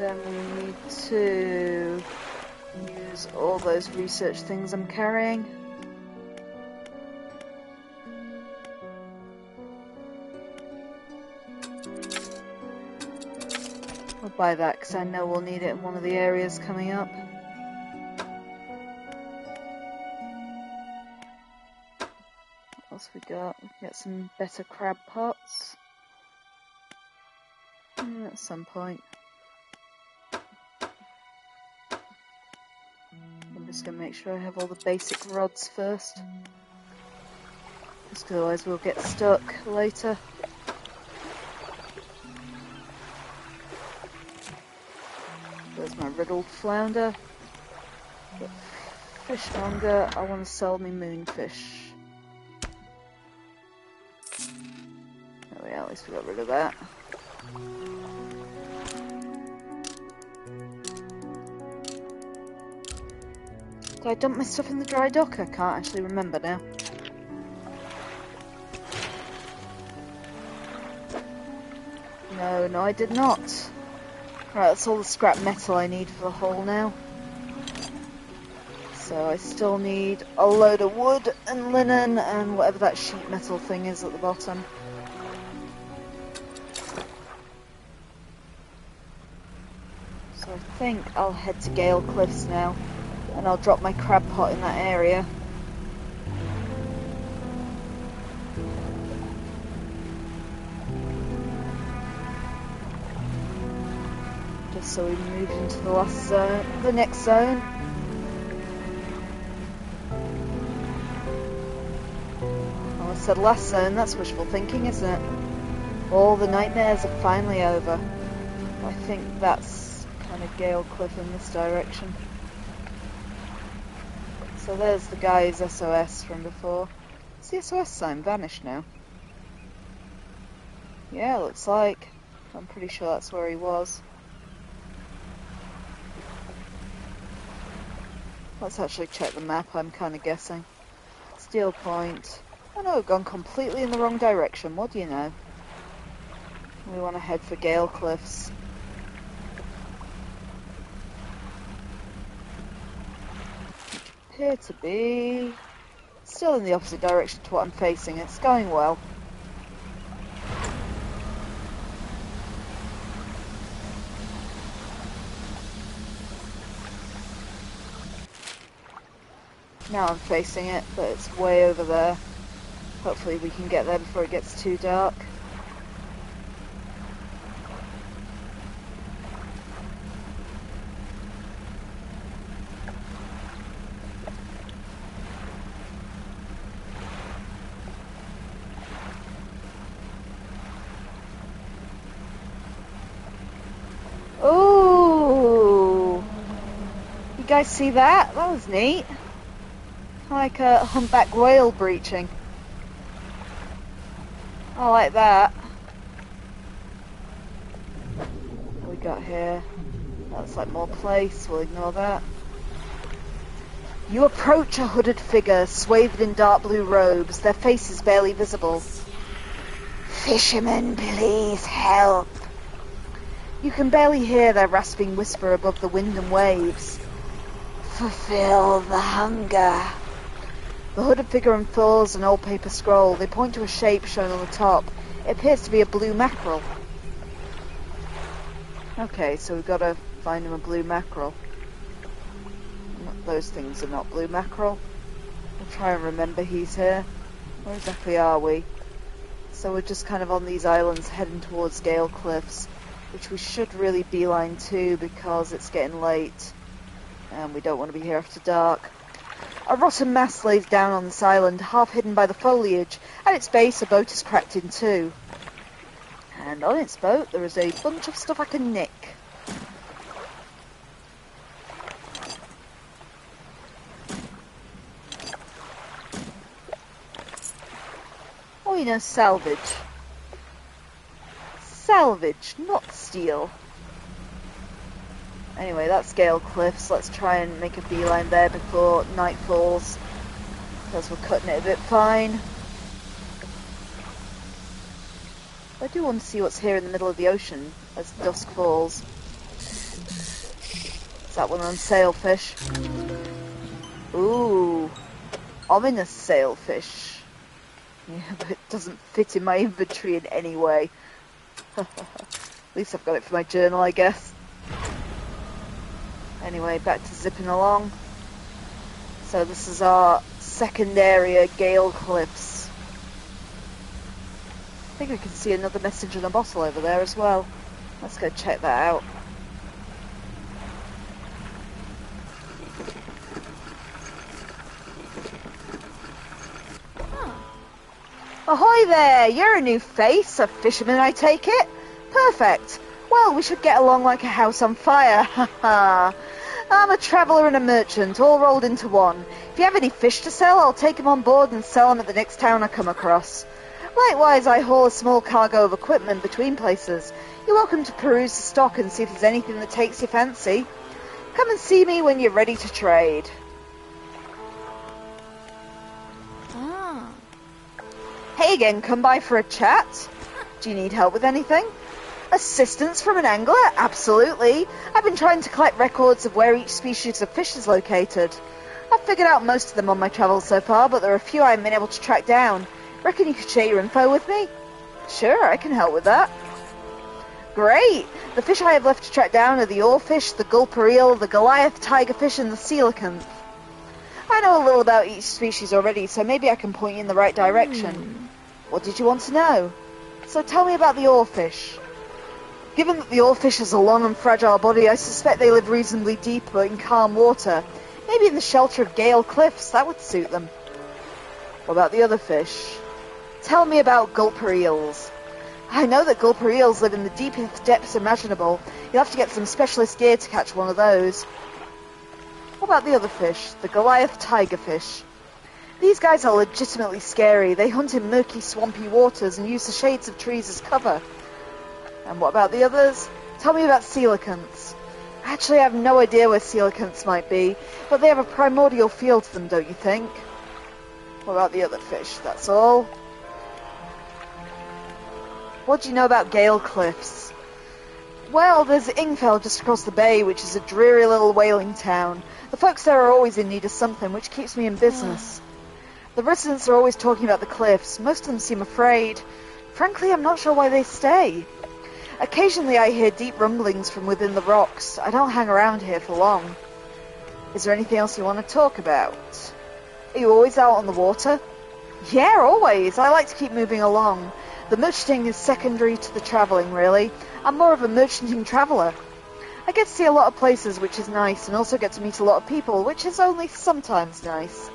then we need to use all those research things I'm carrying. I'll buy that because I know we'll need it in one of the areas coming up. What else we got? We can get some better crab pots. At some point. I'm just going to make sure I have all the basic rods first. Just otherwise we'll get stuck later. There's my riddled flounder. But fishmonger, I want to sell me moonfish. There we are, at least we got rid of that. Did I dump my stuff in the dry dock? I can't actually remember now. No, I did not. Right, that's all the scrap metal I need for the hull now. So I still need a load of wood and linen and whatever that sheet metal thing is at the bottom. So I think I'll head to Gale Cliffs now. And I'll drop my crab pot in that area. Just so we move into the last zone, the next zone. Oh, I said last zone, that's wishful thinking, isn't it? All the nightmares are finally over. I think that's kind of Gale Cliff in this direction. So there's the guy's SOS from before. Is the SOS sign vanished now? Yeah, looks like. I'm pretty sure that's where he was. Let's actually check the map, I'm kind of guessing. Steel Point. Oh no, we've gone completely in the wrong direction. What do you know? We want to head for Gale Cliffs. Appear to be still in the opposite direction to what I'm facing. It's going well. Now I'm facing it, but it's way over there. Hopefully we can get there before it gets too dark. You guys see that? That was neat. Like a humpback whale breaching. I like that. What we got here? That's like more place. We'll ignore that. You approach a hooded figure swathed in dark blue robes, their faces barely visible. Fisherman, please help. You can barely hear their rasping whisper above the wind and waves. Fulfill the hunger. The hooded figure unfurls an old paper scroll. They point to a shape shown on the top. It appears to be a blue mackerel. Okay, so we've got to find him a blue mackerel. Those things are not blue mackerel. We'll try and remember he's here. Where exactly are we? So we're just kind of on these islands heading towards Gale Cliffs, which we should really beeline to because it's getting late and we don't want to be here after dark. A rotten mast lays down on this island, half hidden by the foliage. At its base, a boat is cracked in two. And on its boat, there is a bunch of stuff I can nick. Oh, you know, salvage. Salvage, not steal. Anyway, that's Gale Cliffs. Let's try and make a beeline there before night falls, because we're cutting it a bit fine. I do want to see what's here in the middle of the ocean as dusk falls. Is that one of them sailfish? Ooh, ominous sailfish. Yeah, but it doesn't fit in my inventory in any way. At least I've got it for my journal, I guess. Anyway, back to zipping along. So this is our second area, Gale Cliffs. I think we can see another message in a bottle over there as well. Let's go check that out. Ahoy there! You're a new face, a fisherman, I take it? Perfect. Well, we should get along like a house on fire. Ha ha. I'm a traveller and a merchant, all rolled into one. If you have any fish to sell, I'll take them on board and sell them at the next town I come across. Likewise, I haul a small cargo of equipment between places. You're welcome to peruse the stock and see if there's anything that takes your fancy. Come and see me when you're ready to trade. Hey again, come by for a chat? Do you need help with anything? Assistance from an angler? Absolutely. I've been trying to collect records of where each species of fish is located. I've figured out most of them on my travels so far, but there are a few I haven't been able to track down. Reckon you could share your info with me? Sure, I can help with that. Great! The fish I have left to track down are the oarfish, the gulper eel, the Goliath tigerfish, and the coelacanth. I know a little about each species already, so maybe I can point you in the right direction. What did you want to know? So tell me about the oarfish. Given that the oarfish has a long and fragile body, I suspect they live reasonably deep but in calm water. Maybe in the shelter of Gale Cliffs, that would suit them. What about the other fish? Tell me about gulper eels. I know that gulper eels live in the deepest depths imaginable. You'll have to get some specialist gear to catch one of those. What about the other fish, the Goliath tigerfish? These guys are legitimately scary. They hunt in murky, swampy waters and use the shades of trees as cover. And what about the others? Tell me about coelacanths. Actually, I have no idea where coelacanths might be, but they have a primordial feel to them, don't you think? What about the other fish? That's all. What do you know about Gale Cliffs? Well, there's Ingfell just across the bay, which is a dreary little whaling town. The folks there are always in need of something, which keeps me in business. The residents are always talking about the cliffs. Most of them seem afraid. Frankly, I'm not sure why they stay. Occasionally I hear deep rumblings from within the rocks. I don't hang around here for long. Is there anything else you want to talk about? Are you always out on the water? Yeah, always. I like to keep moving along. The merchanting is secondary to the travelling, really. I'm more of a merchanting traveller. I get to see a lot of places, which is nice, and also get to meet a lot of people, which is only sometimes nice.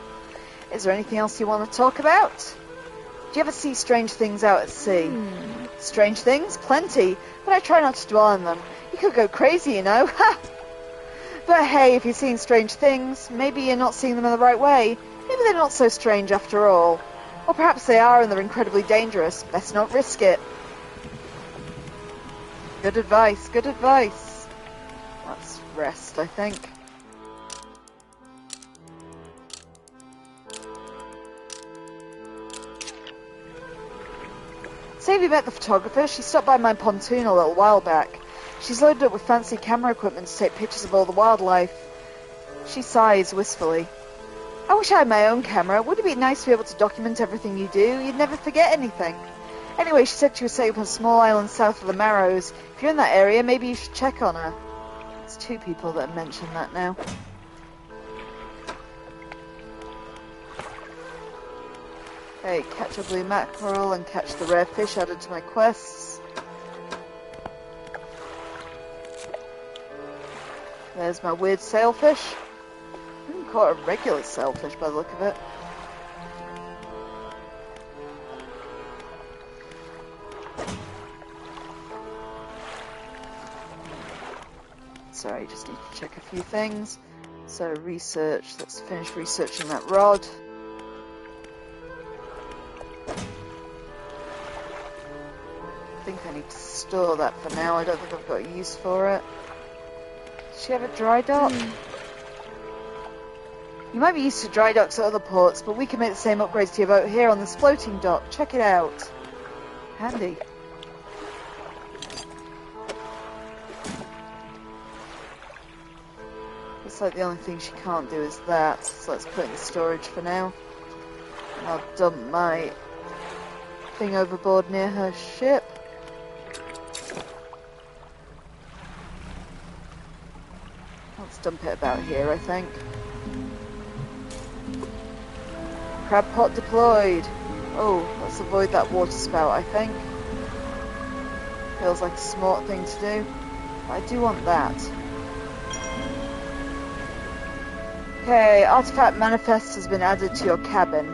Is there anything else you want to talk about? Do you ever see strange things out at sea? Strange things? Plenty, but I try not to dwell on them. You could go crazy, you know. Ha! But hey, if you're seeing strange things, maybe you're not seeing them in the right way. Maybe they're not so strange after all. Or perhaps they are and they're incredibly dangerous. Best not risk it. Good advice, good advice. Let's rest, I think. Savvy met the photographer. She stopped by my pontoon a little while back. She's loaded up with fancy camera equipment to take pictures of all the wildlife. She sighs wistfully. I wish I had my own camera. Wouldn't it be nice to be able to document everything you do? You'd never forget anything. Anyway, she said she was setting up on a small island south of the Marrows. If you're in that area, maybe you should check on her. There's two people that have mentioned that now. Okay, catch a blue mackerel and catch the rare fish added to my quests. There's my weird sailfish. I didn't call it a regular sailfish by the look of it. Sorry, just need to check a few things. So research, let's finish researching that rod. I think I need to store that for now. I don't think I've got a use for it. Does she have a dry dock? You might be used to dry docks at other ports, but we can make the same upgrades to your boat here on this floating dock. Check it out. Handy. Looks like the only thing she can't do is that, so let's put it in storage for now. And I'll dump my thing overboard near her ship. Let's dump it about here, I think. Crab pot deployed. Oh, let's avoid that water spout, I think. Feels like a smart thing to do. But I do want that. Okay, artifact manifest has been added to your cabin.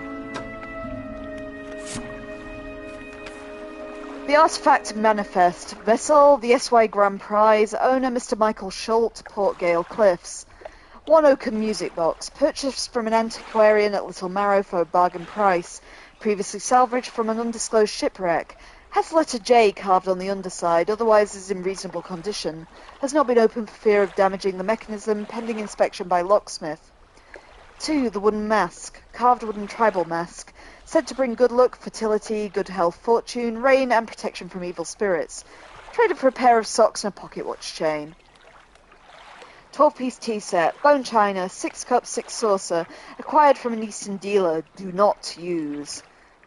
The artifact manifest. Vessel, the SY Grand Prize. Owner, Mr. Michael Schultz, Port Gale Cliffs. One Oakham music box. Purchased from an antiquarian at Little Marrow for a bargain price. Previously salvaged from an undisclosed shipwreck. Has the letter J carved on the underside, otherwise is in reasonable condition. Has not been opened for fear of damaging the mechanism, pending inspection by locksmith. 2. The wooden mask. Carved wooden tribal mask. Said to bring good luck, fertility, good health, fortune, rain, and protection from evil spirits. Traded for a pair of socks and a pocket watch chain. 12-piece tea set. Bone china, 6 cups, 6 saucer. Acquired from an eastern dealer. Do not use.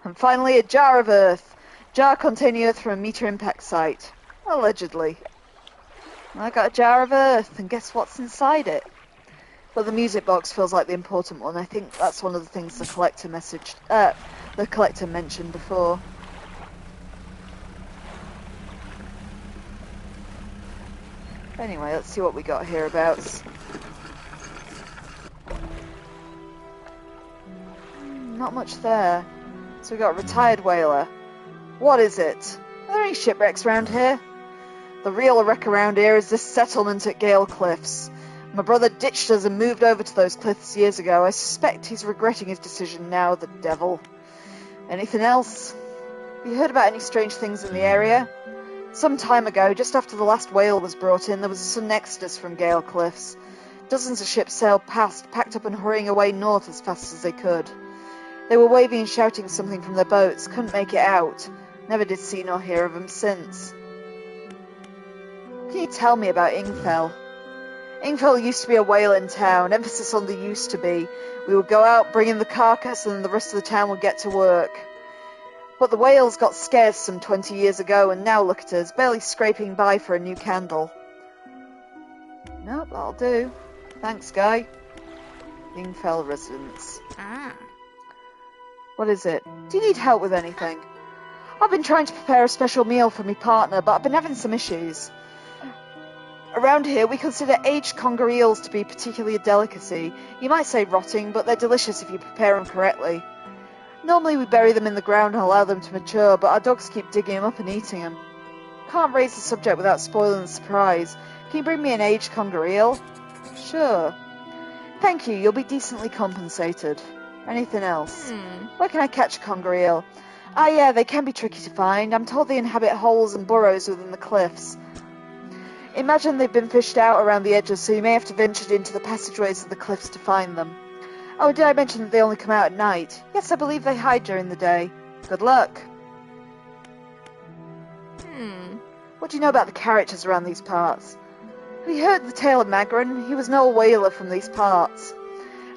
And finally, a jar of earth. Jar containing earth from a meteor impact site. Allegedly. I got a jar of earth, and guess what's inside it? But the music box feels like the important one. I think that's one of the things the collector mentioned before. Anyway, let's see what we got hereabouts. Not much there. So we got a retired whaler. What is it? Are there any shipwrecks around here? The real wreck around here is this settlement at Gale Cliffs. My brother ditched us and moved over to those cliffs years ago. I suspect he's regretting his decision now, the devil. Anything else? Have you heard about any strange things in the area? Some time ago, just after the last whale was brought in, there was a sudden exodus from Gale Cliffs. Dozens of ships sailed past, packed up and hurrying away north as fast as they could. They were waving and shouting something from their boats, couldn't make it out. Never did see nor hear of them since. Can you tell me about Ingfell? Ingfell used to be a whaling town, emphasis on the used to be. We would go out, bring in the carcass, and the rest of the town would get to work. But the whales got scarce some 20 years ago, and now look at us, barely scraping by for a new candle. Nope, that'll do. Thanks, Guy. Ingfell residence. What is it? Do you need help with anything? I've been trying to prepare a special meal for my partner, but I've been having some issues. Around here, we consider aged conger eels to be particularly a delicacy. You might say rotting, but they're delicious if you prepare them correctly. Normally we bury them in the ground and allow them to mature, but our dogs keep digging them up and eating them. Can't raise the subject without spoiling the surprise. Can you bring me an aged conger eel? Sure. Thank you, you'll be decently compensated. Anything else? Where can I catch a conger eel? Ah yeah, they can be tricky to find. I'm told they inhabit holes and burrows within the cliffs. Imagine they've been fished out around the edges, so you may have to venture into the passageways of the cliffs to find them. Oh, did I mention that they only come out at night? Yes, I believe they hide during the day. Good luck. What do you know about the characters around these parts? Have you heard the tale of Magron? He was an old whaler from these parts.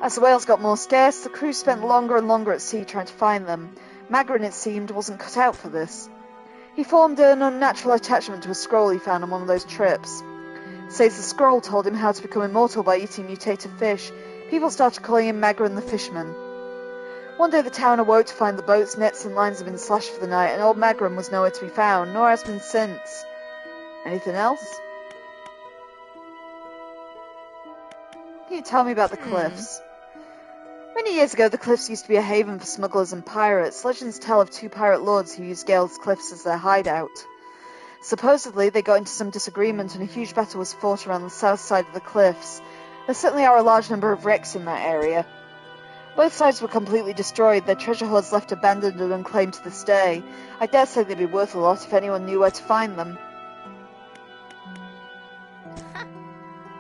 As the whales got more scarce, the crew spent longer and longer at sea trying to find them. Magron, it seemed, wasn't cut out for this. He formed an unnatural attachment to a scroll he found on one of those trips. Says the scroll told him how to become immortal by eating mutated fish. People started calling him Magron the Fisherman. One day the town awoke to find the boats, nets and lines had been slashed for the night, and old Magron was nowhere to be found, nor has been since. Anything else? Can you tell me about the cliffs? Many years ago, the cliffs used to be a haven for smugglers and pirates. Legends tell of 2 pirate lords who used Gale's cliffs as their hideout. Supposedly, they got into some disagreement and a huge battle was fought around the south side of the cliffs. There certainly are a large number of wrecks in that area. Both sides were completely destroyed, their treasure hoards left abandoned and unclaimed to this day. I dare say they'd be worth a lot if anyone knew where to find them.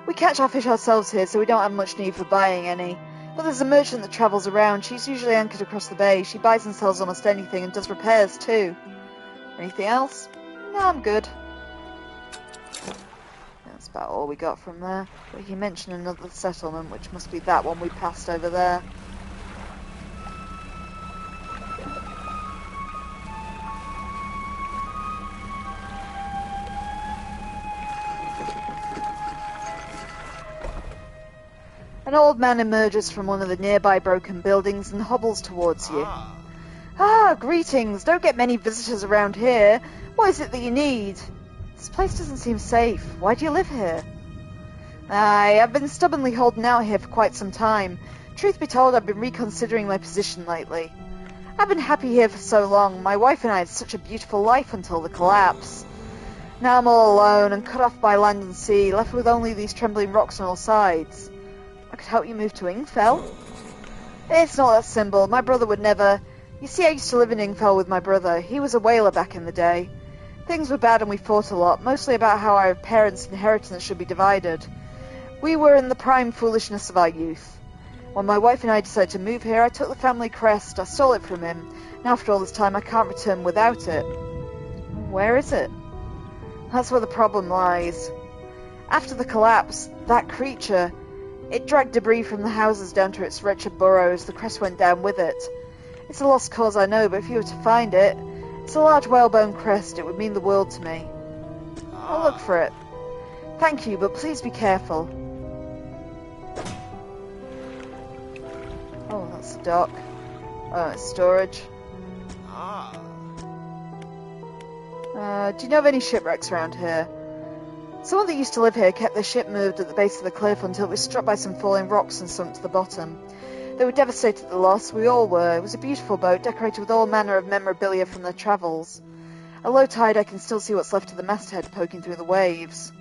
We catch our fish ourselves here, so we don't have much need for buying any. But there's a merchant that travels around. She's usually anchored across the bay. She buys and sells almost anything and does repairs too. Anything else? No, I'm good. Let's about all we got from there. But he mentioned another settlement, which must be that one we passed over there. An old man emerges from one of the nearby broken buildings and hobbles towards you. Ah, greetings. Don't get many visitors around here. What is it that you need? This place doesn't seem safe. Why do you live here? I've been stubbornly holding out here for quite some time. Truth be told, I've been reconsidering my position lately. I've been happy here for so long. My wife and I had such a beautiful life until the collapse. Now I'm all alone and cut off by land and sea, left with only these trembling rocks on all sides. I could help you move to Ingfell. It's not that simple. My brother would never... You see, I used to live in Ingfell with my brother. He was a whaler back in the day. Things were bad and we fought a lot, mostly about how our parents' inheritance should be divided. We were in the prime foolishness of our youth. When my wife and I decided to move here, I took the family crest. I stole it from him. And after all this time, I can't return without it. Where is it? That's where the problem lies. After the collapse, that creature... It dragged debris from the houses down to its wretched burrows. The crest went down with it. It's a lost cause, I know, but if you were to find it, it's a large whalebone crest. It would mean the world to me. I'll look for it. Thank you, but please be careful. Oh, that's the dock. Oh, it's storage. Do you know of any shipwrecks around here? Someone that used to live here kept their ship moved at the base of the cliff until it was struck by some falling rocks and sunk to the bottom. They were devastated at the loss, we all were. It was a beautiful boat, decorated with all manner of memorabilia from their travels. At low tide, I can still see what's left of the masthead poking through the waves.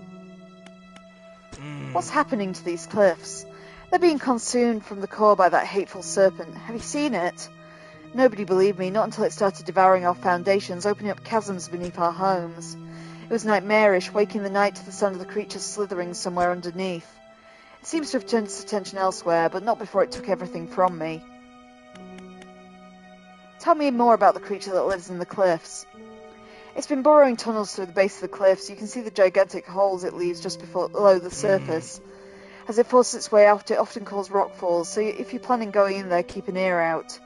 What's happening to these cliffs? They're being consumed from the core by that hateful serpent. Have you seen it? Nobody believed me, not until it started devouring our foundations, opening up chasms beneath our homes. It was nightmarish, waking the night to the sound of the creature slithering somewhere underneath. It seems to have turned its attention elsewhere, but not before it took everything from me. Tell me more about the creature that lives in the cliffs. It's been burrowing tunnels through the base of the cliffs. You can see the gigantic holes it leaves just below the surface. As it forces its way out, it often causes rockfalls, so if you're planning going in there, keep an ear out.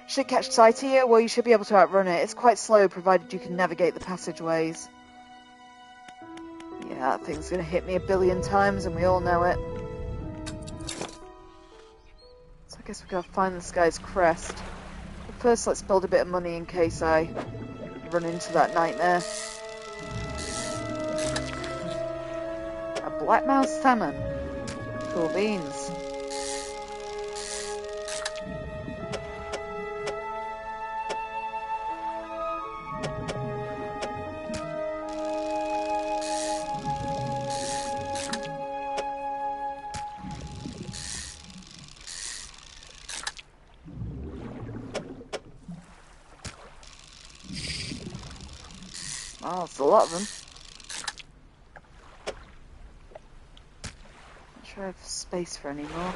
Should it catch sight of you, well, you should be able to outrun it. It's quite slow, provided you can navigate the passageways. Yeah, that thing's gonna hit me 1 billion times, and we all know it. So I guess we've got to find this guy's crest. But first, let's build a bit of money in case I run into that nightmare. A blackmouth salmon. Cool beans. Oh, there's a lot of them. Not sure I have space for any more. Are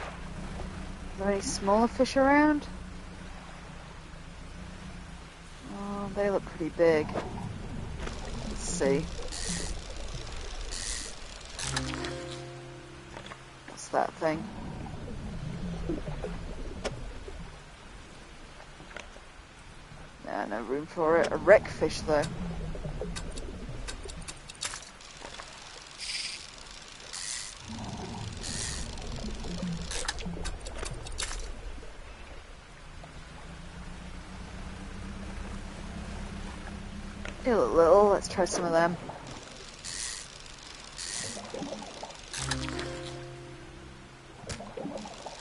there any smaller fish around? Oh, they look pretty big. Let's see. What's that thing? Nah, no room for it. A wreck fish, though. They look little, let's try some of them.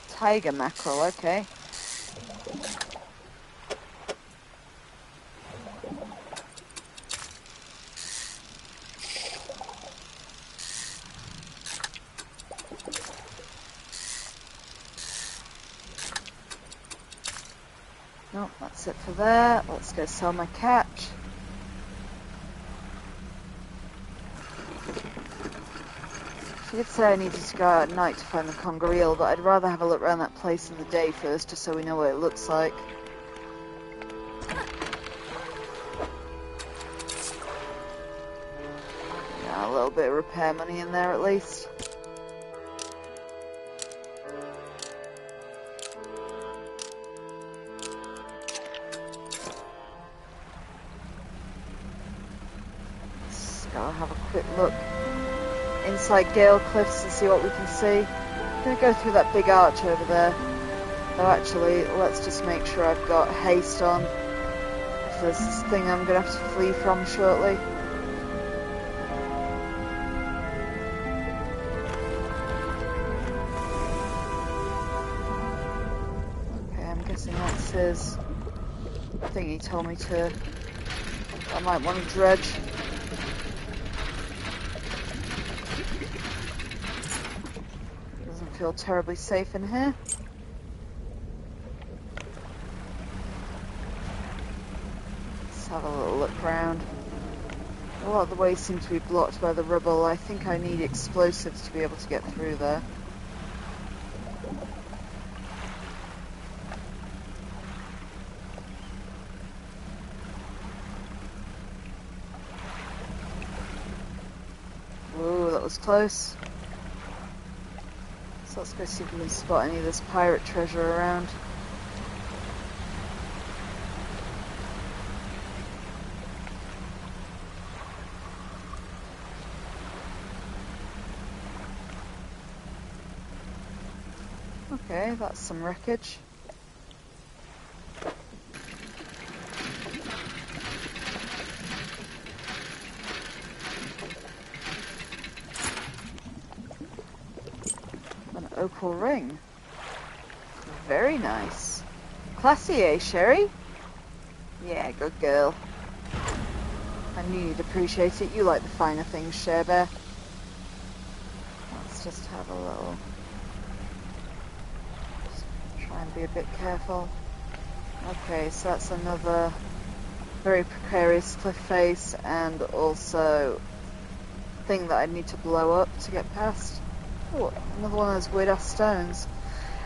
Tiger mackerel, okay. Nope, that's it for there. Let's go sell my catch. She did say I needed to go out at night to find the conger eel, but I'd rather have a look around that place in the day first, just so we know what it looks like. Yeah, a little little bit of repair money in there at least. Just gotta have a quick look inside Gale Cliffs to see what we can see. I'm gonna go through that big arch over there. Oh, actually, let's just make sure I've got haste on. If there's this thing I'm gonna have to flee from shortly. Okay, I'm guessing that's his thing he told me to. I might want to dredge. Doesn't feel terribly safe in here. Have a little look around. A lot of the ways seem to be blocked by the rubble. I think I need explosives to be able to get through there. Whoa, that was close. So let's go see if we can spot any of this pirate treasure around. Okay, that's some wreckage. An opal ring. Very nice. Classy, eh, Sherry? Yeah, good girl. I knew you'd appreciate it. You like the finer things, Share Bear. Let's just have a little... Try and be a bit careful. Okay, so that's another very precarious cliff face, and also thing that I need to blow up to get past. Oh, another one of those weird-ass stones.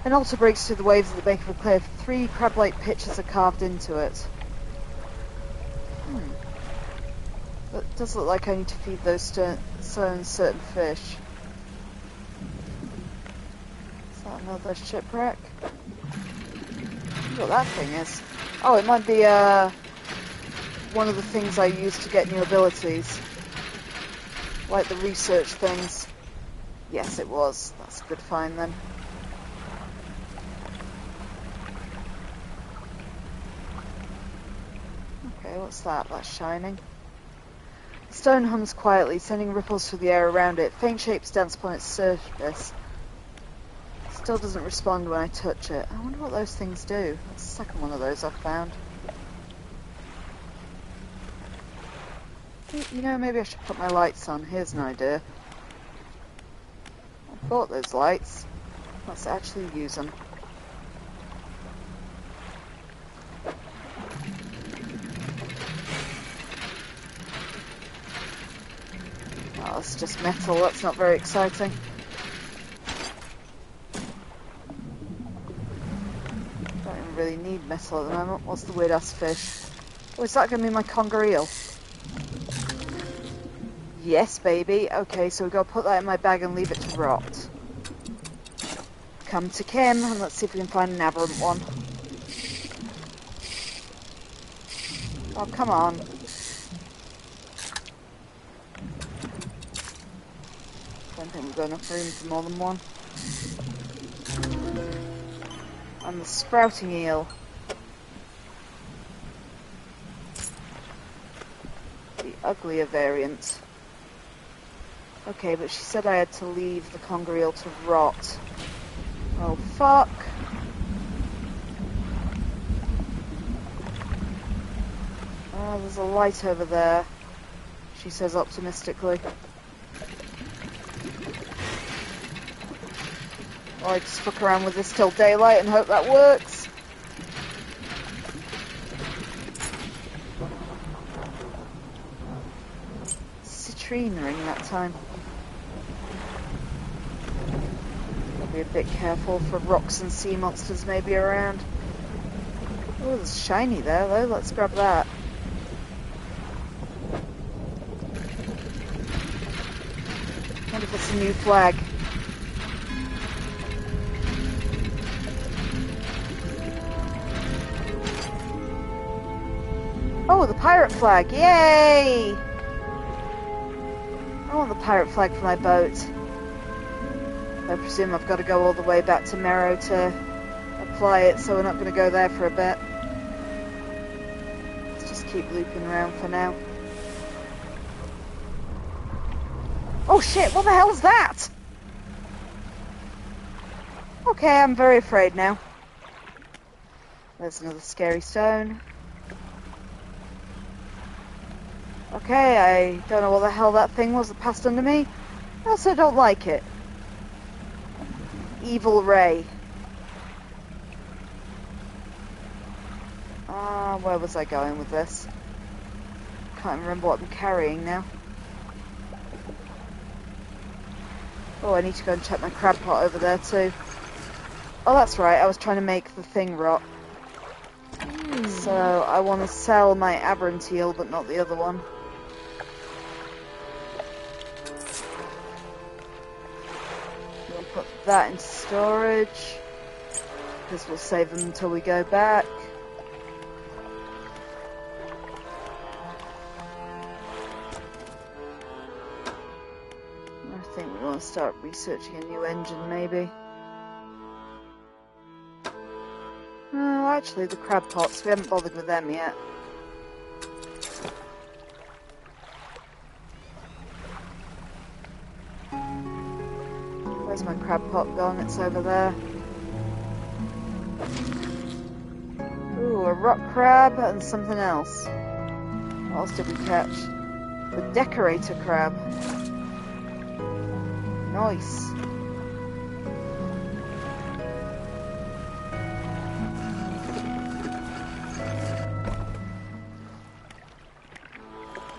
An altar breaks through the waves at the bank of a cliff. 3 crab-like pictures are carved into it. It does look like I need to feed those stones certain fish. Is that another shipwreck? What that thing is. Oh, it might be one of the things I use to get new abilities. Like the research things. Yes, it was. That's a good find then. Okay, what's that? That's shining. The stone hums quietly, sending ripples through the air around it. Faint shapes dance upon its surface. Still doesn't respond when I touch it. I wonder what those things do. That's the second one of those I've found. You know, maybe I should put my lights on. Here's an idea. I bought those lights. Let's actually use them. Oh, it's just metal. That's not very exciting. Really need metal at the moment. What's the weird ass fish? Oh, is that going to be my conger eel? Yes, baby. Okay, so we've got to put that in my bag and leave it to rot. Come to Kim, and let's see if we can find an aberrant one. Oh, come on. Don't think we've got enough room for more than one. And the sprouting eel. The uglier variant. Okay, but she said I had to leave the conger eel to rot. Oh, fuck. Oh, there's a light over there, she says optimistically. Or I just fuck around with this till daylight and hope that works. Citrine ring that time. Gotta be a bit careful for rocks and sea monsters maybe around. Oh, there's shiny there though. Let's grab that. wonder if it's a new flag. Oh, the pirate flag! Yay! I want the pirate flag for my boat. I presume I've got to go all the way back to Marrow to apply it, so we're not going to go there for a bit. Let's just keep looping around for now. Oh shit, what the hell is that? Okay, I'm very afraid now. There's another scary stone. Okay, I don't know what the hell that thing was that passed under me. I also don't like it. Evil Ray. Where was I going with this? Can't remember what I'm carrying now. Oh, I need to go and check my crab pot over there too. Oh, that's right, I was trying to make the thing rot. So, I want to sell my aberrant eel, but not the other one. We'll put that into storage, because we'll save them until we go back. I think we want to start researching a new engine, maybe. Oh, actually, the crab pots, we haven't bothered with them yet. Where's my crab pot gone? It's over there. Ooh, a rock crab and something else. What else did we catch? The decorator crab. Nice.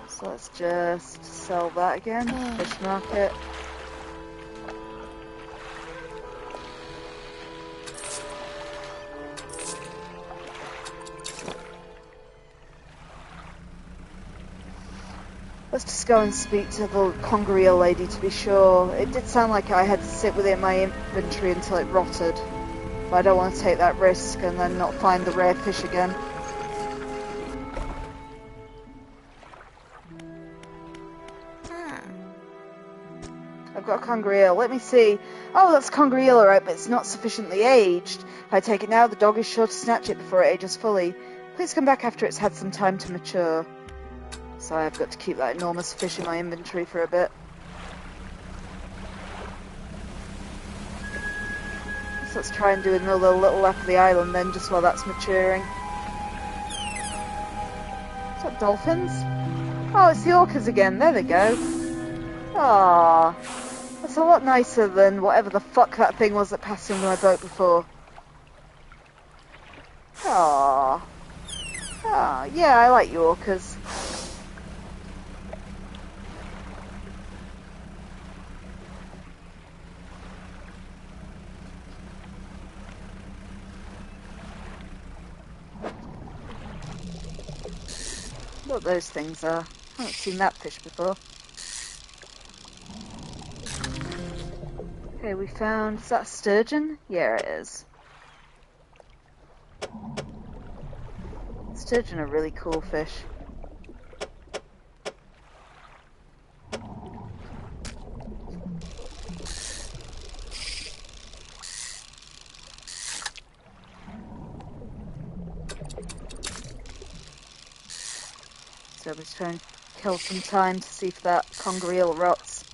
So let's just sell that again. Fish market. Let's just go and speak to the conger eel lady to be sure. It did sound like I had to sit with it in my inventory until it rotted. But I don't want to take that risk and then not find the rare fish again. I've got a conger eel. Let me see. Oh, that's conger eel, alright, but it's not sufficiently aged. If I take it now, the dog is sure to snatch it before it ages fully. Please come back after it's had some time to mature. So I've got to keep that enormous fish in my inventory for a bit. So let's try and do another little lap of the island then, just while that's maturing. Is that dolphins? Oh, it's the orcas again. There they go. Aww. That's a lot nicer than whatever the fuck that thing was that passed under my boat before. Aww. Ah, yeah, I like you orcas. What those things are. I haven't seen that fish before. Okay, we found... Is that a sturgeon? Yeah, it is. Sturgeon are really cool fish. So let's try and kill some time to see if that conger eel rots.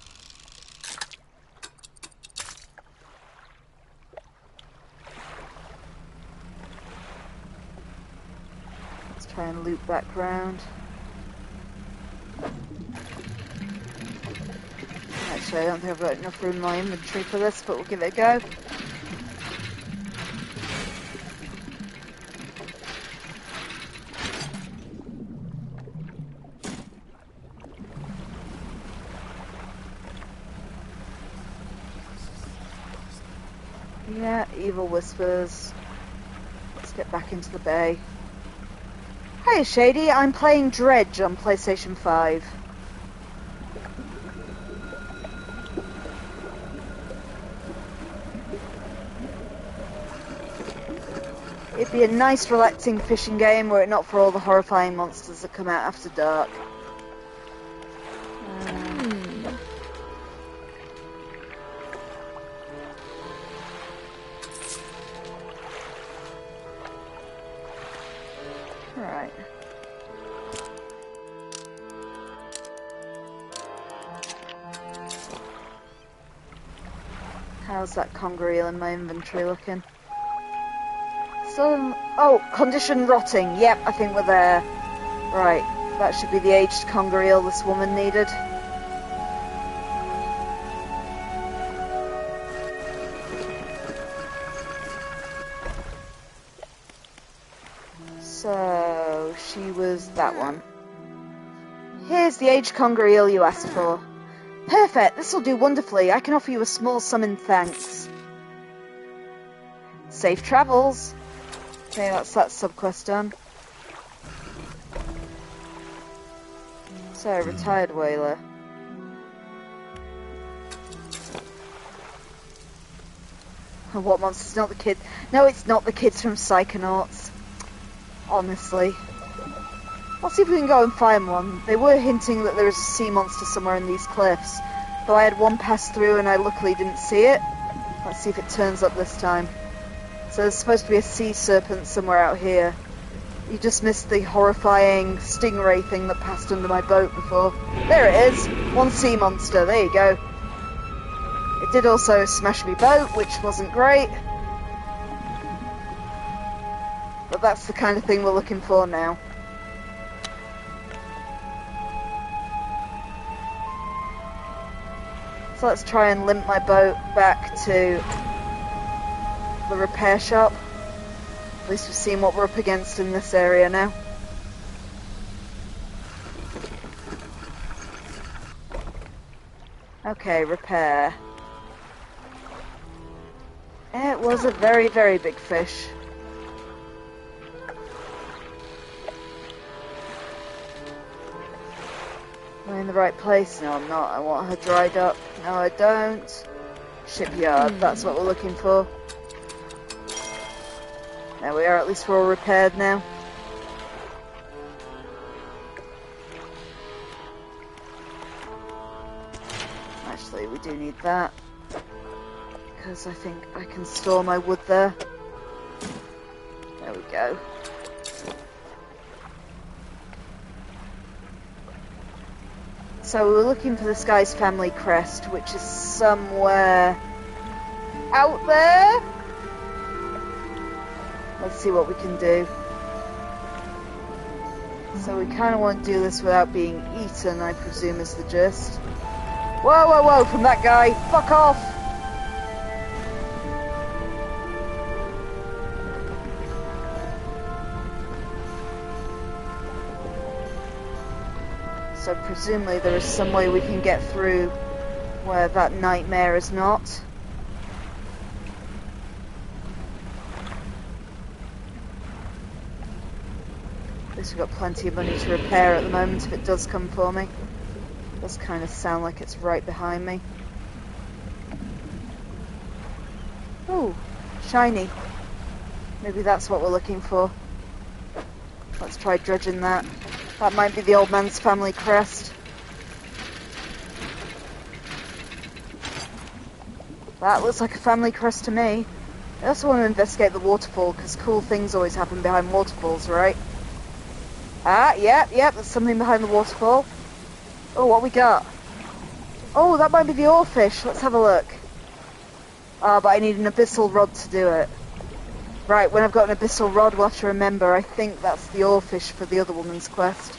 Let's try and loop back round. Actually, I don't think I've got enough room in my inventory for this, but we'll give it a go. Yeah, evil whispers. Let's get back into the bay. Hey Shady, I'm playing Dredge on PlayStation 5. Be a nice, relaxing fishing game were it not for all the horrifying monsters that come out after dark. Right. How's that conger eel in my inventory looking? So, oh, condition rotting. Yep, I think we're there. Right, that should be the aged conger eel this woman needed. So, she was that one. Here's the aged conger eel you asked for. Perfect, this will do wonderfully. I can offer you a small sum in thanks. Safe travels. Okay, that's that subquest done. So, retired whaler. What monster's not the kid? No, it's not the kids from Psychonauts. Honestly. I'll see if we can go and find one. They were hinting that there is a sea monster somewhere in these cliffs. Though I had one pass through and I luckily didn't see it. Let's see if it turns up this time. So there's supposed to be a sea serpent somewhere out here. You just missed the horrifying stingray thing that passed under my boat before. There it is! One sea monster, there you go. It did also smash my boat, which wasn't great. But that's the kind of thing we're looking for now. So let's try and limp my boat back to the repair shop. At least we've seen what we're up against in this area now. Okay, repair. It was a very, very big fish. Am I in the right place? No, I'm not. I want her dried up. No, I don't. Shipyard, that's what we're looking for. There we are, at least we're all repaired now. Actually, we do need that. Because I think I can store my wood there. There we go. So we were looking for this guy's family crest, which is somewhere out there. Let's see what we can do. So we kind of want to do this without being eaten, I presume is the gist. Whoa, whoa, whoa, from that guy. Fuck off! So presumably there is some way we can get through where that nightmare is not. At least we've got plenty of money to repair at the moment if it does come for me. It does kind of sound like it's right behind me. Ooh, shiny. Maybe that's what we're looking for. Let's try dredging that. That might be the old man's family crest. That looks like a family crest to me. I also want to investigate the waterfall, because cool things always happen behind waterfalls, right? Ah, yep, there's something behind the waterfall. Oh, what we got? Oh, that might be the oarfish. Let's have a look. Ah, but I need an abyssal rod to do it. Right, when I've got an abyssal rod, we'll have to remember, I think that's the oarfish for the other woman's quest.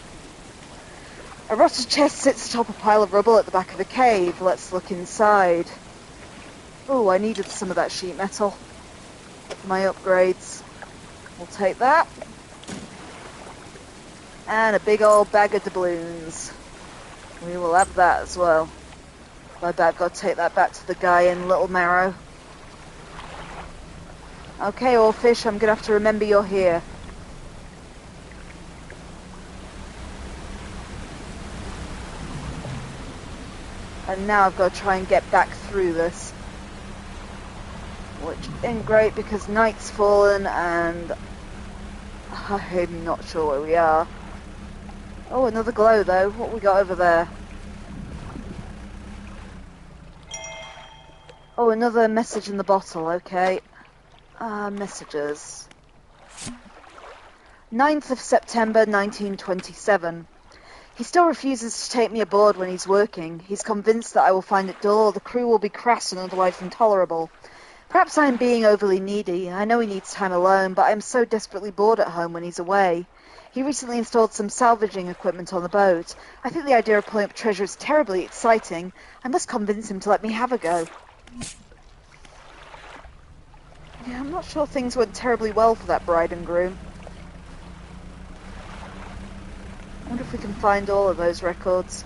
A rotted chest sits atop a pile of rubble at the back of a cave. Let's look inside. Oh, I needed some of that sheet metal for my upgrades. We'll take that. And a big old bag of doubloons. We will have that as well. I bet I've got to take that back to the guy in Little Marrow. Okay, oarfish, I'm going to have to remember you're here. And now I've got to try and get back through this. Which isn't great because night's fallen and I'm not sure where we are. Oh, another glow though. What we got over there? Oh, another message in the bottle, okay. Messages. 9th of September 1927. He still refuses to take me aboard when he's working. He's convinced that I will find it dull or the crew will be crass and otherwise intolerable. Perhaps I am being overly needy. I know he needs time alone, but I am so desperately bored at home when he's away. He recently installed some salvaging equipment on the boat. I think the idea of pulling up treasure is terribly exciting. I must convince him to let me have a go. Yeah, I'm not sure things went terribly well for that bride and groom. I wonder if we can find all of those records.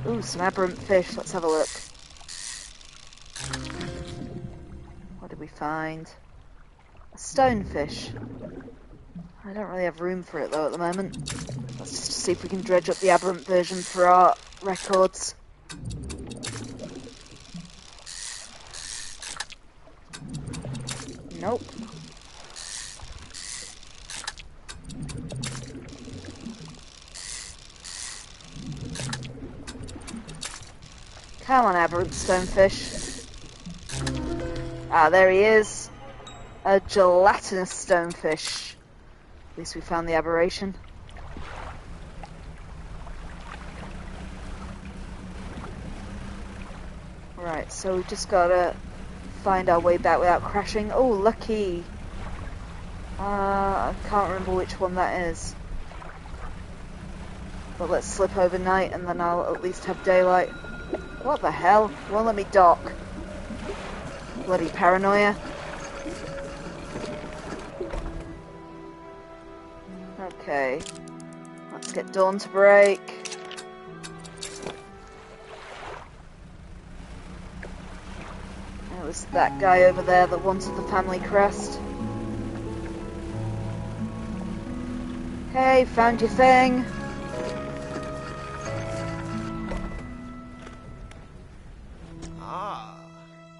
Ooh, some aberrant fish. Let's have a look. What did we find? A stonefish. I don't really have room for it though at the moment. Let's just see if we can dredge up the aberrant version for our records. Nope. Come on, aberrant stonefish. Ah, there he is. A gelatinous stonefish. At least we found the aberration. Right, so we just gotta find our way back without crashing. Oh, lucky. I can't remember which one that is. But let's slip overnight and then I'll at least have daylight. What the hell? Won't let me dock. Bloody paranoia. Okay. Let's get dawn to break. It was that guy over there that wanted the family crest. Hey, found your thing.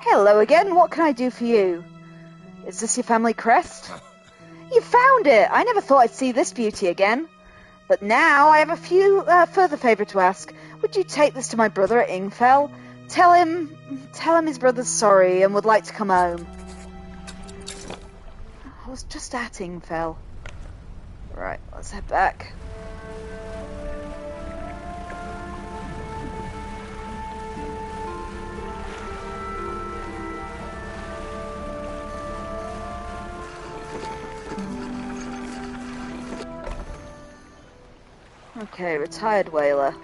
Hello again, what can I do for you? Is this your family crest? You found it! I never thought I'd see this beauty again. But now I have a few further favour to ask. Would you take this to my brother at Ingfell? Tell him his brother's sorry and would like to come home. I was just at Ingfell. Right, let's head back. Okay, retired whaler.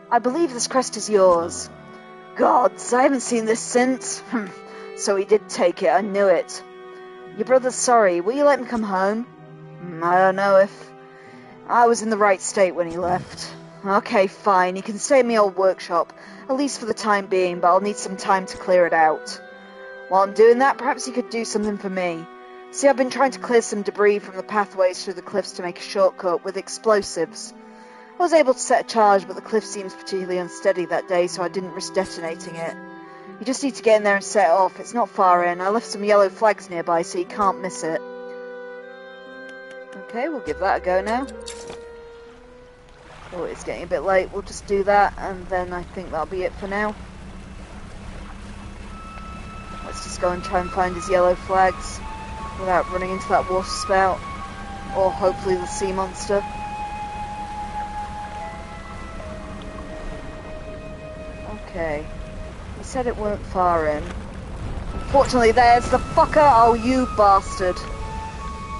I believe this crest is yours. Gods, I haven't seen this since. So he did take it, I knew it. Your brother's sorry, will you let him come home? I don't know if I was in the right state when he left. Okay, fine, he can stay in my old workshop, at least for the time being, but I'll need some time to clear it out. While I'm doing that, perhaps he could do something for me. See, I've been trying to clear some debris from the pathways through the cliffs to make a shortcut with explosives. I was able to set a charge, but the cliff seems particularly unsteady that day, so I didn't risk detonating it. You just need to get in there and set it off. It's not far in. I left some yellow flags nearby, so you can't miss it. Okay, we'll give that a go now. Oh, it's getting a bit late. We'll just do that, and then I think that'll be it for now. Let's just go and try and find his yellow flags without running into that water spout, or hopefully the sea monster. Okay, he said it weren't far in. Unfortunately, there's the fucker! Oh, you bastard!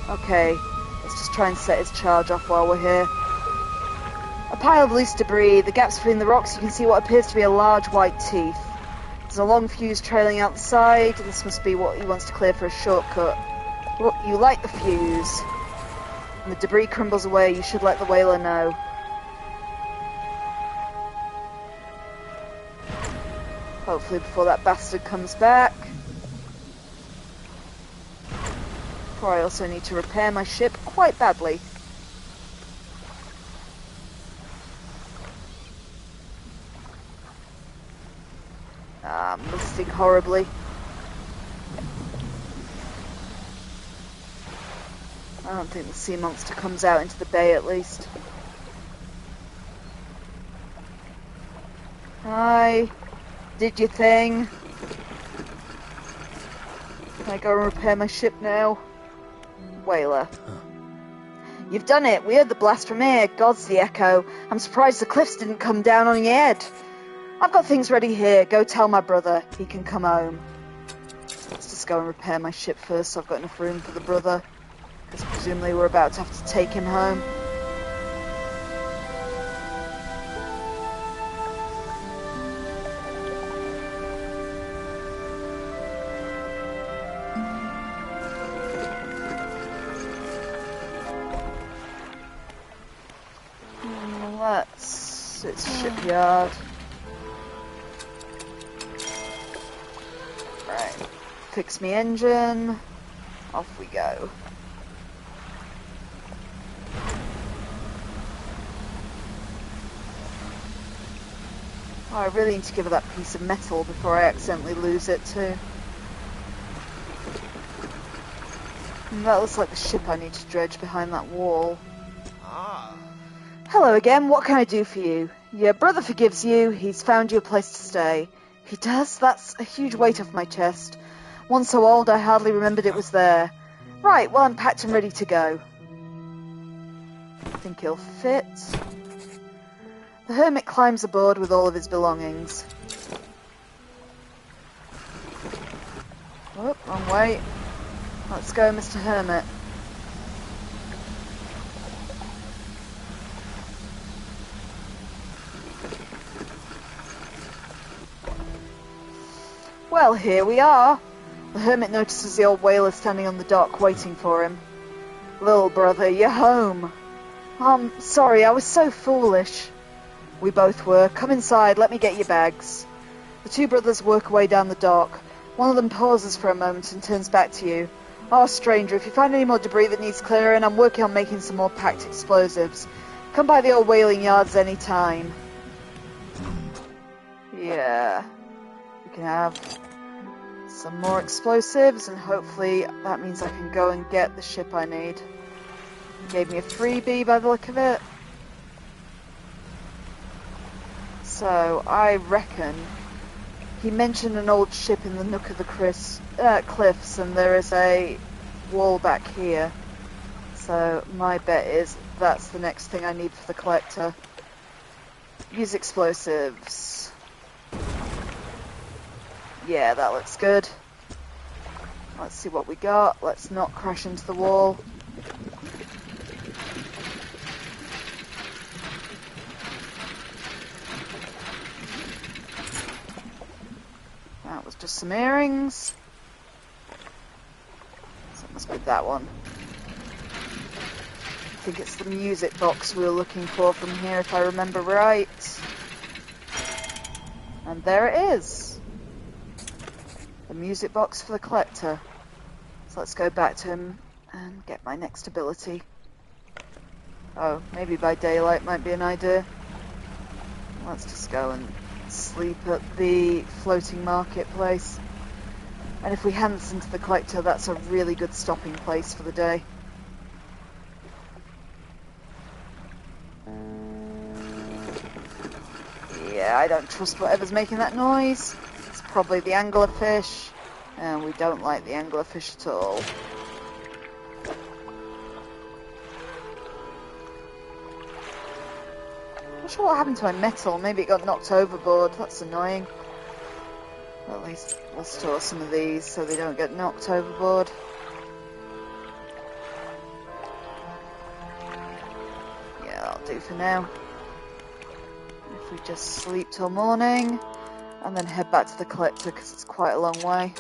Okay, let's just try and set his charge off while we're here. A pile of loose debris, the gaps between the rocks, you can see what appears to be a large white teeth. There's a long fuse trailing out the side. This must be what he wants to clear for a shortcut. Look, you light the fuse. When the debris crumbles away, you should let the whaler know. Hopefully before that bastard comes back. For I also need to repair my ship quite badly. I'm misting horribly. I don't think the sea monster comes out into the bay at least. Hi. Did your thing. Can I go and repair my ship now? Whaler. You've done it. We heard the blast from here. God's the echo. I'm surprised the cliffs didn't come down on your head. I've got things ready here. Go tell my brother. He can come home. Let's just go and repair my ship first so I've got enough room for the brother. Because presumably we're about to have to take him home. It's shipyard. Right. Fix me engine. Off we go. Oh, I really need to give her that piece of metal before I accidentally lose it too. And that looks like the ship I need to dredge behind that wall. Hello again, what can I do for you? Your brother forgives you, he's found you a place to stay. He does? That's a huge weight off my chest. One so old I hardly remembered it was there. Right, well I'm packed and ready to go. I think he'll fit. The hermit climbs aboard with all of his belongings. Oh, wrong way. Let's go, Mr. Hermit. Well, here we are. The hermit notices the old whaler standing on the dock waiting for him. Little brother, you're home. Sorry, I was so foolish. We both were. Come inside, let me get your bags. The two brothers work away down the dock. One of them pauses for a moment and turns back to you. Oh, stranger, if you find any more debris that needs clearing, I'm working on making some more packed explosives. Come by the old whaling yards any time. Yeah. We can have some more explosives, and hopefully that means I can go and get the ship I need. He gave me a freebie by the look of it. So, I reckon he mentioned an old ship in the nook of the cliffs, and there is a wall back here. So, my bet is that's the next thing I need for the collector. Use explosives. Yeah, that looks good. Let's see what we got. Let's not crash into the wall. That was just some earrings. So it must be that one. I think it's the music box we were looking for from here, if I remember right. And there it is. The music box for the collector. So let's go back to him and get my next ability. Oh, maybe by daylight might be an idea. Let's just go and sleep at the floating marketplace. And if we hand this into the collector, that's a really good stopping place for the day. Yeah, I don't trust whatever's making that noise. It's probably the anglerfish, and we don't like the anglerfish at all. Not sure what happened to my metal. Maybe it got knocked overboard. That's annoying. Well, at least we'll store some of these so they don't get knocked overboard. Yeah, that'll do for now. If we just sleep till morning and then head back to the collector because it's quite a long way.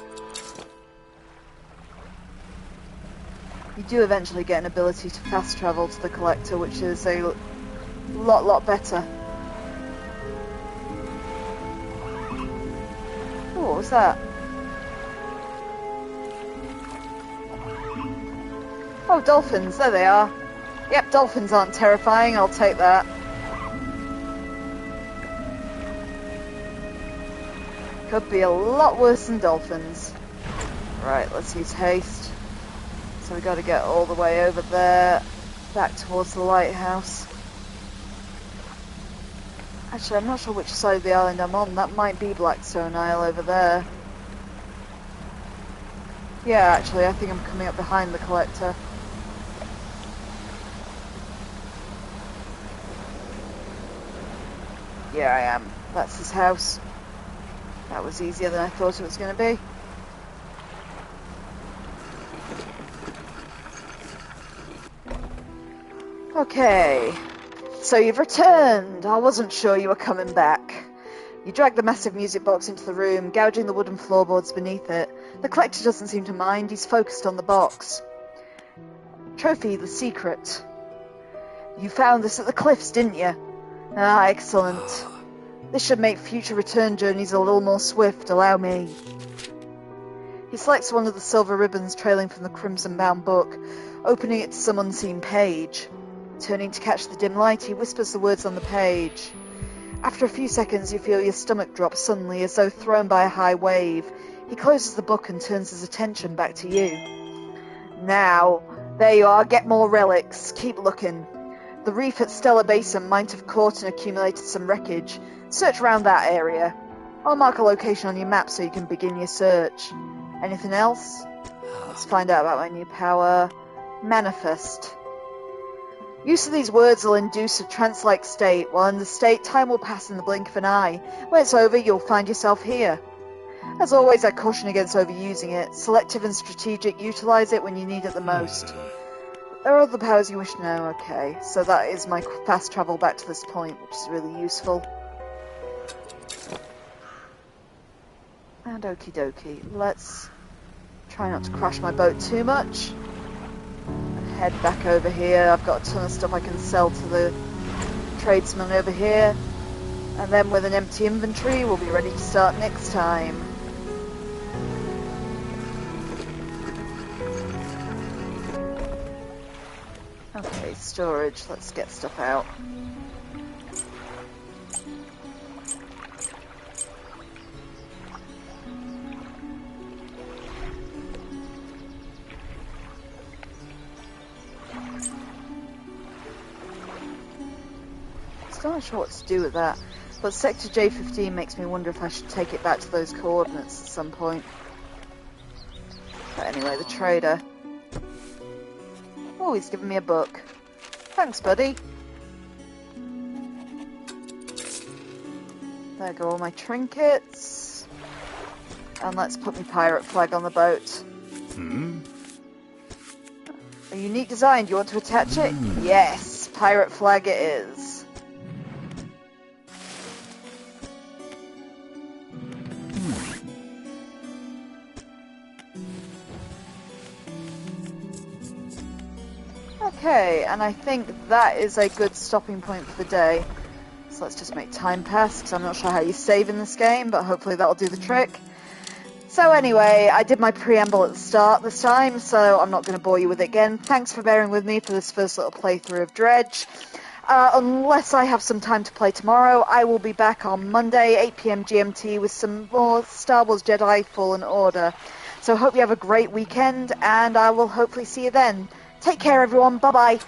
You do eventually get an ability to fast travel to the collector, which is a lot better. Oh, what was that? Oh, dolphins, there they are. Yep, dolphins aren't terrifying, I'll take that. Could be a lot worse than dolphins. Right, let's use haste. So we got to get all the way over there, back towards the lighthouse. Actually, I'm not sure which side of the island I'm on. That might be Blackstone Isle over there. Yeah, actually, I think I'm coming up behind the collector. Yeah, I am. That's his house. That was easier than I thought it was going to be. Okay, so you've returned. I wasn't sure you were coming back. You drag the massive music box into the room, gouging the wooden floorboards beneath it. The collector doesn't seem to mind. He's focused on the box. Trophy, the secret. You found this at the cliffs, didn't you? Ah, excellent. This should make future return journeys a little more swift. Allow me. He selects one of the silver ribbons trailing from the crimson-bound book, opening it to some unseen page. Turning to catch the dim light, he whispers the words on the page. After a few seconds, you feel your stomach drop suddenly, as though thrown by a high wave. He closes the book and turns his attention back to you. Now, there you are. Get more relics. Keep looking. The reef at Stellar Basin might have caught and accumulated some wreckage. Search around that area. I'll mark a location on your map so you can begin your search. Anything else? Let's find out about my new power. Manifest. Use of these words will induce a trance-like state. While in the state, time will pass in the blink of an eye. When it's over, you'll find yourself here. As always, I caution against overusing it. Selective and strategic, utilize it when you need it the most. There are other powers you wish to know. Okay, so that is my fast travel back to this point, which is really useful. And okie dokie, let's try not to crash my boat too much. Head back over here. I've got a ton of stuff I can sell to the tradesman over here. And then with an empty inventory, we'll be ready to start next time. Okay, storage. Let's get stuff out. I'm not sure what to do with that, but Sector J15 makes me wonder if I should take it back to those coordinates at some point. But anyway, the trader. Oh, he's given me a book. Thanks, buddy. There go all my trinkets. And let's put my pirate flag on the boat. A unique design. Do you want to attach it? Yes, pirate flag it is. Okay, and I think that is a good stopping point for the day. So let's just make time pass, because I'm not sure how you save in this game, but hopefully that'll do the trick. So anyway, I did my preamble at the start this time, so I'm not going to bore you with it again. Thanks for bearing with me for this first little playthrough of Dredge. Unless I have some time to play tomorrow, I will be back on Monday, 8 PM GMT, with some more Star Wars Jedi Fallen Order. So hope you have a great weekend, and I will hopefully see you then. Take care, everyone. Bye-bye.